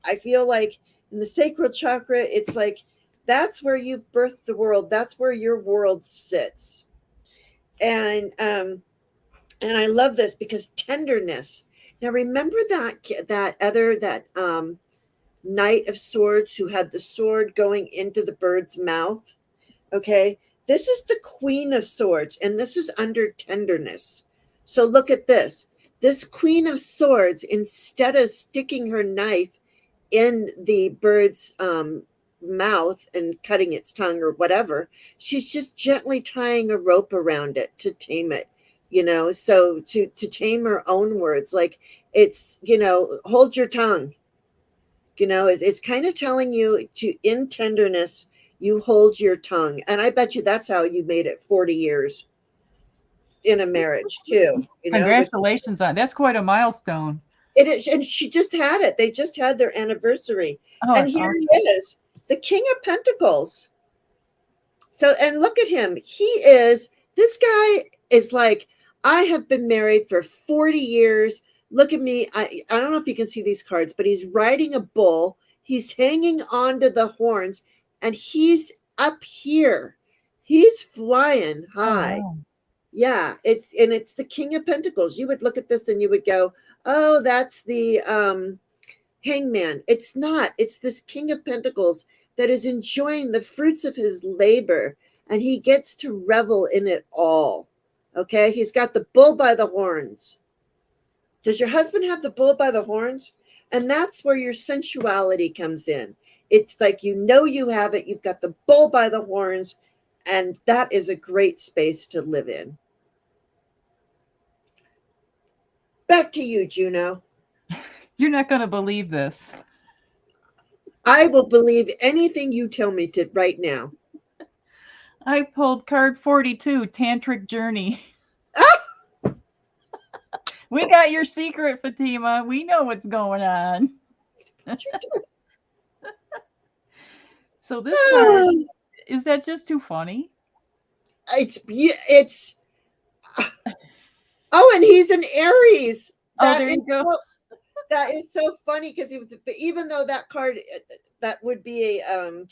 I feel like in the sacral chakra, it's like that's where you birth the world. That's where your world sits. And I love this because tenderness. Now remember that Knight of Swords who had the sword going into the bird's mouth. Okay, this is the Queen of Swords, and this is under tenderness. So look at this. This Queen of Swords, instead of sticking her knife in the bird's mouth and cutting its tongue or whatever, she's just gently tying a rope around it to tame it. So to tame her own words, like it's hold your tongue. It's kind of telling you to, in tenderness, you hold your tongue. And I bet you that's how you made it 40 years in a marriage too, with Congratulations on that's quite a milestone. it is. And she just had it. They just had their anniversary. Oh, And that's here awesome. he is, the King of Pentacles. So, and look at him. This guy is like, I have been married for 40 years. Look at me. I don't know if you can see these cards, but he's riding a bull. He's hanging onto the horns and he's up here. He's flying Oh high. wow. Yeah, it's the King of Pentacles. You would look at this and you would go, "Oh, that's the hangman." It's not. It's this King of Pentacles that is enjoying the fruits of his labor, and he gets to revel in it all. Okay, he's got the bull by the horns. Does your husband have the bull by the horns? And that's where your sensuality comes in. It's like you have it. You've got the bull by the horns, and that is a great space to live in. Back to you, Juno. You're not going to believe this. I will believe anything you tell me to right now. I pulled card 42, Tantric Journey. We got your secret, Fatima. We know what's going on. So this card, is that just too funny? It's oh, and he's an Aries. Oh, there you go. That is so funny because even though that card that wouldn't be an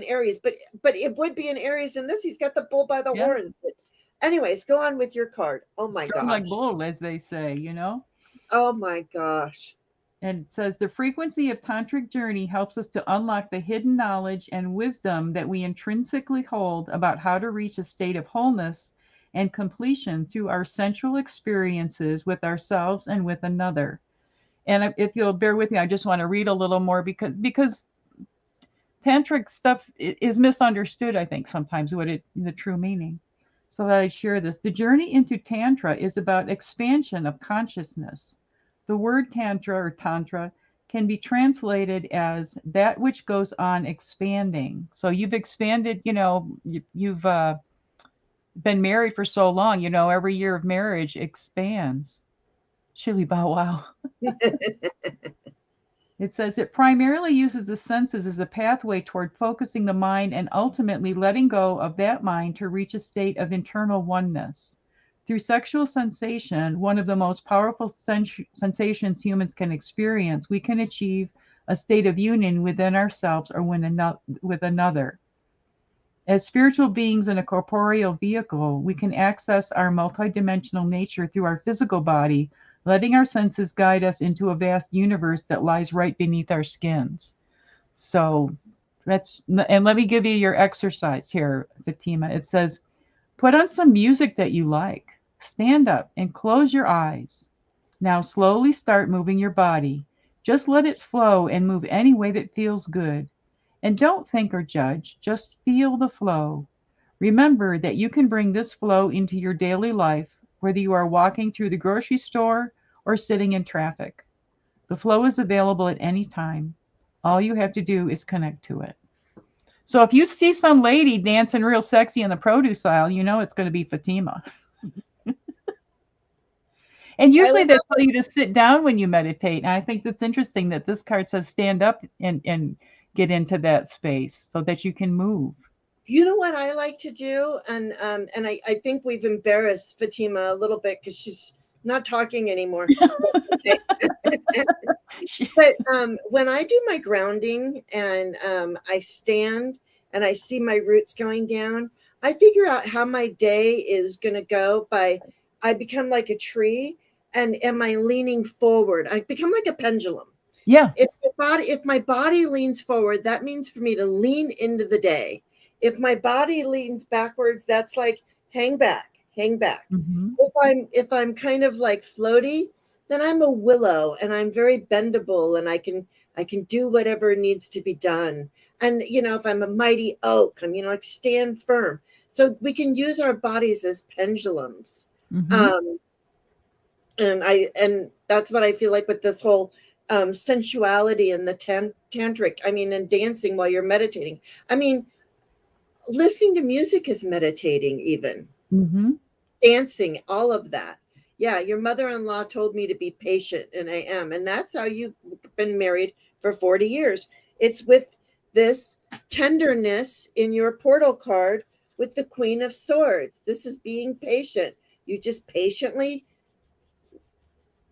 Aries, but it would be an Aries in this. He's got the bull by the Yeah. horns. But anyways, go on with your card. Oh my Strong like gosh. bull, as they say. Oh my gosh. And it says the frequency of tantric journey helps us to unlock the hidden knowledge and wisdom that we intrinsically hold about how to reach a state of wholeness and completion through our sensual experiences with ourselves and with another. And if you'll bear with me, I just want to read a little more because tantric stuff is misunderstood, I think, sometimes the true meaning. So that I share this. The journey into Tantra is about expansion of consciousness. The word Tantra or Tantra can be translated as that which goes on expanding. So you've expanded, you've been married for so long, every year of marriage expands. Chili bow wow. It says it primarily uses the senses as a pathway toward focusing the mind and ultimately letting go of that mind to reach a state of internal oneness. Through sexual sensation, one of the most powerful sensations humans can experience, we can achieve a state of union within ourselves or with another. As spiritual beings in a corporeal vehicle, we can access our multidimensional nature through our physical body, letting our senses guide us into a vast universe that lies right beneath our skins. So and let me give you your exercise here, Fatima. It says, put on some music that you like, stand up and close your eyes. Now slowly start moving your body. Just let it flow and move any way that feels good. And don't think or judge, just feel the flow. Remember that you can bring this flow into your daily life, whether you are walking through the grocery store or sitting in traffic. The flow is available at any time. All you have to do is connect to it. So if you see some lady dancing real sexy in the produce aisle, you know it's going to be Fatima. And I usually love they tell you to sit down when you meditate. And I think that's interesting that this card says stand up and get into that space so that you can move. You know what I like to do, and I think we've embarrassed Fatima a little bit because she's not talking anymore. Okay. But when I do my grounding and I stand and I see my roots going down, I figure out how my day is going to go by I become like a tree and am I leaning forward? I become like a pendulum. Yeah. If my body leans forward, that means for me to lean into the day. If my body leans backwards, that's like hang back, hang back. Hmm. If I'm kind of like floaty, then I'm a willow and I'm very bendable and I can do whatever needs to be done. And if I'm a mighty oak, I'm like stand firm. So we can use our bodies as pendulums. Hmm. Um, and that's what I feel like with this whole sensuality and the tantric. I mean, and dancing while you're meditating. I mean, listening to music is meditating, even Hmm. dancing, all of that. Yeah, your mother-in-law told me to be patient, and I am, and that's how you've been married for 40 years. It's with this tenderness in your portal card with the Queen of Swords. This is being patient. You just patiently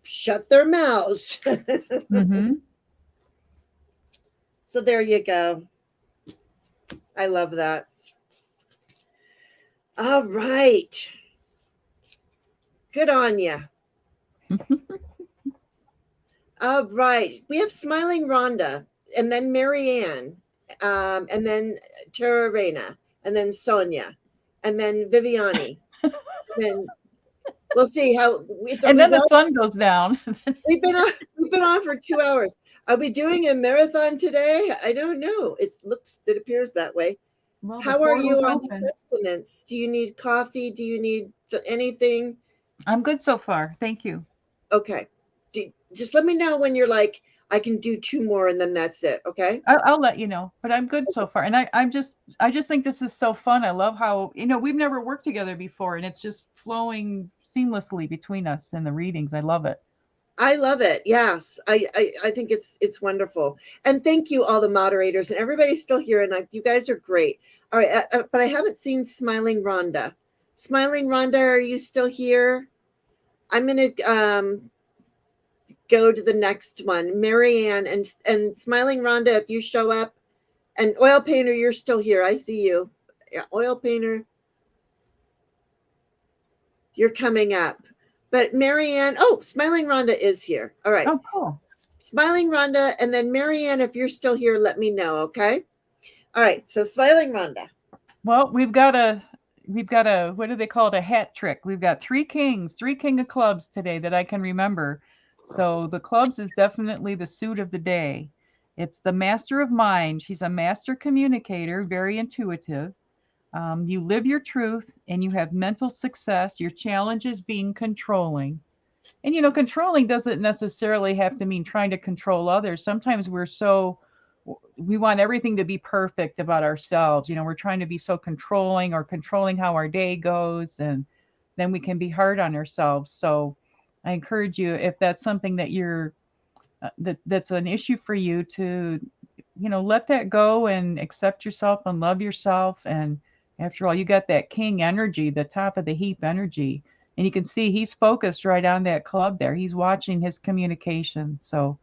shut their mouths. Hmm. So there you go. I love that. All right. Good on you. All right. We have Smiling Rhonda, and then Marianne, and then Tara Reina, and then Sonia, and then Viviani. Then we'll see how And then the sun goes down. we've been on for 2 hours. Are we doing a marathon today? I don't know. It appears that way. Well, the How are you portal's on open. sustenance? Do you need coffee? Do you need anything? I'm good so far. Thank you. Okay. Just let me know when you're like, I can do two more and then that's it. Okay. I'll let you know, but I'm good so far. And I just think this is so fun. I love how, we've never worked together before and it's just flowing seamlessly between us in the readings. I love it. I love it. Yes. I think it's wonderful. And thank you, all the moderators and everybody's still here. And you guys are great. All right. But I haven't seen Smiling Rhonda. Smiling Rhonda, are you still here? I'm going to go to the next one. Marianne and Smiling Rhonda, if you show up, and Oil Painter, you're still here. I see you. Yeah, Oil Painter, you're coming up. But Marianne, oh, Smiling Rhonda is here. All right. Oh, cool. Smiling Rhonda, and then Marianne, if you're still here, let me know, okay? All right, so Smiling Rhonda. Well, we've got a what do they call it? A hat trick. We've got three king of clubs today that I can remember. So the clubs is definitely the suit of the day. It's the master of mind. She's a master communicator, very intuitive. You live your truth and you have mental success. Your challenge is being controlling. And controlling doesn't necessarily have to mean trying to control others. Sometimes we want everything to be perfect about ourselves. We're trying to be so controlling or controlling how our day goes, and then we can be hard on ourselves. So I encourage you, if that's something that that's an issue for you, to let that go and accept yourself and love yourself. And after all, you got that king energy, the top of the heap energy, and you can see he's focused right on that club there. He's watching his communication. So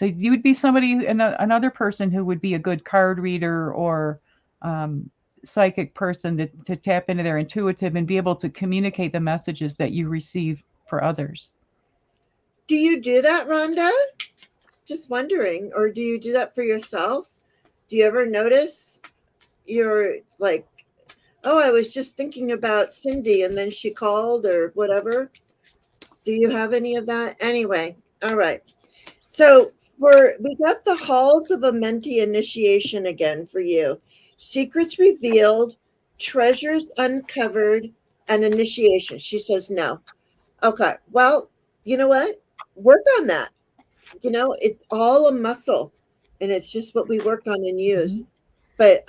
you would be somebody, another person who would be a good card reader or um, psychic person to tap into their intuitive and be able to communicate the messages that you receive for others. Do you do that, Rhonda? Just wondering. Or do you do that for yourself? Do you ever notice you're like, oh, I was just thinking about Cindy and then she called or whatever? Do you have any of that? Anyway, all right. So we got the halls of a mentee initiation again for you. Secrets revealed, treasures uncovered, and initiation. She says no. Okay. Well, you know what? Work on that. It's all a muscle, and it's just what we work on and use. Mhm. But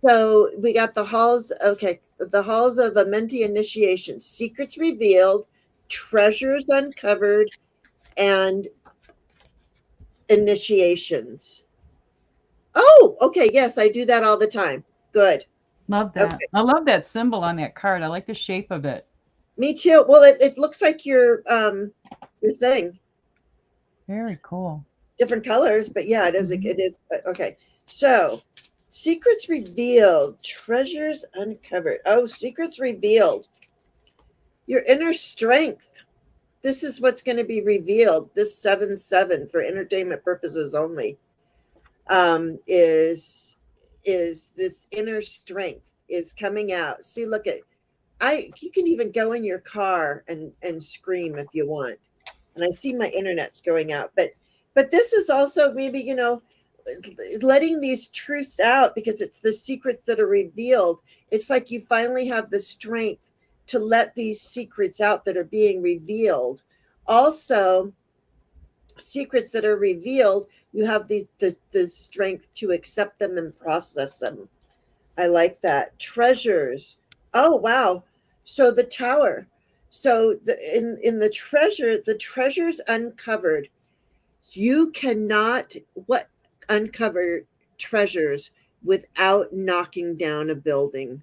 so we got the halls. Okay, the halls of Amenti initiation, secrets revealed, treasures uncovered, and initiations. Oh, okay. Yes, I do that all the time. Good. Love that. Okay. I love that symbol on that card. I like the shape of it. Me too. Well, it looks like your thing, Very cool. different colors, but yeah, it is. It Mhm. is okay. So, secrets revealed, treasures uncovered. Oh, secrets revealed. Your inner strength. This is what's going to be revealed. This 7-7 for entertainment purposes only. Is this inner strength is coming out. See, look at I. You can even go in your car and scream if you want. And I see my internet's going out, but this is also maybe letting these truths out because it's the secrets that are revealed. It's like you finally have the strength to let these secrets out that are being revealed. Also, secrets that are revealed, you have the strength to accept them and process them. I like that. Treasures. Oh wow. So the tower. So in the treasures uncovered. You cannot what uncover treasures without knocking down a building.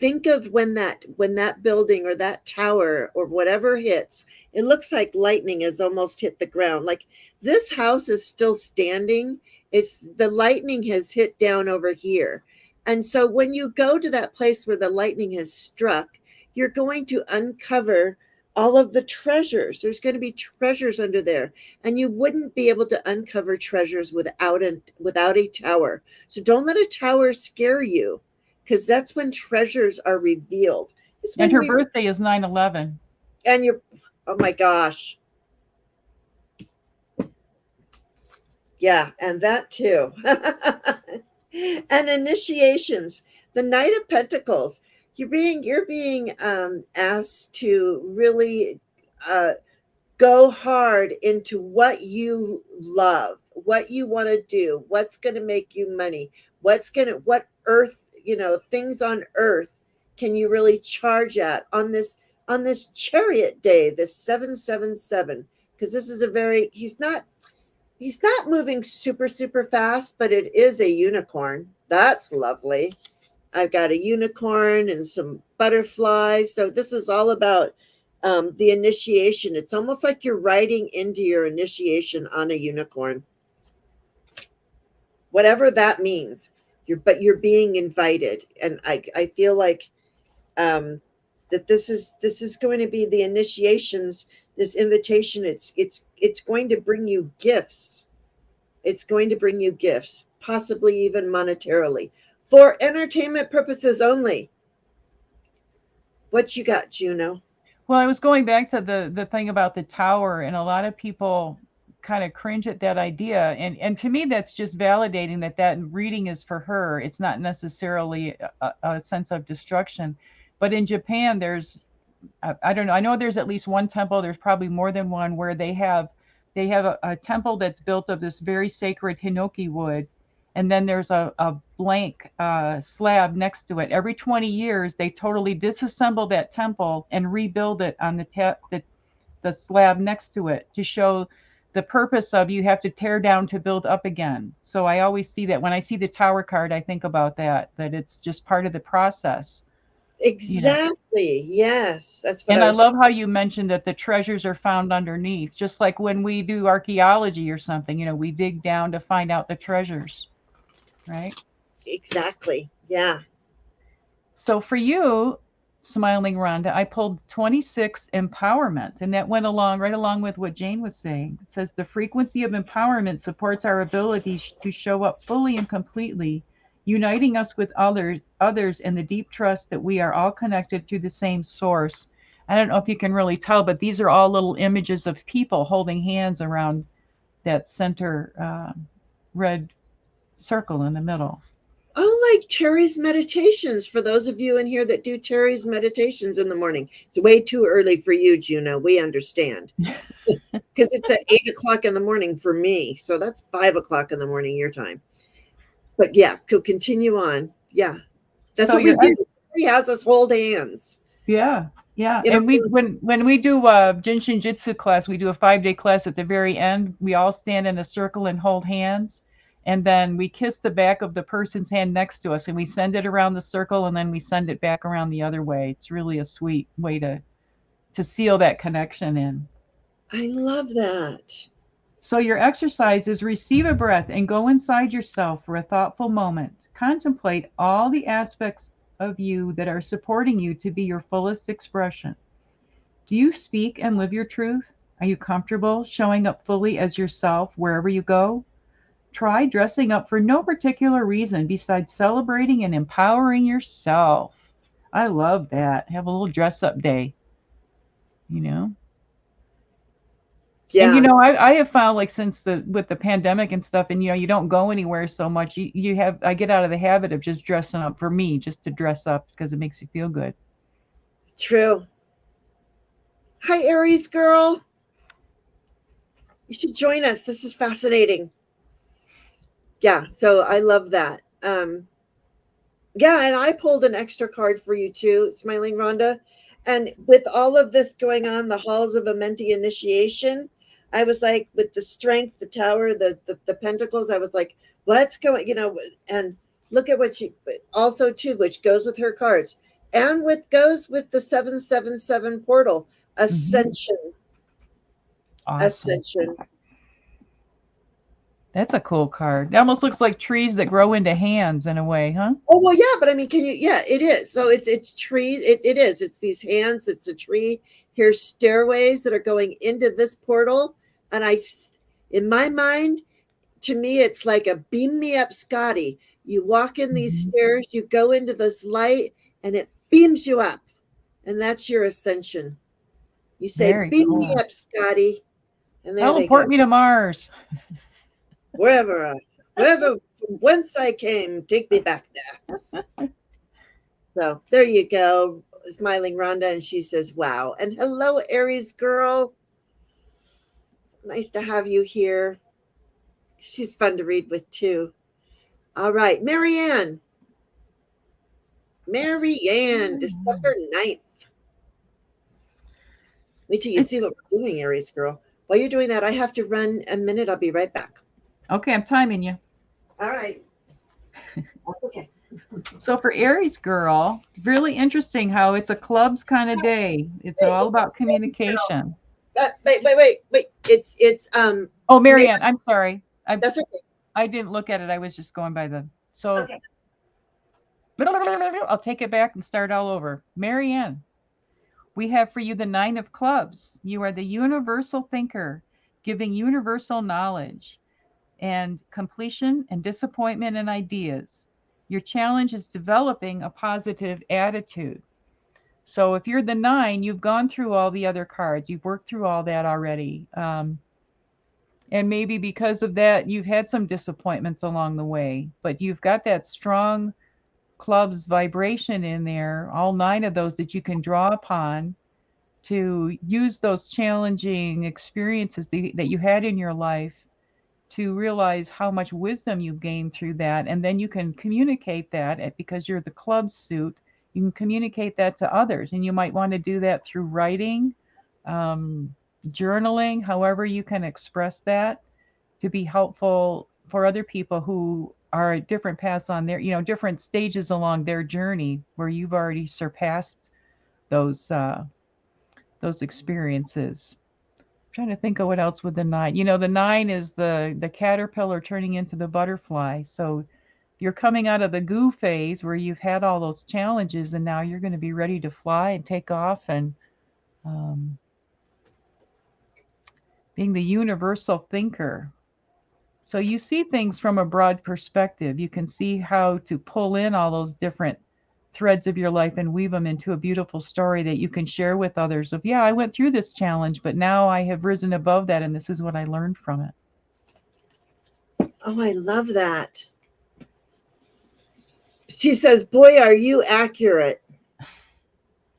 Think of when that building or that tower or whatever hits, it looks like lightning has almost hit the ground. Like this house is still standing. It's the lightning has hit down over here. And so when you go to that place where the lightning has struck, you're going to uncover all of the treasures. There's going to be treasures under there, and you wouldn't be able to uncover treasures without a tower. So don't let a tower scare you, because that's when treasures are revealed. It's And when her we birthday is 9/11. and you're oh my gosh. Yeah, and that too. And initiations. The Knight of Pentacles. You're being asked to really uh go hard into what you love, what you want to do, what's going to make you money, what earth, things on earth can you really charge at on this chariot day, this 777, because this is a very he's not moving super super fast, but it is a unicorn. That's lovely. I've got a unicorn and some butterflies. So this is all about the initiation. It's almost like you're riding into your initiation on a unicorn, whatever that means. But you're being invited, and I feel like um, that this is going to be the initiations. This invitation. It's going to bring you gifts. It's going to bring you gifts, possibly even monetarily, for entertainment purposes only. What you got, Juno? Well, I was going back to the thing about the tower, and a lot of people kind of cringe at that idea. And to me, that's just validating that that reading is for her. It's not necessarily a sense of destruction. But in Japan, I don't know. I know there's at least one temple. There's probably more than one where they have a temple that's built of this very sacred hinoki wood, and then there's a blank slab next to it. Every 20 years, they totally disassemble that temple and rebuild it on the slab next to it to show the purpose of you have to tear down to build up again. So I always see that when I see the tower card, I think about that it's just part of the process, you know. Exactly. Yes, that's what And I I was. love how you mentioned that the treasures are found underneath, just like when we do archaeology or something, we dig down to find out the treasures, right? Exactly. Yeah. So for you, Smiling Rhonda, I pulled 26 empowerment, and that went right along with what Jane was saying. It says the frequency of empowerment supports our ability to show up fully and completely, uniting us with others in the deep trust that we are all connected through the same source. I don't know if you can really tell, but these are all little images of people holding hands around that center red circle in the middle. Oh, like Terry's meditations. For those of you in here that do Terry's meditations in the morning, it's way too early for you, Juno. We understand because it's at 8 o'clock in the morning for me. So that's 5 o'clock in the morning your time. But yeah, go continue on. Yeah, that's So what we your do. He has us hold hands. Yeah, yeah. You And we know, when we do Jinshin Jitsu class, we do a 5-day class at the very end. We all stand in a circle and hold hands. And then we kiss the back of the person's hand next to us and we send it around the circle and then we send it back around the other way. It's really a sweet way to seal that connection in. I love that. So your exercise is receive a breath and go inside yourself for a thoughtful moment. Contemplate all the aspects of you that are supporting you to be your fullest expression. Do you speak and live your truth? Are you comfortable showing up fully as yourself wherever you go? Try dressing up for no particular reason besides celebrating and empowering yourself. I love that. Have a little dress up day, you know? And Yeah, I have found like since the with the pandemic and stuff, and you don't go anywhere so much. You have I get out of the habit of just dressing up for me, just to dress up because it makes you feel good. true. Hi, Aries girl. You should join us. This is fascinating. Yeah, so I love that. Yeah, and I pulled an extra card for you too, Smiling Rhonda. And with all of this going on, the halls of a Menti initiation, I was like, with the strength, the tower, the pentacles, I was like, what's going, and look at what she also too, which goes with her cards, and with goes with the 777 portal, Hmm. ascension, Awesome. ascension. That's a cool card. It almost looks like trees that grow into hands in a way, huh? Oh well, yeah, but I mean, can you? Yeah, it is. So it's trees. It is. It's these hands. It's a tree. Here's stairways that are going into this portal, and in my mind, to me, it's like a beam me up, Scotty. You walk in these Hmm. stairs, you go into this light, and it beams you up, and that's your ascension. You say, Very "Beam me cool. up, Scotty," and there they go. Teleport me to Mars. Wherever, wherever from whence I came, take me back there. So there you go, Smiling Rhonda. And she says, wow. And hello, Aries girl. It's nice to have you here. She's fun to read with, too. All right, Marianne. Marianne, December 9th. Wait till you see what we're doing, Aries girl. While you're doing that, I have to run a minute. I'll be right back. Okay, I'm timing you. All right. Okay. So for Aries girl, really interesting how it's a clubs kind of day. It's Hey, all about Aries girl. communication. Wait. It's Oh, Mary. Marianne, I'm sorry. That's okay. I didn't look at it. I was just going by the so Okay. I'll take it back and start all over. Marianne, we have for you the 9 of Clubs. You are the universal thinker, giving universal knowledge and completion and disappointment and ideas. Your challenge is developing a positive attitude. So if you're the 9, you've gone through all the other cards. You've worked through all that already. And maybe because of that, you've had some disappointments along the way, but you've got that strong club's vibration in there, all 9 of those that you can draw upon to use those challenging experiences that you had in your life to realize how much wisdom you've gained through that. And then you can communicate that because you're the club suit. You can communicate that to others. And you might want to do that through writing, um, journaling, however you can express that to be helpful for other people who are at different paths on their, different stages along their journey where you've already surpassed those uh, those experiences. Trying to think of what else with the 9. The 9 is the caterpillar turning into the butterfly. So you're coming out of the goo phase where you've had all those challenges, and now you're going to be ready to fly and take off and um, being the universal thinker. So you see things from a broad perspective. You can see how to pull in all those different threads of your life and weave them into a beautiful story that you can share with others of, yeah, I went through this challenge, but now I have risen above that and this is what I learned from it. Oh, I love that. She says, boy, are you accurate.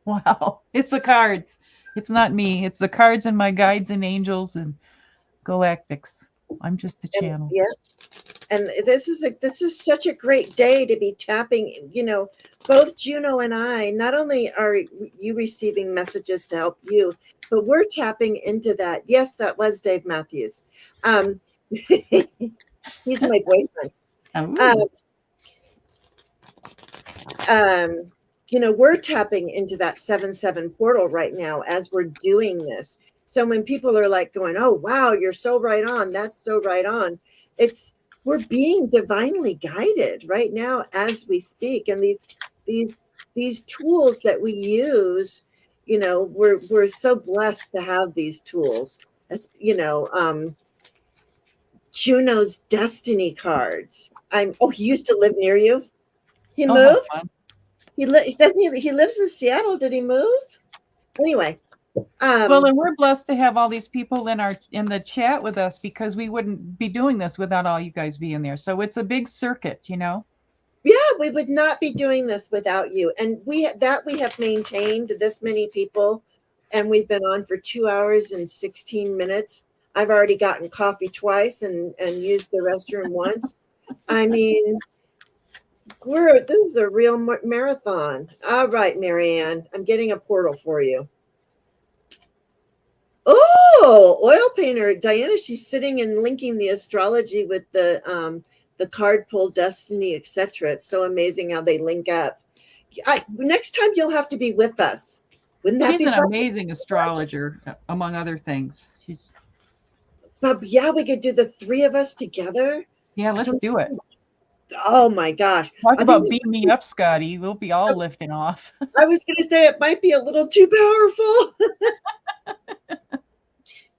Wow. It's the cards. It's not me. It's the cards and my guides and angels and galactics. I'm just a And channel. yeah, and this is such a great day to be tapping, both Juno and I. Not only are you receiving messages to help you, but we're tapping into that. Yes, that was Dave Matthews. um he's my boyfriend. Ooh. um um we're tapping into that 7-7 portal right now as we're doing this. So when people are like going, oh wow, you're so right on, that's so right on, it's we're being divinely guided right now as we speak. And these these tools that we use, we're so blessed to have these tools. As Juno's destiny cards. He used to live near you. He Oh, how moved. fun. He lives in Seattle. Did he move? Anyway, Well, um, and we're blessed to have all these people in the chat with us because we wouldn't be doing this without all you guys being there. So it's a big circuit, you know. yeah, we would not be doing this without you. And we have maintained this many people, and we've been on for 2 hours and 16 minutes. I've already gotten coffee twice and used the restroom once. I mean, this is a real marathon. All right, Marianne, I'm getting a portal for you. Oh, oil painter Diana. She's sitting and linking the astrology with the card pull, destiny, etc. It's so amazing how they link up. Next time you'll have to be with us. Wouldn't that She's be an fun? amazing astrologer, among other things. She's But yeah, we could do the three of us together. Yeah, let's Some, do it. oh my gosh. Talk I think about beam me up, Scotty. We'll be all lifting off. I was going to say it might be a little too powerful.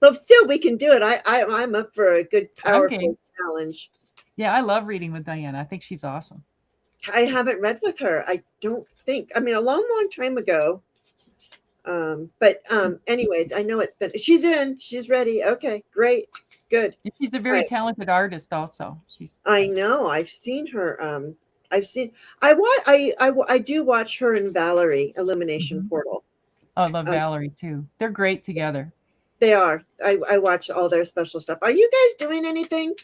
But still, we can do it. I'm up for a good, Okay. powerful challenge. Yeah, I love reading with Diana. I think she's awesome. I haven't read with her. I don't think. I mean, a long, long time ago. But anyways, I know it's been. She's in. She's ready. Okay, great, good. And she's a All very right. talented artist, also. She's I know. I've seen her. I've seen. I do watch her and Valerie Illumination Mhm. Portal. Oh, I love Uh, Valerie too. They're great together. they are. I watch all their special stuff. Are you guys doing anything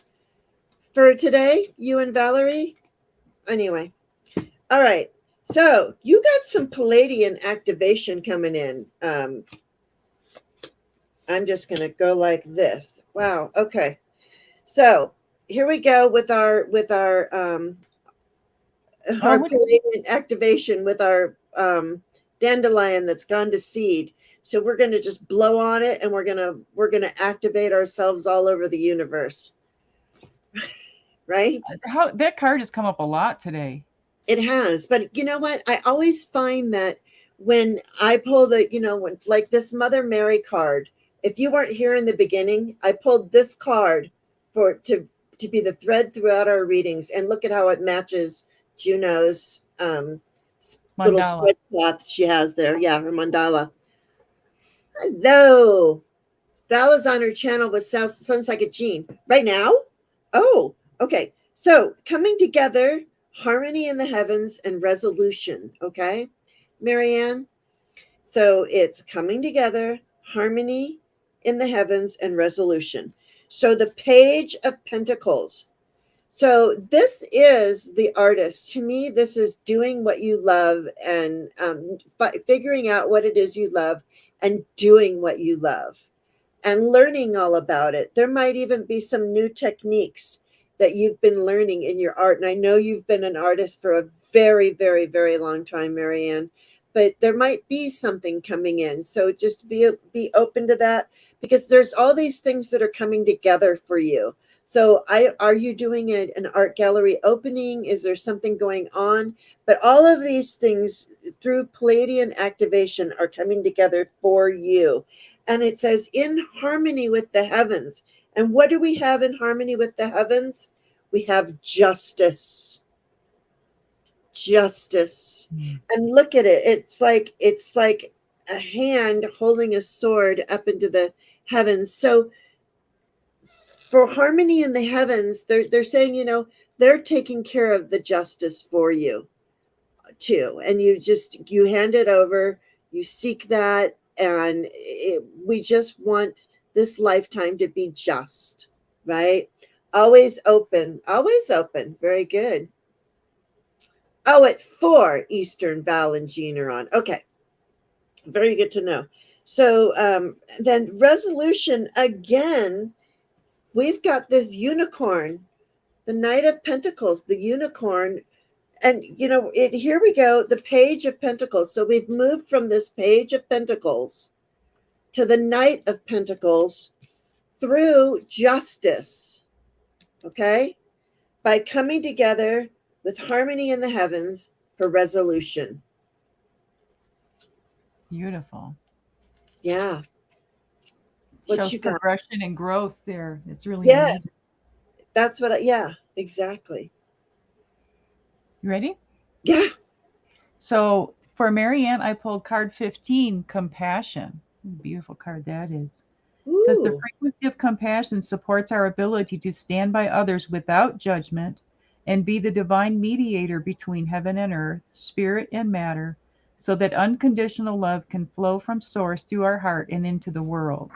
for today? You and Valerie. Anyway. All right. So you got some Palladian activation coming in. I'm just going to go like this. Wow. Okay. So here we go with Oh, our what? Palladian activation with our dandelion that's gone to seed. So we're going to just blow on it, and we're gonna activate ourselves all over the universe. Right? How that card has come up a lot today. It has, but you know what? I always find that when I pull when like this Mother Mary card, if you weren't here in the beginning, I pulled this card for to be the thread throughout our readings, and look at how it matches Juno's little Mandala. spread cloth she has there. Yeah, her mandala. Hello. Val is on her channel with Sun Psychic Gene right now. Oh, okay. So coming together, harmony in the heavens and resolution. Okay, Marianne. So it's coming together, harmony in the heavens and resolution. So the Page of Pentacles. So this is the artist. To me, this is doing what you love and figuring out what it is you love and doing what you love and learning all about it. There might even be some new techniques that you've been learning in your art. And I know you've been an artist for a very, very, very long time, Marianne, but there might be something coming in. So just be open to that, because there's all these things that are coming together for you. So are you doing an art gallery opening? Is there something going on? But all of these things through Palladian activation are coming together for you. And it says in harmony with the heavens. And what do we have in harmony with the heavens? We have justice. Justice. And look at it. It's like a hand holding a sword up into the heavens. So for harmony in the heavens, they're saying, they're taking care of the justice for you. too, and you hand it over, you seek that, and we just want this lifetime to be just, right? Always open, always open. Very good. Oh, at 4 Eastern, Val and Jean are on. Okay, very good to know. So then resolution again, we've got this unicorn, the Knight of Pentacles, the unicorn. And here we go, the Page of Pentacles. So we've moved from this Page of Pentacles to the Knight of Pentacles through justice. Okay? By coming together with harmony in the heavens for resolution. Beautiful. Yeah. What Shows you got? progression and growth there. It's really Yeah, amazing. that's yeah, exactly. You ready? Yeah. So for Marianne, I pulled card 15, compassion. Beautiful card that is. It says the Ooh. frequency of compassion supports our ability to stand by others without judgment and be the divine mediator between heaven and earth, spirit and matter, so that unconditional love can flow from source through our heart and into the world.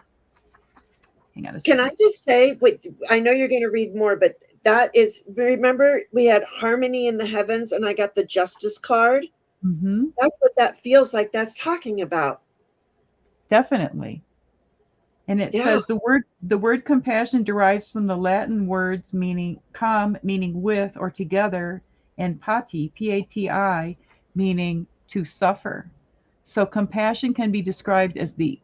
Hang on a Can second. I just say, wait, I know you're going to read more, but that is, remember we had harmony in the heavens and I got the justice card? Mm-hmm. That's what that feels like that's talking about. Definitely. And it Yeah. says the word compassion derives from the Latin words meaning com, meaning with or together, and pati, P-A-T-I, meaning to suffer. So compassion can be described as the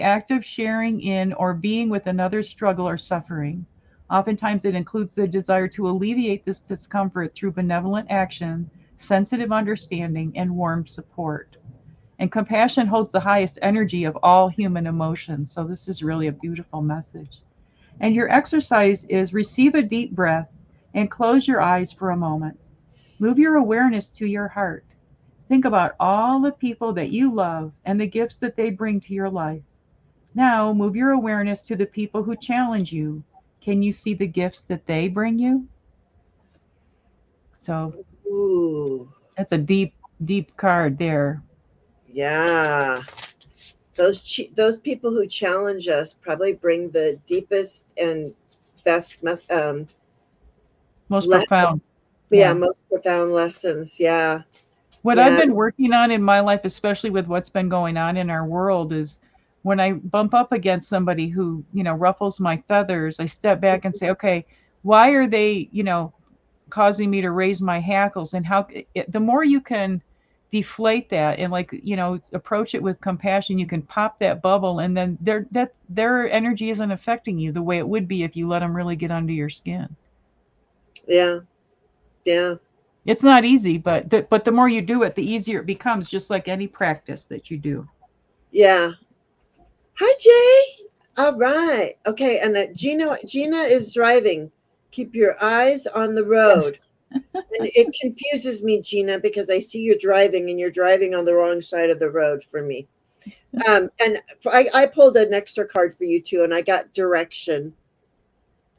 act of sharing in or being with another's struggle or suffering. Oftentimes it includes the desire to alleviate this discomfort through benevolent action, sensitive understanding, and warm support. And compassion holds the highest energy of all human emotions. So, this is really a beautiful message. And your exercise is receive a deep breath and close your eyes for a moment. Move your awareness to your heart. Think about all the people that you love and the gifts that they bring to your life. Now, move your awareness to the people who challenge you. Can you see the gifts that they bring you? So, Ooh. that's a deep, deep card there. Yeah. Those people who challenge us probably bring the deepest and best Most lesson. profound. Yeah, Yeah. most profound lessons. Yeah. What I've Yeah. been working on in my life, especially with what's been going on in our world, is when I bump up against somebody who, ruffles my feathers, I step back and say, okay, why are they, causing me to raise my hackles? And the more you can deflate that and approach it with compassion, you can pop that bubble, and then their energy isn't affecting you the way it would be if you let them really get under your skin. Yeah. Yeah. It's not easy, but the more you do it, the easier it becomes, just like any practice that you do. Yeah. Hi, Jay. All right. Okay. And Gina is driving. Keep your eyes on the Yes. road. And it confuses me, Gina, because I see you driving and you're driving on the wrong side of the road for me. And I pulled an extra card for you too, and I got direction.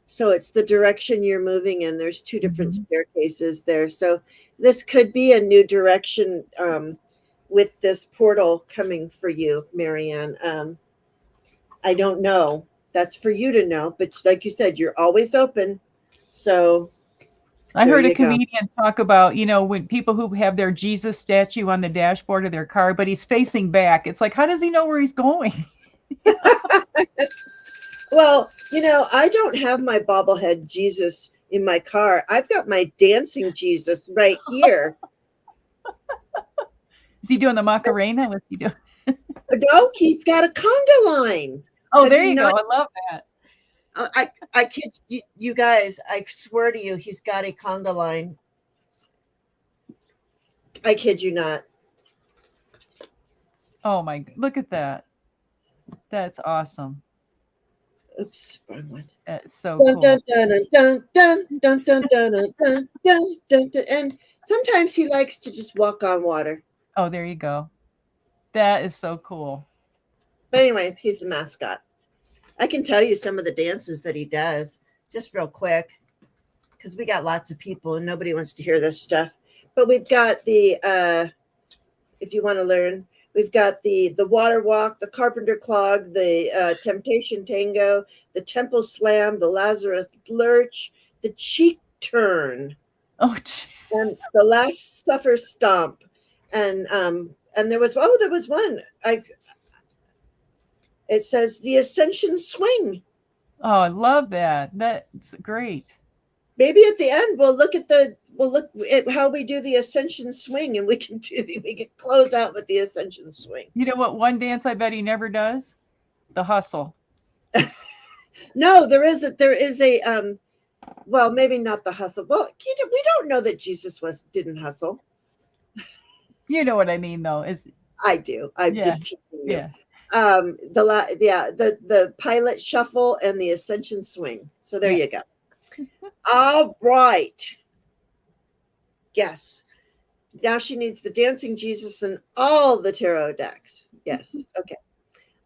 So it's the direction you're moving in. There's 2 different Mhm. staircases there. So this could be a new direction with this portal coming for you, Marianne. I don't know. That's for you to know. But like you said, you're always open. So I there heard a you go. comedian talk about, when people who have their Jesus statue on the dashboard of their car, but he's facing back. It's like, how does he know where he's going? Well, I don't have my bobblehead Jesus in my car. I've got my dancing Jesus right here. Is he doing the Macarena? What's he doing? No, he's got a conga line. Oh, Have there you you go. not? I love that. I kid you guys. I swear to you, he's got a conga line. I kid you not. Oh look at that. That's awesome. Oops, wrong one. That's so Dun dun cool. dun dun dun dun dun dun dun dun dun dun dun. And sometimes he likes to just walk on water. Oh, there you go. That is so cool. But anyways, he's the mascot. I can tell you some of the dances that he does just real quick because we got lots of people and nobody wants to hear this stuff. but we've got the if you want to learn, we've got the water walk, the carpenter clog, the temptation tango, the temple slam, the Lazarus lurch, the cheek turn, Oh, and the last suffer stomp. And there was one. It says the ascension swing. oh, I love that. That's great. Maybe at the end we'll look at how we do the ascension swing, and we can close out with the ascension swing. You know what? One dance I bet he never does? The hustle. No, there is a well, maybe not the hustle. Well, we don't know that Jesus didn't hustle. You know what I mean, though. Is I do. I'm yeah, just teasing you. yeah. The pilot shuffle and the ascension swing. So there Yeah. you go. All right. Yes. Now she needs the dancing Jesus and all the tarot decks. Yes. Okay.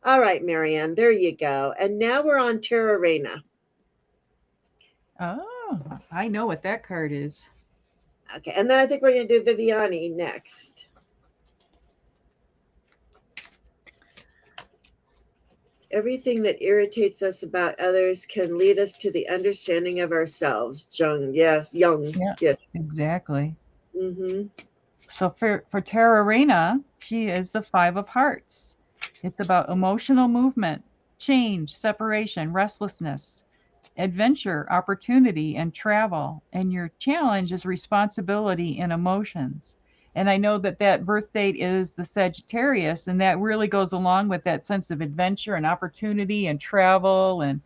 All right, Marianne. There you go. And now we're on Terra Reina. Oh, I know what that card is. Okay. And then I think we're going to do Viviani next. Everything that irritates us about others can lead us to the understanding of ourselves. Jung, yes, Young, Yeah, yes. exactly. Mm-hmm. So for Terra Reina, she is the Five of Hearts. It's about emotional movement, change, separation, restlessness, adventure, opportunity, and travel. And your challenge is responsibility and emotions. And I know that that birth date is the Sagittarius, and that really goes along with that sense of adventure and opportunity and travel and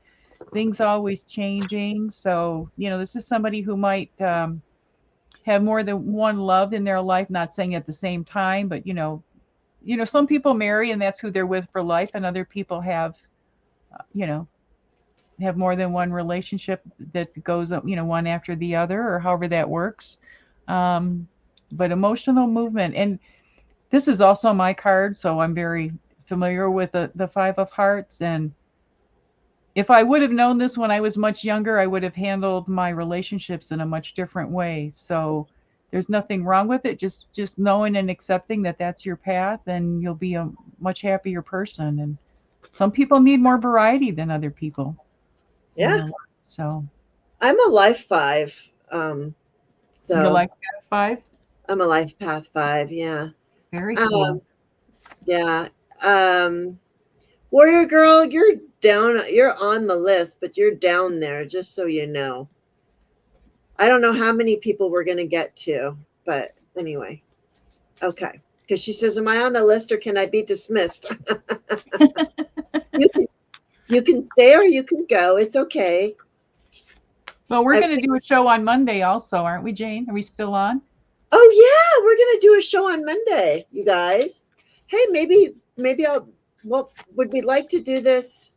things always changing. So, this is somebody who might have more than one love in their life, not saying at the same time, but some people marry and that's who they're with for life, and other people you know, have more than one relationship that goes up, one after the other, or however that works. Um, but emotional movement, and this is also my card, so I'm very familiar with the Five of Hearts. And if I would have known this when I was much younger, I would have handled my relationships in a much different way. So there's nothing wrong with it. Just knowing and accepting that that's your path, and you'll be a much happier person. And some people need more variety than other people in Yeah. their life. So I'm a life 5. you're So like that 5? I'm a life path 5. Yeah. Very Um, cool. yeah. Warrior girl, you're down. You're on the list, but you're down there, just so you know. I don't know how many people we're going to get to, but anyway. Okay. Because she says, am I on the list or can I be dismissed? you can stay or you can go. It's okay. Well, we're going to do a show on Monday also, aren't we, Jane? Are we still on? Oh yeah, we're gonna do a show on Monday, you guys. Hey, maybe I'll. Well, would we like to do this?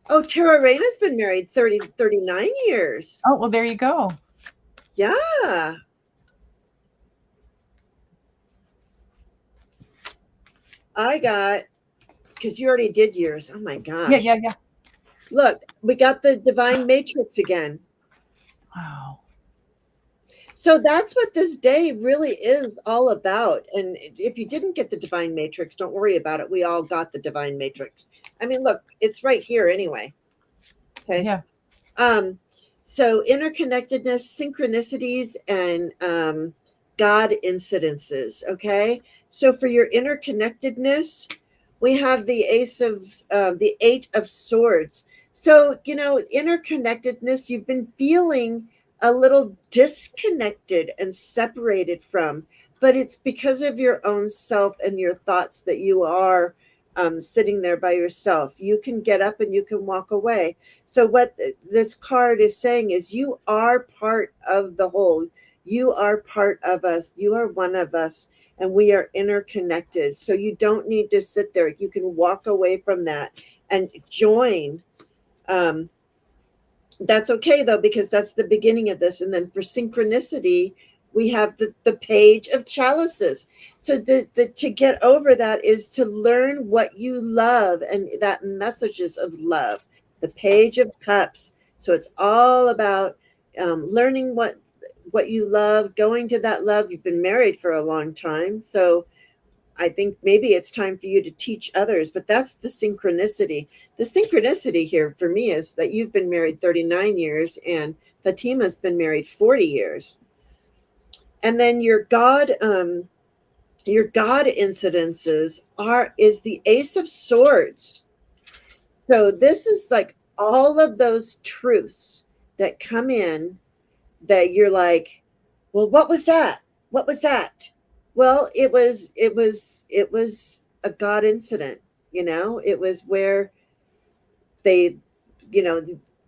Oh, Tara Reina's been married 39 years. Oh, well, there you go. Yeah. I got, because you already did yours. Oh my Yeah, gosh. yeah, yeah. Look, we got the Divine Matrix again. Wow. So that's what this day really is all about. And if you didn't get the Divine Matrix, don't worry about it. We all got the Divine Matrix. I mean, look, it's right here anyway. Okay. Yeah. So interconnectedness, synchronicities, and God incidences. Okay. So for your interconnectedness, we have the the 8 of Swords. So, interconnectedness, you've been feeling a little disconnected and separated from, but it's because of your own self and your thoughts that you are sitting there by yourself. You can get up and you can walk away. So what this card is saying is you are part of the whole. You are part of us. You are one of us, and we are interconnected. So you don't need to sit there. You can walk away from that and join. That's okay though, because that's the beginning of this. And then for synchronicity, we have the page of chalices. So to get over that is to learn what you love, and that messages of love. The page of cups. So it's all about learning what what you love, going to that love. You've been married for a long time, so I think maybe it's time for you to teach others. But that's the synchronicity. The synchronicity here for me is that you've been married 39 years and Fatima's been married 40 years. And then your God incidences is the Ace of Swords. So this is like all of those truths that come in that you're like, well, what was that? What was that? Well, it was a God incident. It was where they, you know,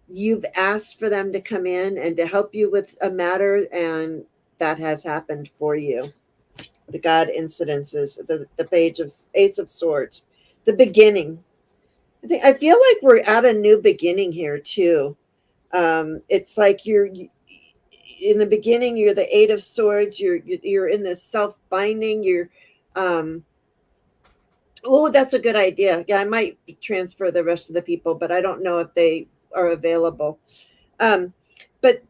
you've asked for them to come in and to help you with a matter, and that has happened for you. The God incidences, the page of Ace of Swords, the beginning. I feel like we're at a new beginning here too. It's like you're in the beginning. You're the Eight of Swords. You're in this self binding. Um, oh, that's a good idea. Yeah, I might transfer the rest of the people, but I don't know if they are available. Um, but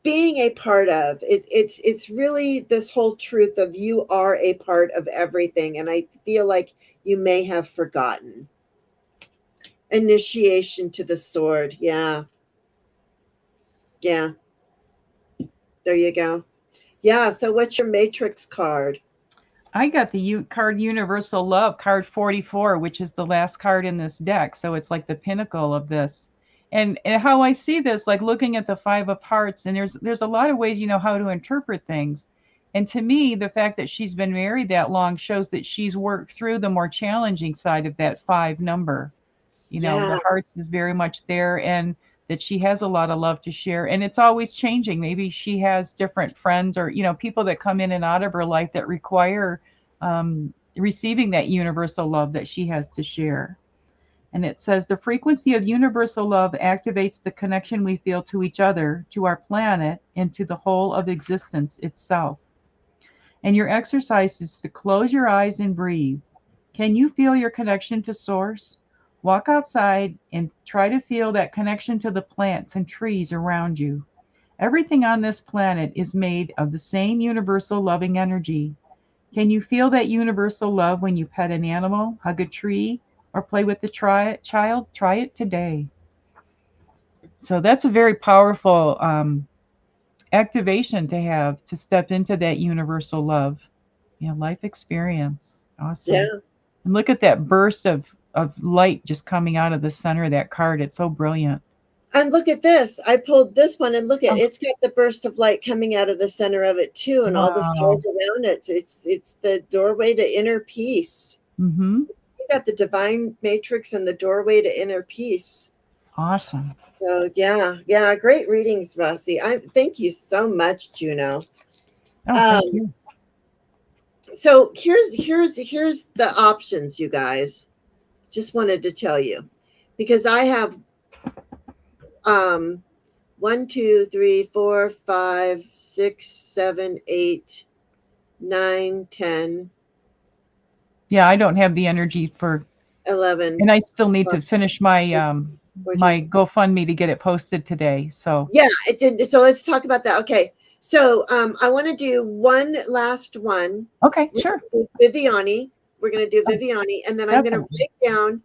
being a part of it's really this whole truth of you are a part of everything, and I feel like you may have forgotten. Initiation to the sword. Yeah. Yeah. There you go. Yeah. So what's your matrix card? I got the card Universal Love, card 44, which is the last card in this deck. So it's like the pinnacle of this. And how I see this, like looking at the Five of Hearts, and there's a lot of ways, how to interpret things. And to me, the fact that she's been married that long shows that she's worked through the more challenging side of that five number. Yeah. The hearts is very much there, and that she has a lot of love to share, and it's always changing. Maybe she has different friends, or people that come in and out of her life that require receiving that universal love that she has to share. And it says the frequency of universal love activates the connection we feel to each other, to our planet, and to the whole of existence itself. And your exercise is to close your eyes and breathe. Can you feel your connection to Source? Walk outside and try to feel that connection to the plants and trees around you. Everything on this planet is made of the same universal loving energy. Can you feel that universal love when you pet an animal, hug a tree, or play with the child? Try it today. So that's a very powerful activation to have, to step into that universal love, life experience. Awesome. Yeah. And look at that burst of light just coming out of the center of that card. It's so brilliant. And look at this. I pulled this one, and look at Oh, it's got the burst of light coming out of the center of it too, and all the wow. stars around it. It's the doorway to inner peace. Mm-hmm. You got the divine matrix and the doorway to inner peace. Awesome. So yeah, yeah, great readings, Vasi. I thank you so much, Juno. Oh, Um, thank you. so here's the options, you guys. Just wanted to tell you, because I have 1, 2, 3, 4, 5, 6, 7, 8, 9, 10, Yeah, I don't have the energy for, 11, and I still need 12, to finish my 14. my GoFundMe to get it posted today. So Yeah, it did. So let's talk about that. Okay. So I want to do one last one. okay, sure. Viviani. We're going to do Oh, Viviani, and then I'm going to definitely. write down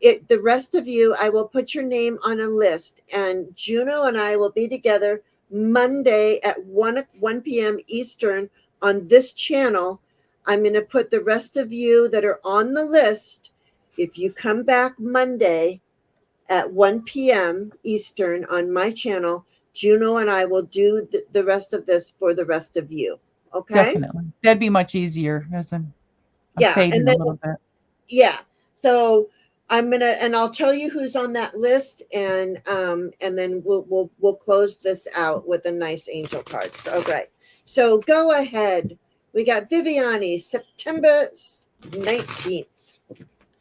it. The rest of you, I will put your name on a list, and Juno and I will be together Monday at 1 p.m. Eastern on this channel. I'm going to put the rest of you that are on the list. If you come back Monday at 1 p.m. Eastern on my channel, Juno and I will do the rest of this for the rest of you. Okay? Definitely. That'd be much easier, as I'm Yeah, saving and a then little bit. yeah. So I'm gonna, and I'll tell you who's on that list, and then we'll close this out with a nice angel cards. Okay. So go ahead. We got Viviani, September 19th.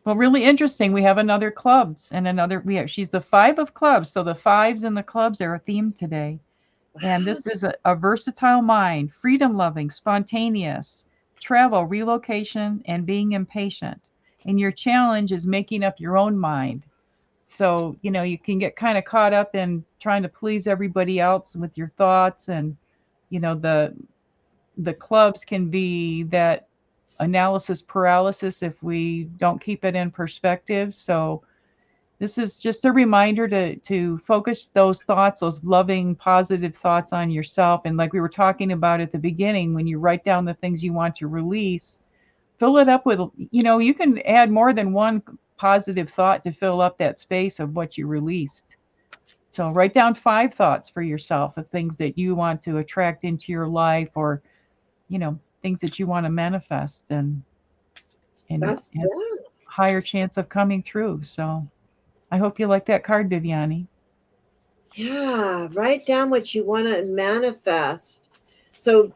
Well, really interesting. We have another clubs, and another she's the five of clubs. So the fives and the clubs are a theme today. And Wow. this is a versatile mind, freedom loving, spontaneous, travel, relocation, and being impatient. And your challenge is making up your own mind. So, you can get kind of caught up in trying to please everybody else with your thoughts, and the clubs can be that analysis paralysis if we don't keep it in perspective. So this is just a reminder to focus those thoughts, those loving, positive thoughts on yourself. And like we were talking about at the beginning, when you write down the things you want to release, fill it up with, you can add more than one positive thought to fill up that space of what you released. So write down 5 thoughts for yourself of things that you want to attract into your life, or, things that you want to manifest, and That's it has yeah. higher chance of coming through. So I hope you like that card, Viviani. Yeah, write down what you want to manifest. So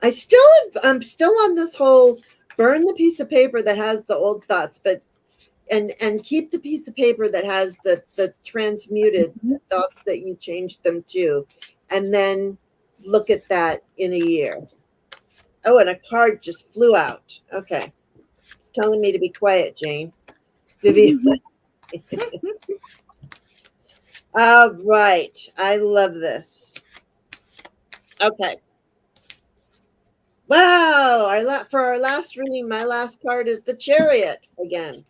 I'm still on this whole burn the piece of paper that has the old thoughts, but and keep the piece of paper that has the transmuted thoughts that you changed them to, and then look at that in a year. Oh, and a card just flew out. Okay, it's telling me to be quiet, Jane. Vivian. All right, I love this. Okay. Wow, for our last reading, my last card is the Chariot again.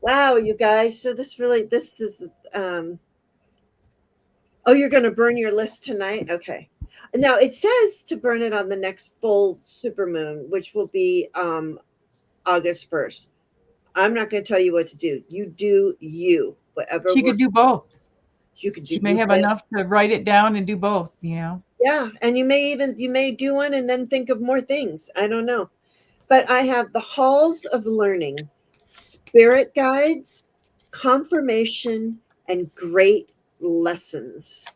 Wow, you guys. So this is oh, you're going to burn your list tonight? Okay. Now it says to burn it on the next full supermoon, which will be August 1st. I'm not going to tell you what to do. You do you, whatever She could works. do both. You could do She may have what. enough to write it down and do both. Yeah, and you may do one and then think of more things. I don't know. But I have the halls of learning, spirit guides, confirmation, and great lessons.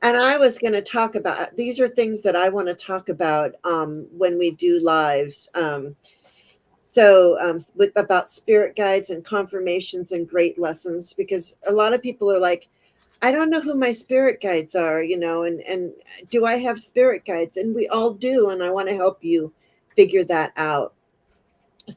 And I was going to talk about these are things that I want to talk about when we do lives. With about spirit guides and confirmations and great lessons, because a lot of people are like, I don't know who my spirit guides are, and do I have spirit guides? And we all do, and I want to help you figure that out.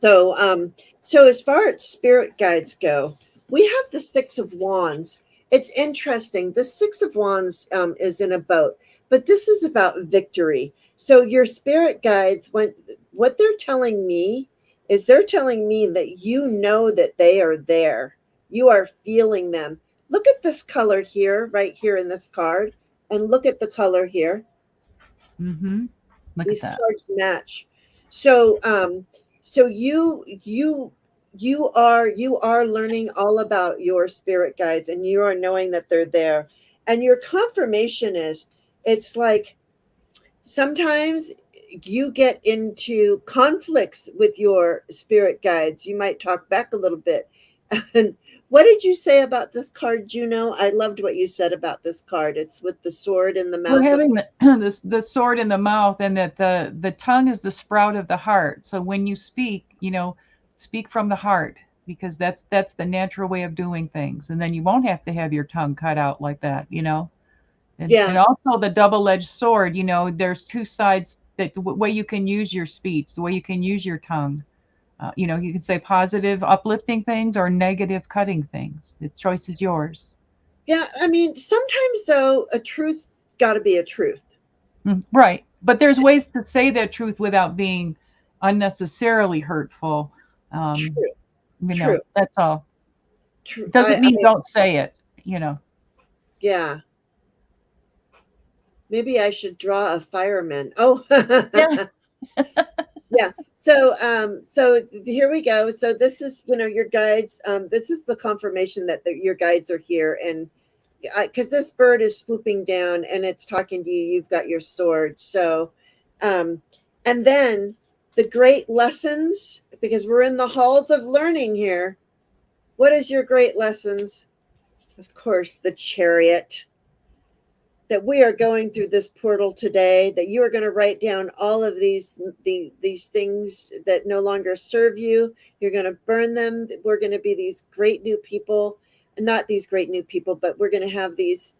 So as far as spirit guides go, we have the Six of Wands. It's interesting. The Six of Wands is in a boat, but this is about victory. So your spirit guides, what they're telling me is they're telling me that you know that they are there. You are feeling them. Look at this color here, right here in this card, and look at the color here. Mm-hmm. Look at These that. cards match. So you are learning all about your spirit guides, and you are knowing that they're there. And your confirmation is, it's like sometimes you get into conflicts with your spirit guides. You might talk back a little bit. And what did you say about this card, Juno? I loved what you said about this card. It's with the sword in the We're mouth of. having the sword in the mouth, and that the tongue is the sprout of the heart. So when you speak, speak from the heart, because that's the natural way of doing things. And then you won't have to have your tongue cut out like that. And Yeah. also the double-edged sword. There's two sides, that the way you can use your speech, the way you can use your tongue. You can say positive, uplifting things, or negative, cutting things. The choice is yours. Yeah, I mean, sometimes though, a truth got to be a truth. Right. But there's ways to say that truth without being unnecessarily hurtful. Um, True, true, that's all. true. It doesn't mean don't say it. Yeah, maybe I should draw a fireman. Oh, Yeah. yeah. So here we go. So this is, your guides. This is the confirmation that your guides are here, and because this bird is swooping down and it's talking to you, you've got your sword. So, um, and then the great lessons, because we're in the halls of learning here. What is your great lessons? Of course, the Chariot. That we are going through this portal today, that you are going to write down all of these things that no longer serve you. You're going to burn them. We're going to be these great new people, not these great new people, but we're going to have these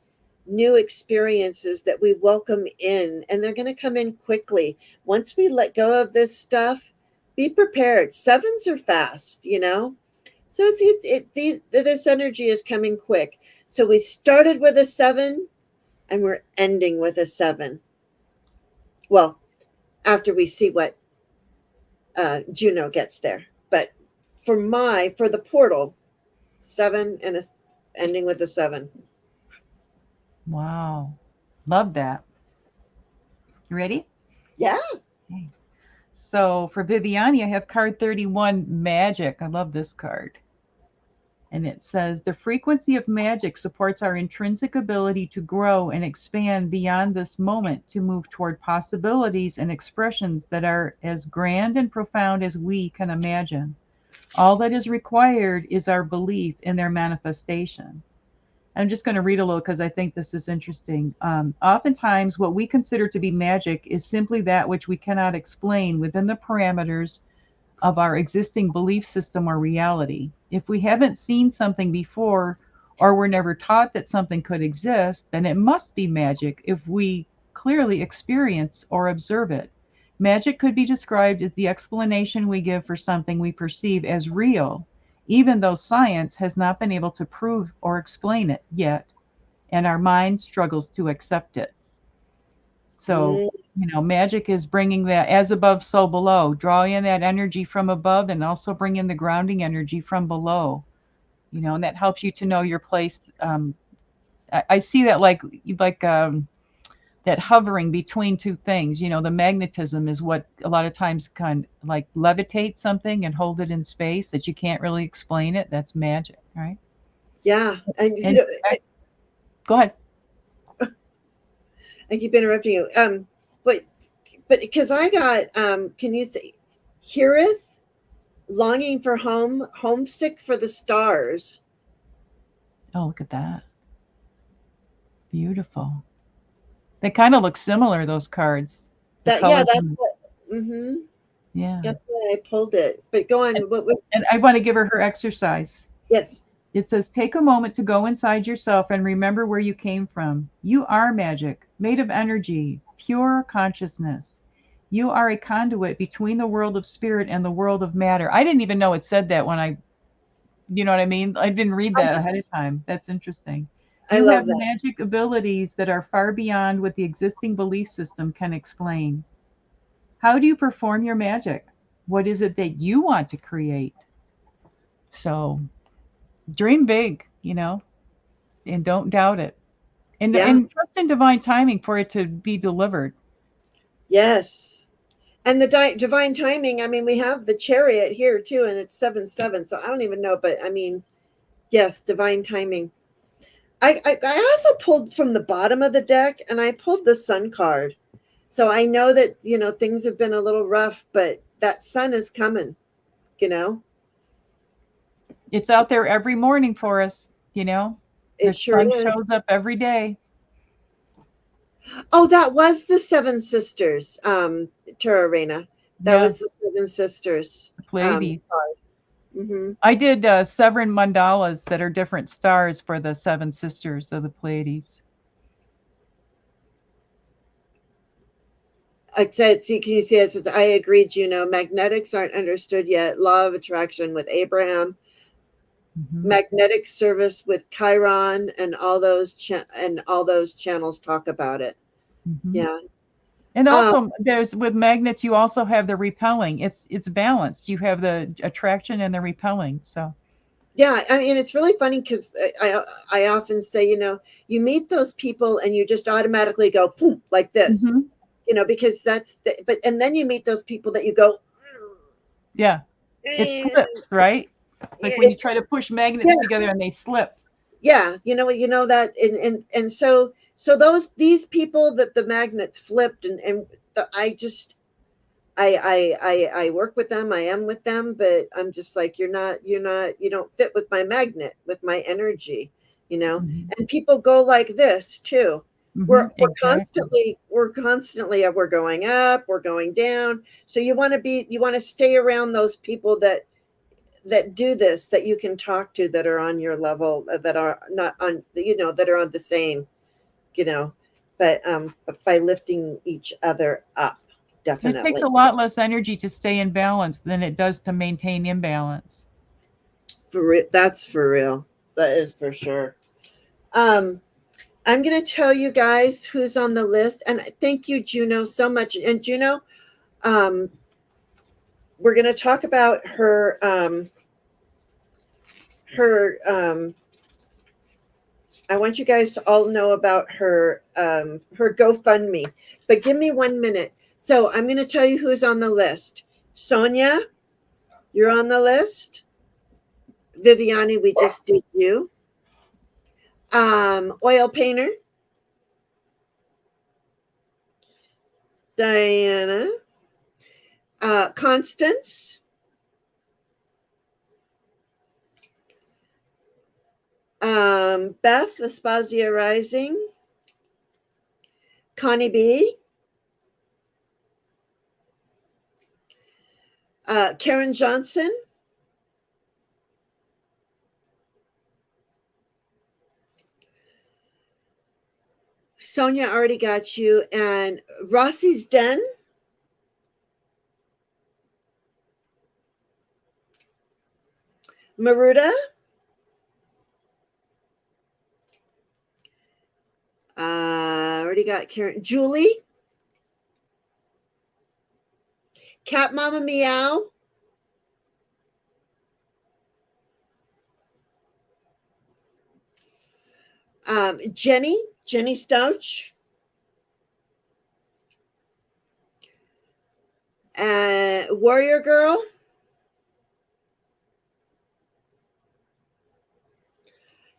new experiences that we welcome in, and they're going to come in quickly. Once we let go of this stuff, be prepared. Sevens are fast. So this energy is coming quick. So we started with a 7, and we're ending with a 7. Well, after we see what Juno gets there. But for the portal, 7 and a ending with a 7. Wow. Love that. You ready? Yeah. Okay. So for Viviani, I have card 31, Magic. I love this card. And it says the frequency of magic supports our intrinsic ability to grow and expand beyond this moment to move toward possibilities and expressions that are as grand and profound as we can imagine. All that is required is our belief in their manifestation. I'm just going to read a little because I think this is interesting. Oftentimes, what we consider to be magic is simply that which we cannot explain within the parameters of our existing belief system or reality. If we haven't seen something before or were never taught that something could exist, then it must be magic if we clearly experience or observe it. Magic could be described as the explanation we give for something we perceive as real, even though science has not been able to prove or explain it yet, and our mind struggles to accept it. So, Mm, magic is bringing that as above, so below. Draw in that energy from above and also bring in the grounding energy from below, and that helps you to know your place. I see that like that hovering between two things. The magnetism is what a lot of times kind of like levitate something and hold it in space that you can't really explain it. That's magic, right? yeah. And And go ahead. I keep interrupting you. But because I got can you say heareth longing for home, homesick for the stars. Oh, look at that. Beautiful. They kind of look similar, those cards. The That yeah, colors. that's what. Mm-hmm. Yeah. That's why I pulled it. But go on. And, What was? and I want to give her exercise. Yes. It says, take a moment to go inside yourself and remember where you came from. You are magic, made of energy, pure consciousness. You are a conduit between the world of spirit and the world of matter. I didn't even know it said that when you know what I mean? I didn't read that ahead of time. That's interesting. I You love have that. magic abilities that are far beyond what the existing belief system can explain. How do you perform your magic? What is it that you want to create? So dream big, and don't doubt it. And Yeah. and trust in divine timing for it to be delivered. Yes. And the divine timing. I mean, we have the chariot here too, and it's 7-7. So I don't even know, but I mean, yes, divine timing. I also pulled from the bottom of the deck, and I pulled the sun card. So I know that things have been a little rough, but that sun is coming. You know, It's out there every morning for us, The it sure sun is. shows up every day. Oh, that was the Seven Sisters, Terra Reina. That Yeah, was the Seven Sisters the Pleiades. card. Mm-hmm. I did 7 mandalas that are different stars for the 7 sisters of the Pleiades. I said, see, can you see it? Says, I agree, Juno. Magnetics aren't understood yet. Law of attraction with Abraham, Hmm. magnetic service with Chiron, and all those channels talk about it. Hmm. Yeah. And Um, also, there's with magnets, you also have the repelling. It's balanced. You have the attraction and the repelling. So. yeah, I mean, it's really funny because I often say, you meet those people and you just automatically go "Phoom," like this, Hmm. because but and then you meet those people that you go, Yeah, it "Eh, slips, right? Like when it, you try to push magnets yeah, together and they slip. yeah, that, and so these people that the magnets flipped, I just I work with them. I am with them, but I'm just like, you don't fit with my magnet, with my energy, you know. Hmm. And people go like this too. Hmm. Exactly. We're going up, we're going down. So you want to stay around those people that do this, that you can talk to, that are on your level, that are not on, that are on the same, you know, but by lifting each other up, It takes definitely. a lot less energy to stay in balance than it does to maintain imbalance. That's for real. That is for sure. Um, I'm going to tell you guys who's on the list. And thank you, Juno, so much. And Juno, um, we're going to talk about her I want you guys to all know about her GoFundMe. But give me 1 minute. So I'm going to tell you who's on the list. Sonia, you're on the list. Viviani, we just did you. Oil painter. Diana. Constance. Beth, Aspasia Rising. Connie B. Karen Johnson. Sonia already got you. And Rossi's Den. Maruda. Already got Karen. Julie. Cat Mama Meow. Jenny Stouch. Warrior Girl.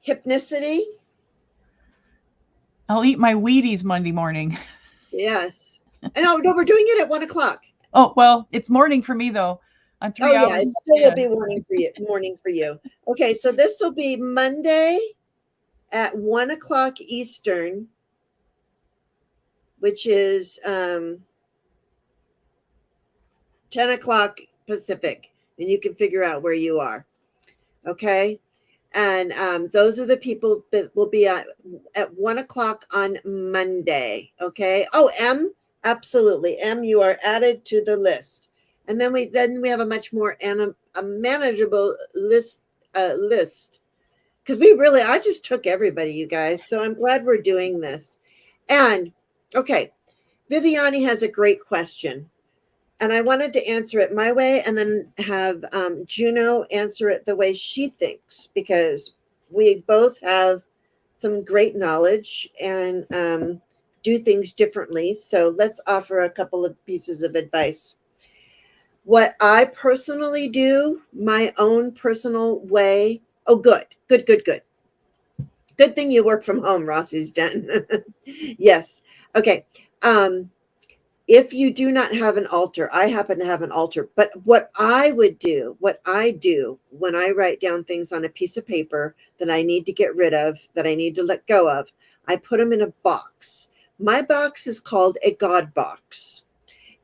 Hypnicity. I'll eat my Wheaties Monday morning. Yes. And no, we're doing it at 1 o'clock. Oh, well, it's morning for me though. I'm 3 Oh hours. yeah, it still will be morning for you. Okay, so this will be Monday at 1 o'clock Eastern, which is 10 o'clock Pacific, and you can figure out where you are. Okay. And those are the people that will be at 1 o'clock on Monday. Okay. Oh, M, absolutely. M, you are added to the list. And then we have a much more a manageable list because I just took everybody, you guys. So I'm glad we're doing this. And okay, Viviani has a great question. And I wanted to answer it my way and then have Juno answer it the way she thinks, because we both have some great knowledge and do things differently. So let's offer a couple of pieces of advice. What I personally do, my own personal way. Oh, good. Good thing you work from home, Rossi's Den. Yes. Okay. If you do not have an altar, I happen to have an altar, but what I do when I write down things on a piece of paper that I need to get rid of, that I need to let go of, I put them in a box. My box is called a God box.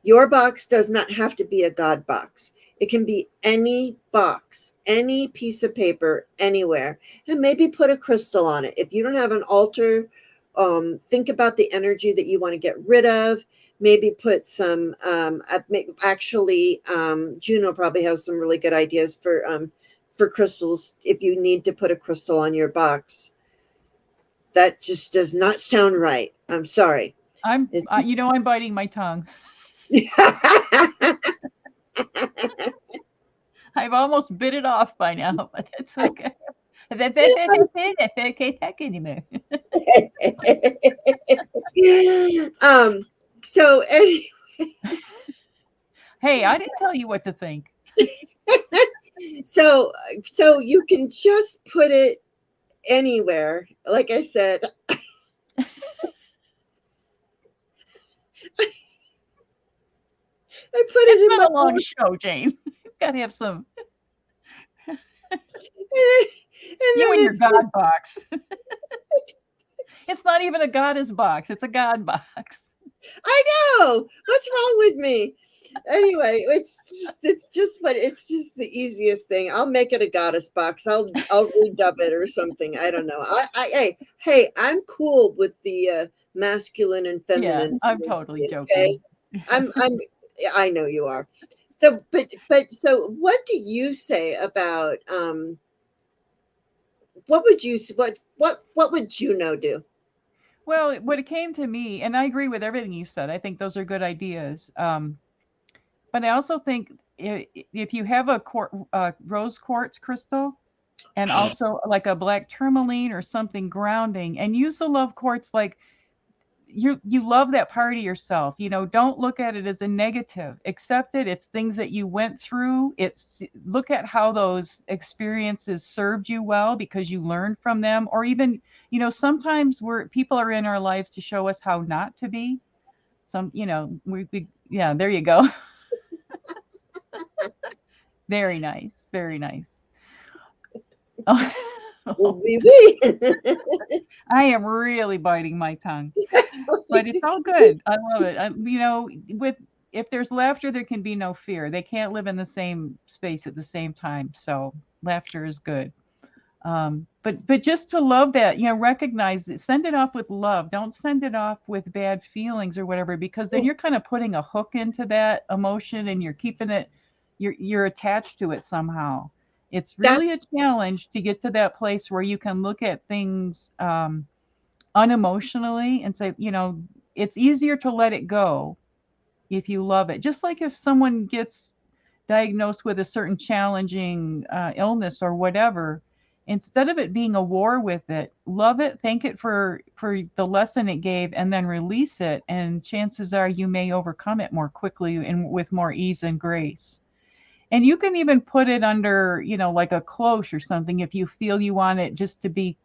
Your box does not have to be a God box. It can be any box, any piece of paper, anywhere, and maybe put a crystal on it. If you don't have an altar, think about the energy that you want to get rid of. Maybe put some, Juno probably has some really good ideas for crystals if you need to put a crystal on your box. That just does not sound right. I'm sorry. I'm biting my tongue. I've almost bit it off by now, but that's okay. So anyway. Hey, I didn't tell you what to think. So you can just put it anywhere. Like I said, I put it in my a long show, Jane. You've got to have some. and You and your God box. It's not even a goddess box. It's a God box. I know. What's wrong with me? Anyway, it's just the easiest thing. I'll make it a goddess box. I'll redub it or something. I don't know. Hey, I'm cool with the masculine and feminine. Yeah, I'm totally joking. Okay? I know you are. So so what do you say about what would Juno do? Well, what it came to me, and I agree with everything you said. I think those are good ideas. But I also think if you have a rose quartz crystal and also like a black tourmaline or something grounding, and use the love quartz like you love that part of yourself. Don't look at it as a negative. Accept it. It's things that you went through. It's look at how those experiences served you well because you learned from them, or even, sometimes people are in our lives to show us how not to be. We yeah, there you go. Very nice. Very nice. Oh, Oui, oui. I am really biting my tongue. But it's all good. I love it. With if there's laughter, there can be no fear. They can't live in the same space at the same time. So laughter is good. But just to love that, recognize it, send it off with love. Don't send it off with bad feelings or whatever, because then you're kind of putting a hook into that emotion and you're keeping it, you're attached to it somehow. It's That really a challenge to get to that place where you can look at things unemotionally and say, it's easier to let it go if you love it. Just like if someone gets diagnosed with a certain challenging illness or whatever, instead of it being a war with it, love it, thank it for the lesson it gave, and then release it. And chances are you may overcome it more quickly and with more ease and grace. And you can even put it under, like a cloche or something if you feel you want it just to be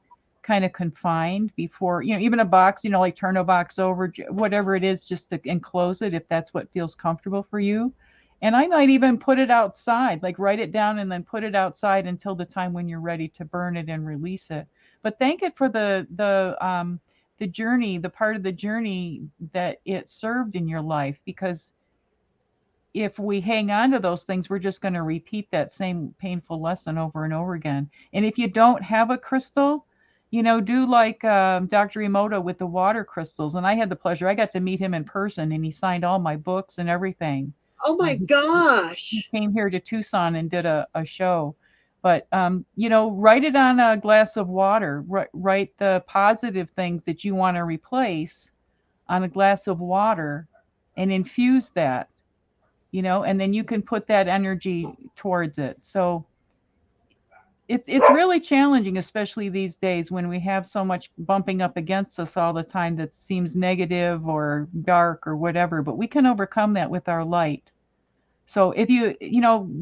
kind of confined before, even a box, like turn a box over, whatever it is, just to enclose it if that's what feels comfortable for you. And I might even put it outside, like write it down and then put it outside until the time when you're ready to burn it and release it. But thank it for the journey, the part of the journey that it served in your life, because if we hang on to those things, we're just going to repeat that same painful lesson over and over again. And if you don't have a crystal, do like Dr. Emoto with the water crystals. And I had the pleasure, I got to meet him in person and he signed all my books and everything. oh my He gosh. came here to Tucson and did a show. But, write it on a glass of water, write the positive things that you want to replace on a glass of water and infuse that, and then you can put that energy towards it. So it's really challenging, especially these days when we have so much bumping up against us all the time that seems negative or dark or whatever, but we can overcome that with our light. So if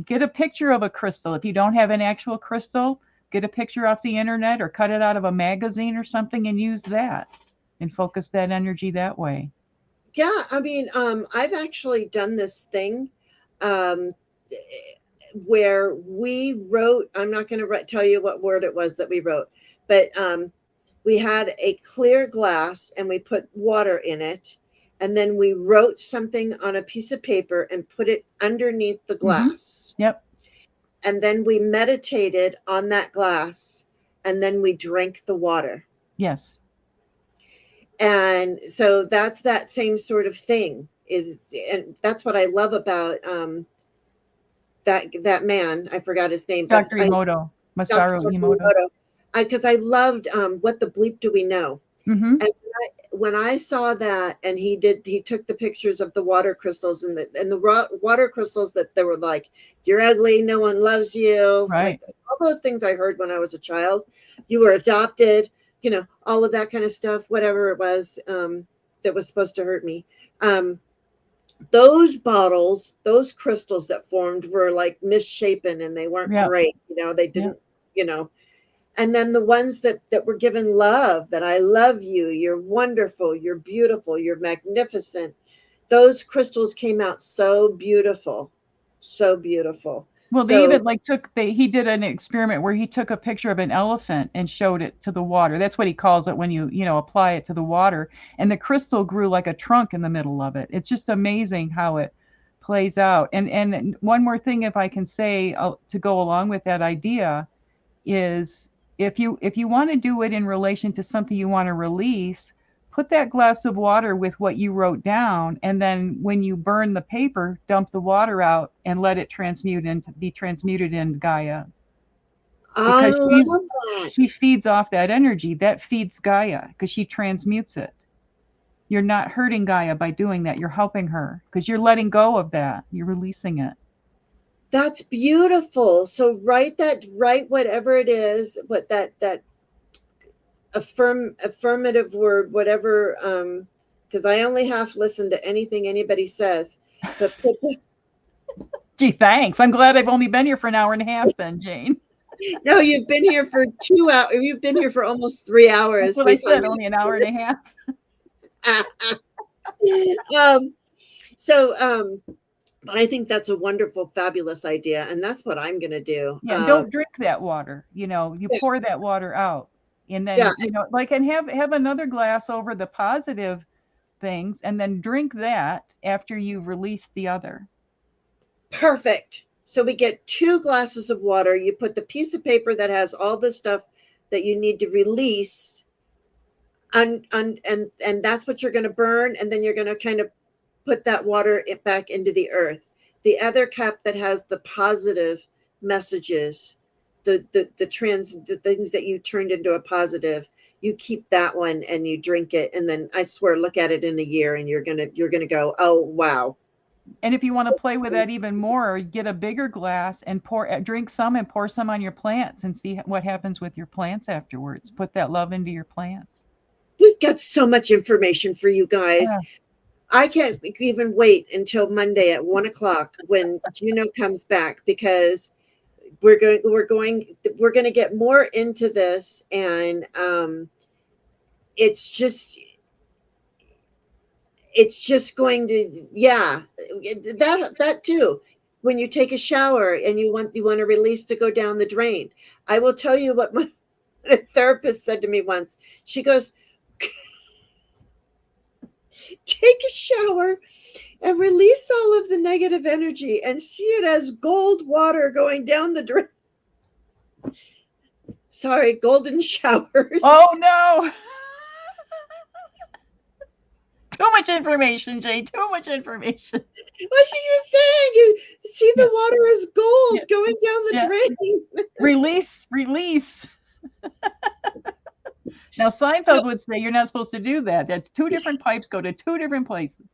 get a picture of a crystal. If you don't have an actual crystal, get a picture off the internet or cut it out of a magazine or something and use that and focus that energy that way. Yeah, I mean, I've actually done this thing um, where we wrote. I'm not going to tell you what word it was that we wrote, but we had a clear glass and we put water in it, and then we wrote something on a piece of paper and put it underneath the Hmm. glass, Yep. and then we meditated on that glass, and then we drank the water. Yes. And so that's that same sort of thing is, and that's what I love about that man. I forgot his name, but Dr. Emoto, Dr. Masaru Emoto. Emoto, because I loved what the bleep do we know. Hmm. And when I saw that, and he took the pictures of the water crystals and the water crystals that they were like, "You're ugly, no one loves you," like Right. all those things I heard when I was a child. You were adopted, all of that kind of stuff. Whatever it was that was supposed to hurt me. Um, those bottles, those crystals that formed were like misshapen and they weren't Yep. great. They Yep. didn't, you know, and then the ones that were given love, that I love you, you're wonderful, you're beautiful, you're magnificent. Those crystals came out so beautiful, so beautiful. Well, they So even like he did an experiment where he took a picture of an elephant and showed it to the water. That's what he calls it when you apply it to the water. And the crystal grew like a trunk in the middle of it. It's just amazing how it plays out. And one more thing, if I can say, to go along with that idea, is if you want to do it in relation to something you want to release, put that glass of water with what you wrote down, and then when you burn the paper, dump the water out and let it be transmuted into Gaia. I because love she that. feeds off that energy. That feeds Gaia because she transmutes it. You're not hurting Gaia by doing that. You're helping her because you're letting go of that. You're releasing it. That's beautiful. So write whatever it is, what that affirmative word, whatever, because I only half listen to anything anybody says, but put the, Gee, thanks. I'm glad I've only been here for an hour and a half then, Jane. no, you've been here for 2 hours. You've been here for almost 3 hours. That's what We I said, finally. only an hour and a half. um, so, but I think that's a wonderful, fabulous idea, and that's what I'm going to do. Yeah, and don't drink that water. You Yeah, pour that water out. And yeah, then, like and have another glass over the positive things and then drink that after you've released the other. perfect. So we get 2 glasses of water. You put the piece of paper that has all the stuff that you need to release, and that's what you're going to burn, and then you're going to kind of put that water back into the earth. The other cup that has the positive messages, the things that you turned into a positive, you keep that one and you drink it, and then I swear, look at it in a year, and you're gonna go, oh wow. And if you want to play with that even more, get a bigger glass and drink some and pour some on your plants and see what happens with your plants afterwards. Put that love into your plants. We've got so much information for you guys. Yeah. I can't even wait until Monday at 1 o'clock when Juno comes back, because we're going to get more into this, and it's just it's just going to, yeah, that too. When you take a shower and you want to release to go down the drain, I will tell you what my therapist said to me once. She goes, take a shower and release all of the negative energy and see it as gold water going down the drain. Sorry, golden Oh showers. no. Too much information, Jay. Too much information. What she was saying, you see Yeah. the water is Yeah. gold going down the Yeah. drain. Release, release. Now Seinfeld would say you're not supposed to do that. That's two different pipes go to two different places.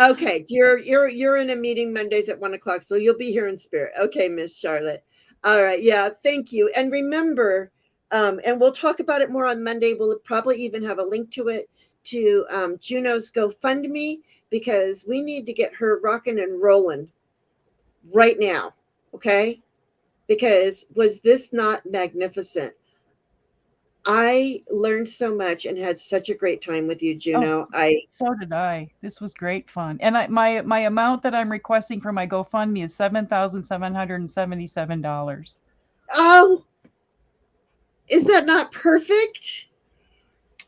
Okay, you're in a meeting Mondays at 1 o'clock, so you'll be here in spirit. Okay, Miss Charlotte. All right, yeah, thank you. And remember, and we'll talk about it more on Monday. We'll probably even have a link to it, to Juno's GoFundMe, because we need to get her rocking and rolling right now. Okay, because was this not magnificent? I learned so much and had such a great time with you, Oh, Juno. I so did I. This was great fun. And my amount that I'm requesting for my GoFundMe is $7,777. oh, is that not perfect?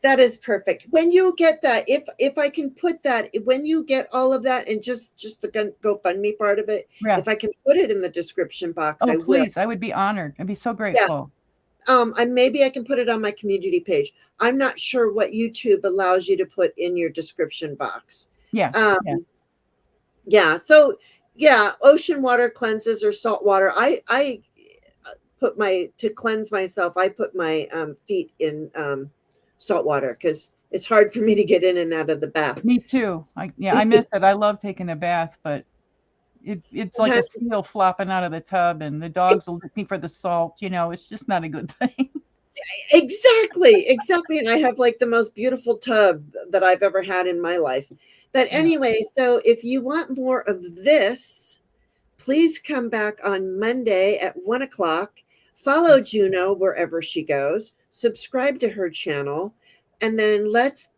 That is perfect. When you get that, if I can put that, when you get all of that, and just the GoFundMe part of it, Yeah. if I can put it in the description box, Oh, I will. please. I would be honored. I'd be so Yeah. grateful. I maybe I can put it on my community page. I'm not sure what YouTube allows you to put in your description box. Yeah. Um, Yeah. yeah. So yeah, ocean water cleanses or salt water. I put my to cleanse myself. I put my feet in salt water because it's hard for me to get in and out of the bath. Me too. I miss it. I love taking a bath, but it's like a Sometimes seal flopping out of the tub and the dogs will it's lick me for the salt. It's just not a good thing. exactly, and I have like the most beautiful tub that I've ever had in my life. But Yeah. anyway, so if you want more of this, please come back on Monday at 1 o'clock. Follow Juno wherever she goes. Subscribe to her channel, and then let's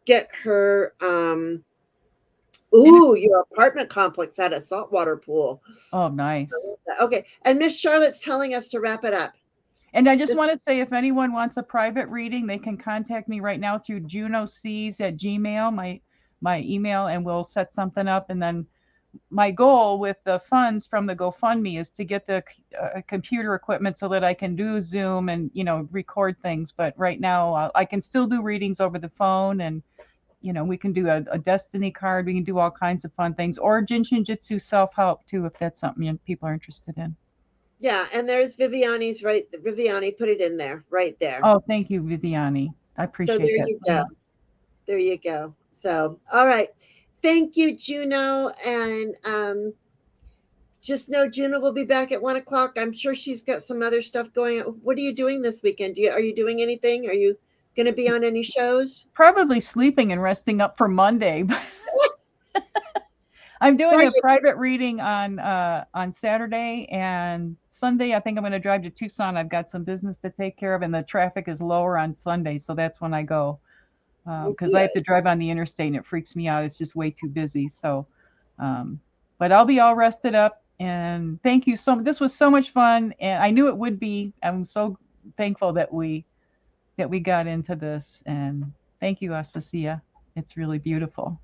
get her. And if Ooh, your apartment complex had a saltwater pool. Oh, nice. Okay, and Miss Charlotte's telling us to wrap it up. And I just Just want to say if anyone wants a private reading, they can contact me right now through junocs@gmail, my email, and we'll set something up. And then my goal with the funds from the GoFundMe is to get the computer equipment so that I can do Zoom and record things. But right now, I can still do readings over the phone, and we can do a destiny card. We can do all kinds of fun things, or Jinshin Jitsu self help too, if that's something people are interested in. Yeah, and there's Viviani's right. Viviani put it in there, right there. Oh, thank you, Viviani. I So appreciate there that you so go. much. There you go. So, all right. Thank you, Juno. And just know Juno will be back at 1 o'clock. I'm sure she's got some other stuff going on. What are you doing this weekend? Are you doing anything? Are you going to be on any shows? Probably sleeping and resting up for Monday. I'm doing Are a you? private reading on Saturday and Sunday. I think I'm going to drive to Tucson. I've got some business to take care of, and the traffic is lower on Sunday, so that's when I go Well, because I have to good. drive on the interstate and it freaks me out. It's just way too busy. So, but I'll be all rested up. And thank you so much. This was so much fun, and I knew it would be. I'm so thankful that we got into this, and thank you, Aspasia. It's really beautiful.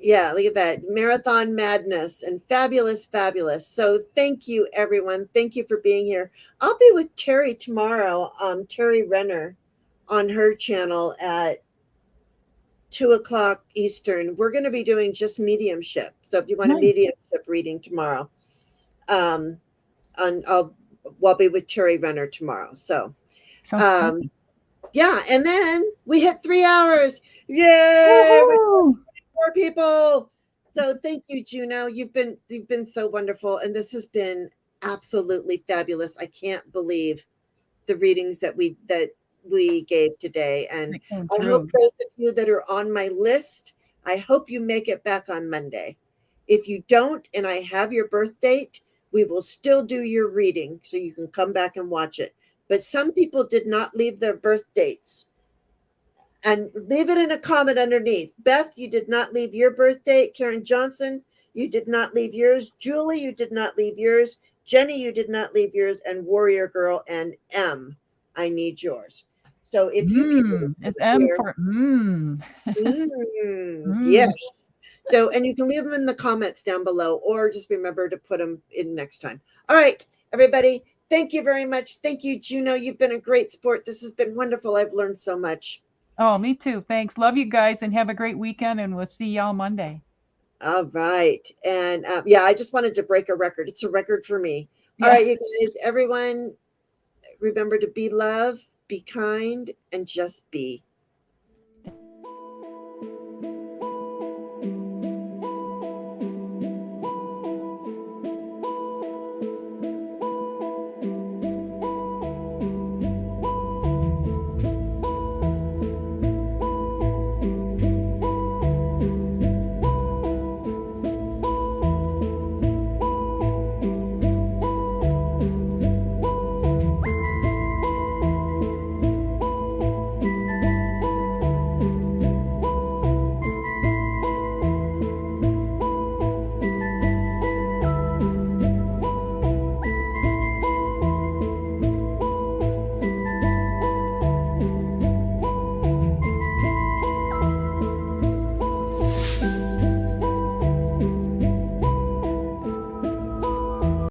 Yeah, look at that. Marathon madness and fabulous, fabulous. So thank you, everyone. Thank you for being here. I'll be with Terry tomorrow, Terry Renner on her channel at 2 o'clock Eastern. We're going to be doing just mediumship. So if you want a Nice. mediumship reading tomorrow, um, I'll be with Terry Renner tomorrow. So, Sounds um, perfect. yeah. And then we hit 3 hours. Yay. Woohoo! More people. So thank you, Juno. You've been so wonderful, and this has been absolutely fabulous. I can't believe the readings that we gave today, and It came I hope true. those of you that are on my list, I hope you make it back on Monday. If you don't, and I have your birth date, we will still do your reading, so you can come back and watch it. But some people did not leave their birth dates, and leave it in a comment underneath. Beth, you did not leave your birth date. Karen Johnson, you did not leave yours. Julie, you did not leave yours. Jenny, you did not leave yours. And Warrior Girl and M, I need yours. So if you people It's are M here, for yes. mm. So, and you can leave them in the comments down below, or just remember to put them in next time. All right, everybody. Thank you very much. Thank you, Juno. You've been a great sport. This has been wonderful. I've learned so much. Oh, me too. Thanks. Love you guys and have a great weekend, and we'll see y'all Monday. All right. And yeah, I just wanted to break a record. It's a record for me. All Yeah. right, you guys, everyone, remember to be love, be kind, and just be.